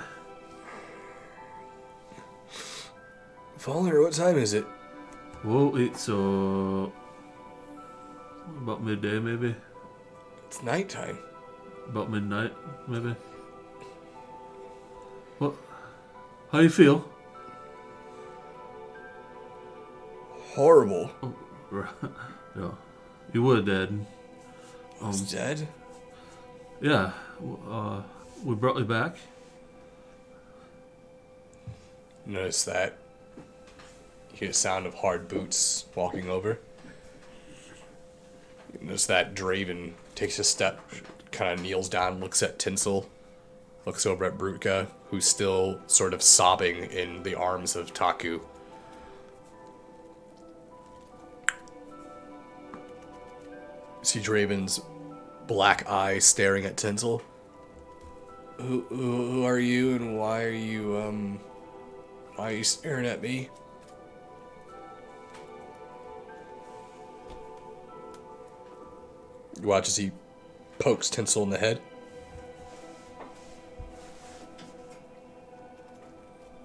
Falner, what time is it? Well, it's about midday, maybe. It's nighttime. About midnight, maybe. What? How you feel? Horrible. Yeah, you were dead. I was dead? Yeah, we brought you back. Notice that. You hear the sound of hard boots walking over. You notice that Draven takes a step, kind of kneels down, looks at Tinsel, looks over at Brutka, who's still sort of sobbing in the arms of Taku. See Draven's black eye staring at Tinsel. Who are you, and why are you staring at me? You watch as he pokes Tinsel in the head.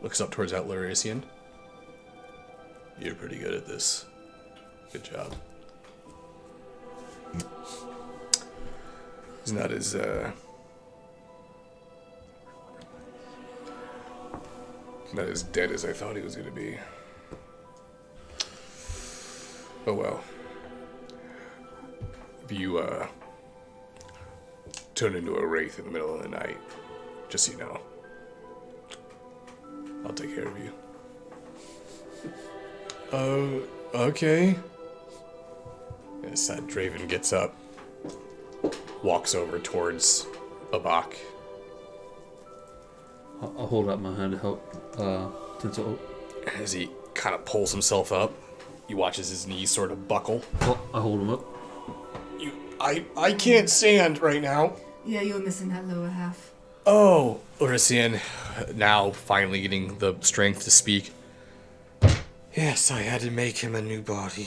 Looks up towards Outlarician. You're pretty good at this. Good job. He's not as, not as dead as I thought he was going to be. Oh well. If you, turn into a wraith in the middle of the night, just so you know, I'll take care of you. Oh, okay. Yes, Draven gets up, walks over towards Abak. I'll hold out my hand to help Tinsel. As he kind of pulls himself up, you watch as his knees sort of buckle. Oh, I hold him up. I can't stand right now. Yeah, you were missing that lower half. Oh, Orician, now finally getting the strength to speak. Yes, I had to make him a new body.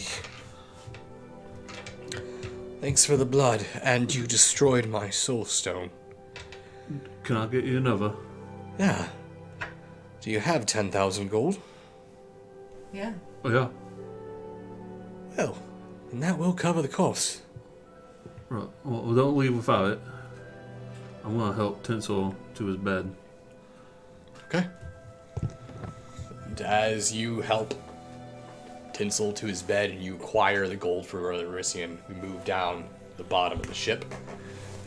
Thanks for the blood, and you destroyed my soul stone. Can I get you another? Yeah. Do you have 10,000 gold? Yeah. Oh, yeah. Well, then that will cover the cost. Right. Well, don't leave without it. I'm gonna help Tinsel to his bed. Okay. And as you help Tinsel to his bed and you acquire the gold for Orician, we move down the bottom of the ship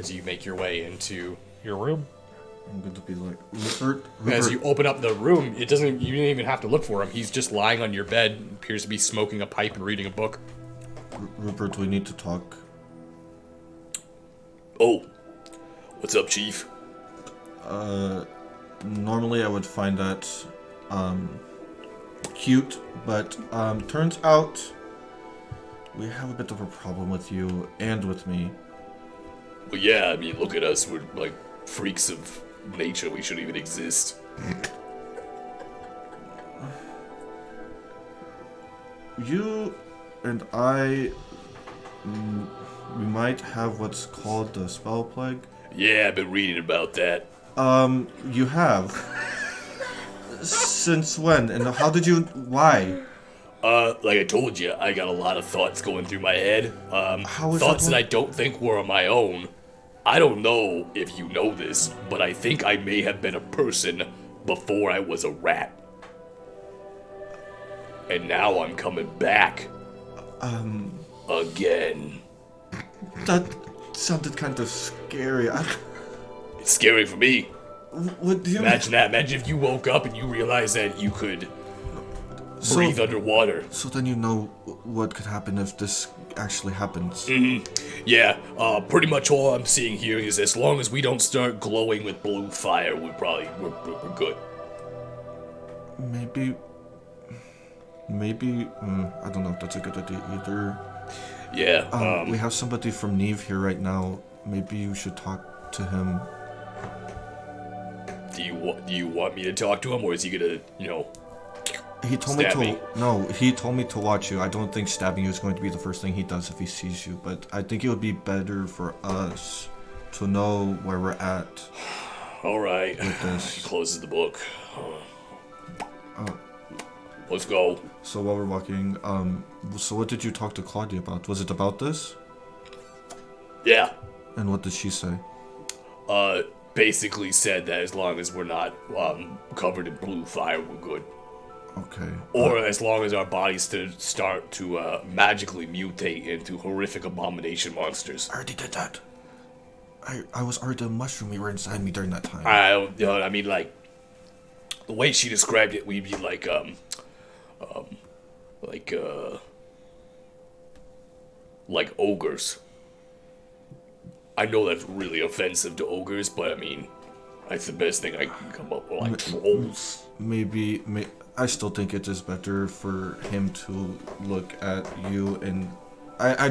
as you make your way into your room. I'm going to be like, Rupert. As you open up the room, you didn't even have to look for him. He's just lying on your bed, appears to be smoking a pipe and reading a book. Rupert, we need to talk. Oh, what's up, Chief? Normally I would find that, cute, but, turns out we have a bit of a problem with you and with me. Well, yeah, I mean, look at us. We're like freaks of nature. We shouldn't even exist. You and I, we might have what's called the spell plague. Yeah, I've been reading about that. You have. Since when? And how did you... Why? Like I told you, I got a lot of thoughts going through my head. How is Thoughts that that I don't think were on my own. I don't know if you know this, but I think I may have been a person before I was a rat. And now I'm coming back. Again. That sounded kind of scary. It's scary for me. What do you... Imagine that. Imagine if you woke up and you realized that you could breathe underwater. So then you know what could happen if this actually happens. Yeah, pretty much all I'm seeing here is as long as we don't start glowing with blue fire, we're good. Maybe, I don't know if that's a good idea either. Yeah, We have somebody from Neve here right now. Maybe you should talk to him. do you want me to talk to him, or is he gonna, He told Stab me me. to... No, he told me to watch you. I don't think stabbing you is going to be the first thing he does if he sees you, but I think it would be better for us to know where we're at. Alright. With this. He closes the book. Oh. Let's go. So while we're walking, so what did you talk to Claudia about? Was it about this? Yeah. And what did she say? Basically said that as long as we're not, covered in blue fire, we're good. Okay. Or as long as our bodies start to magically mutate into horrific abomination monsters. I already did that. I was already a mushroom. You were inside me during that time. I mean, like, the way she described it, we'd be like ogres. I know that's really offensive to ogres, but I mean, that's the best thing I can come up with, like trolls. Maybe I still think it is better for him to look at you, and I'm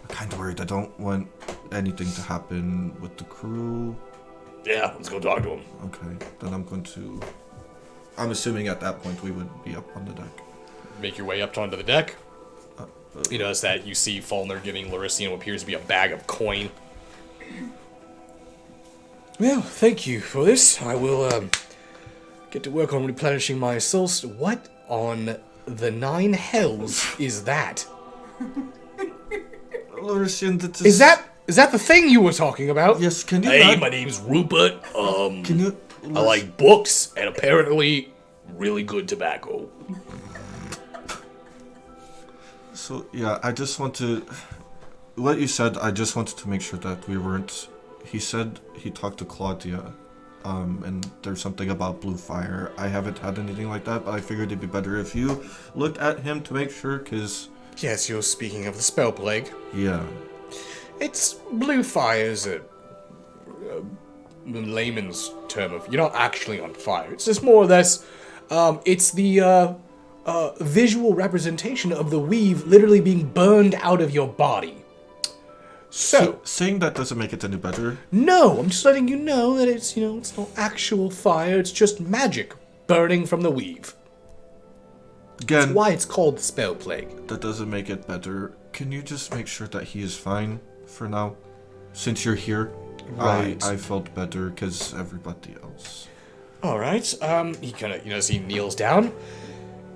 kind of worried. I don't want anything to happen with the crew. Yeah, let's go talk to him. Okay, then I'm going to... I'm assuming at that point we would be up on the deck. Make your way up onto the deck. You notice that you see Falner giving Larician what appears to be a bag of coin. Well, thank you for this. I will get to work on replenishing my souls. What on the nine hells is that? Larician, that Is that the thing you were talking about? Yes, can you Hey, not- my name's Rupert. Can you... I like books and apparently really good tobacco. So, yeah, I just want to... What you said, I just wanted to make sure that we weren't... He said he talked to Claudia, and there's something about blue fire. I haven't had anything like that, but I figured it'd be better if you looked at him to make sure, because... Yes, you're speaking of the spell plague. Yeah. It's blue fire's a layman's term of you're not actually on fire. It's just more or less, it's the visual representation of the weave literally being burned out of your body. So, saying that doesn't make it any better. no, I'm just letting you know that it's, it's not actual fire, it's just magic burning from the weave. Again, That's why it's called the spell plague. that doesn't make it better. Can you just make sure that he is fine for now? Since you're here, Right. I felt better because everybody else. Alright, he kind of, he kneels down.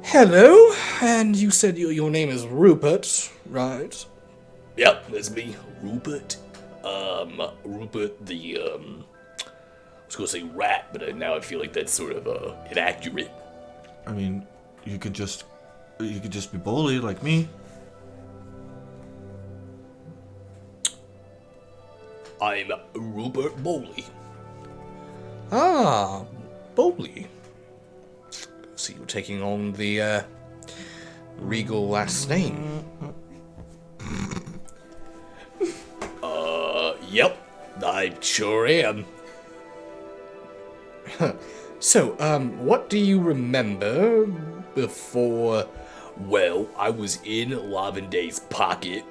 Hello, and you said your name is Rupert, right? Yep, that's me, Rupert. Rupert the, I was gonna say rat, but now I feel like that's sort of, inaccurate. I mean, you could just be bully like me. I'm Rupert Bowley. Ah, Bowley. So you're taking on the, regal last name. Yep, I sure am. So, what do you remember before... Well, I was in Lavenday's pocket,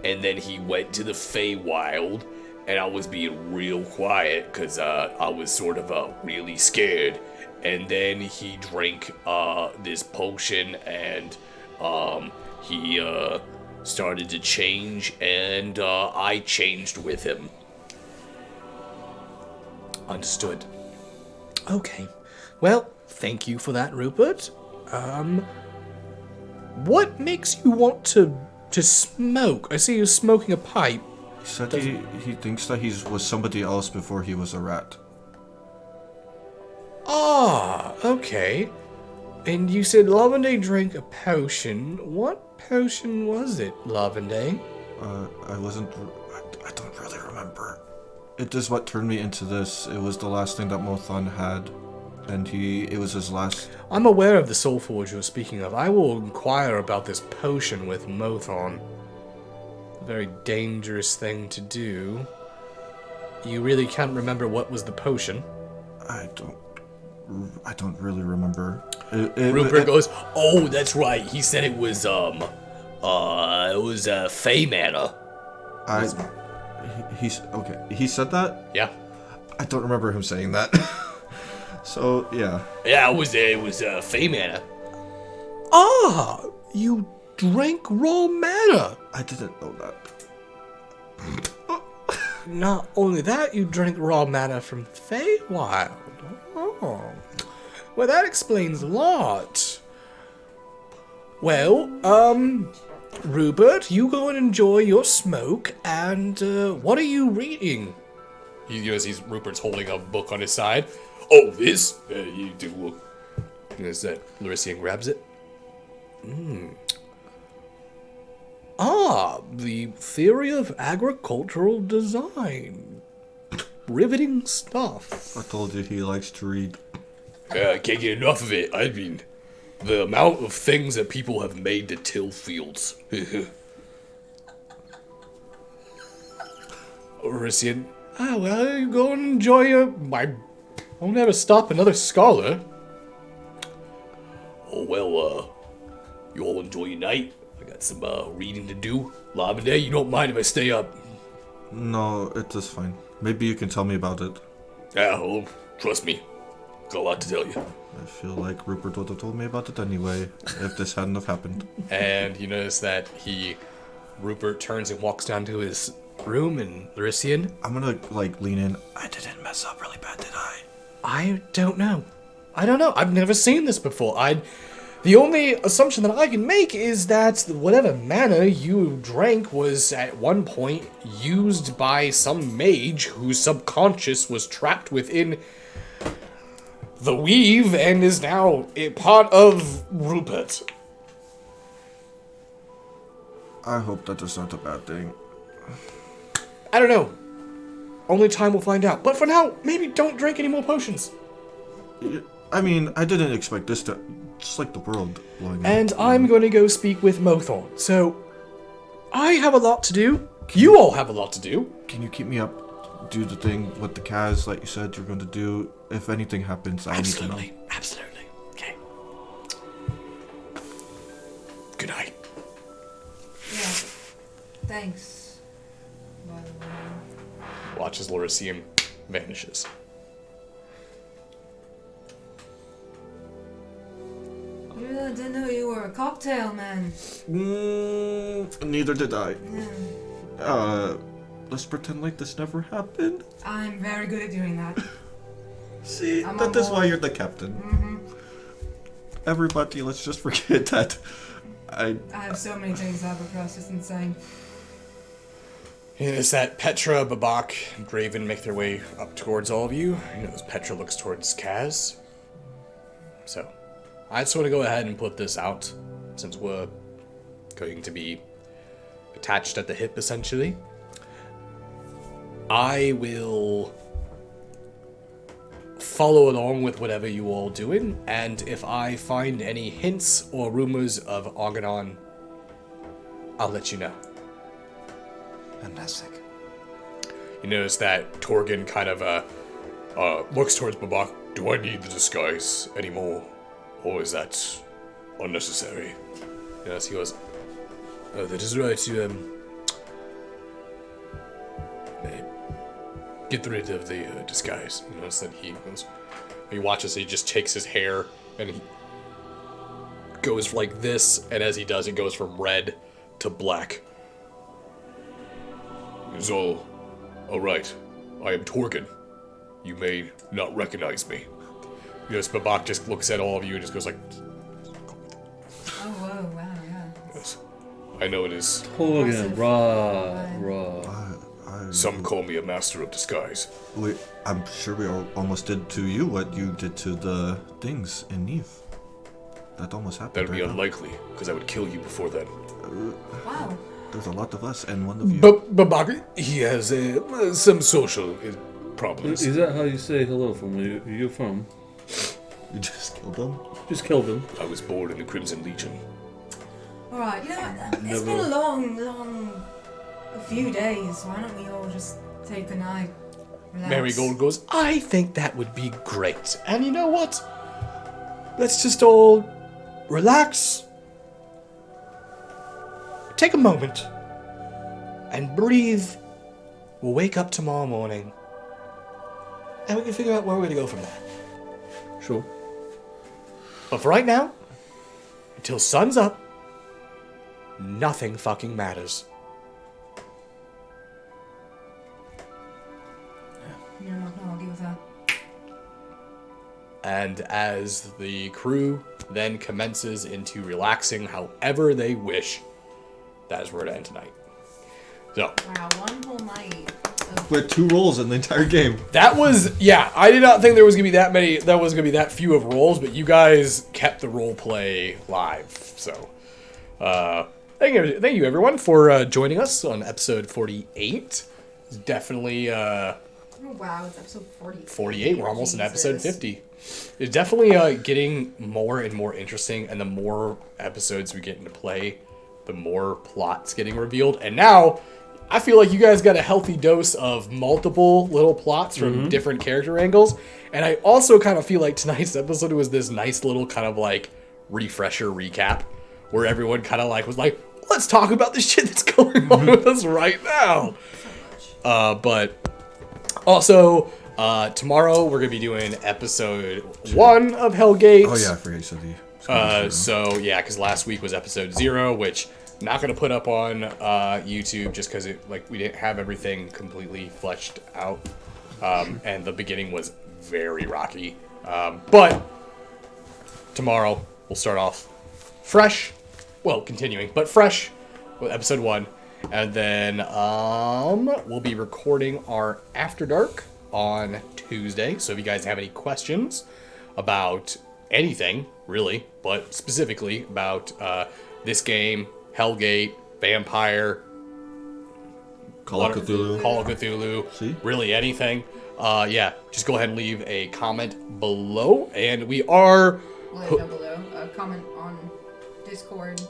and then he went to the Feywild, and I was being real quiet, because, I was sort of, really scared. And then he drank, this potion, and, he, started to change, and, I changed with him. Understood. Okay. Well, thank you for that, Rupert. What makes you want to smoke? I see you smoking a pipe. He said he thinks that he was somebody else before he was a rat. Ah, okay. And you said Lavenday drank a potion. What potion was it, Lavenday? I don't really remember. It is what turned me into this. It was the last thing that Mothon had, and it was his last... I'm aware of the Soul Forge you're speaking of. I will inquire about this potion with Mothon. A very dangerous thing to do. You really can't remember what was the potion? I don't really remember. Rupert goes, oh, that's right. He said it was, Fey Mana. He's okay. He said that? Yeah. I don't remember him saying that. So, yeah. Yeah, it was Fey Mana. Ah, you drank raw mana. I didn't know that. Not only that, you drank raw mana from Feywild. Oh. Well, that explains a lot. Well, Rupert, you go and enjoy your smoke, and, what are you reading? Rupert's holding a book on his side. Oh, this? You do look... Is that Larician grabs it? Ah, the theory of agricultural design. Riveting stuff. I told you he likes to read. I can't get enough of it. I mean, the amount of things that people have made to till fields. Larician. Ah, well, you go and enjoy your... I'll never stop another scholar. Oh, well, you all enjoy your night. I got some, reading to do. Lavender, you don't mind if I stay up? No, it is fine. Maybe you can tell me about it. Yeah, well, trust me. Got a lot to tell you. I feel like Rupert would have told me about it anyway if this hadn't have happened. And you notice that Rupert turns and walks down to his room, and Larician, I'm gonna, like, lean in. I didn't mess up really bad, did I? I don't know. I've never seen this before. The only assumption that I can make is that whatever mana you drank was at one point used by some mage whose subconscious was trapped within the weave and is now a part of Rupert. I hope that is not a bad thing. I don't know. Only time will find out. But for now, maybe don't drink any more potions. I mean, I didn't expect this to... Just like the world blowing up. And I'm going to go speak with Mothorn. So, I have a lot to do. You all have a lot to do. Can you keep me up? Do the thing with the Kaz like you said you're going to do. If anything happens, I need to know. Absolutely. Okay. Good night. Yeah. Thanks. By the way. Watches Lorisium vanishes. You really didn't know you were a cocktail man. Neither did I. Yeah. Let's pretend like this never happened. I'm very good at doing that. See, I'm that on is why board. you're the captain. Mm-hmm. Everybody, let's just forget that. I have so many things I've repressed, it's insane. Is that Petra, Babak, and Graven make their way up towards all of you? You know, as Petra looks towards Kaz. So, I just want to go ahead and put this out, since we're going to be attached at the hip, essentially. I will follow along with whatever you all doing, and if I find any hints or rumors of Argonon, I'll let you know. Fantastic. You notice that Torgan kind of looks towards Babak. Do I need the disguise anymore? Or is that unnecessary? Yes, he goes, oh, that is right, you, get rid of the disguise. You notice that he watches, he just takes his hair and he goes like this, and as he does, it goes from red to black. It's all right. I am Torgan. You may not recognize me. You notice Babak just looks at all of you and just goes like, Oh, whoa, wow, yeah. Yes. I know it is. Hogan, raw. Some call me a master of disguise. I'm sure we almost did to you what you did to the things in Neve. That almost happened. That would be right now. unlikely, because I would kill you before then. Wow. There's a lot of us and one of you. But Babak, he has some social problems. Is that how you say hello from where you're from? You just killed them? Just killed him. I was born in the Crimson Legion. Alright, you know what? It's been a long a few days. Why don't we all just take a night? Relax. Marigold goes, I think that would be great. And you know what? Let's just all relax. Take a moment. And breathe. We'll wake up tomorrow morning. And we can figure out where we're going to go from there. Sure. But for right now, until sun's up, nothing fucking matters. You're not gonna argue with that. And as the crew then commences into relaxing however they wish, that is where to end tonight. So, Wow, one whole night. With 2 rolls in the entire game. that was, yeah, I did not think there was going to be that few of rolls, but you guys kept the role play live. So, thank you everyone for joining us on episode 48. It's definitely, Oh wow, it's episode 48. 48, we're almost in episode Jesus. 50. It's definitely getting more and more interesting, and the more episodes we get into play, the more plots getting revealed. And now, I feel like you guys got a healthy dose of multiple little plots from different character angles. And I also kind of feel like tonight's episode was this nice little kind of like refresher recap, where everyone kind of like was like, let's talk about the shit that's going on with us right now. But also, Tomorrow we're gonna be doing episode 1 of Hellgate. Oh yeah, I forgot you said the. So yeah, because last week was episode 0, which I'm not gonna put up on YouTube just because we didn't have everything completely fleshed out, and the beginning was very rocky. But tomorrow we'll start off fresh, well, continuing, but fresh with episode 1, and then we'll be recording our After Dark on Tuesday. So if you guys have any questions about anything, really, but specifically about this game, Hellgate, Vampire, Call of Cthulhu. See? Really anything, just go ahead and leave a comment below, and we are Down below. Comment on Discord.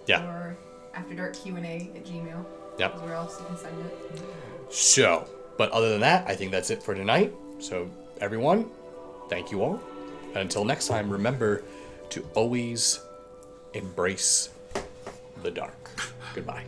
Yeah. Or After Dark Q&A@gmail. Yep. Where else you can send it. So, but other than that, I think that's it for tonight. So, everyone, thank you all. And until next time, remember to always embrace the dark. Goodbye.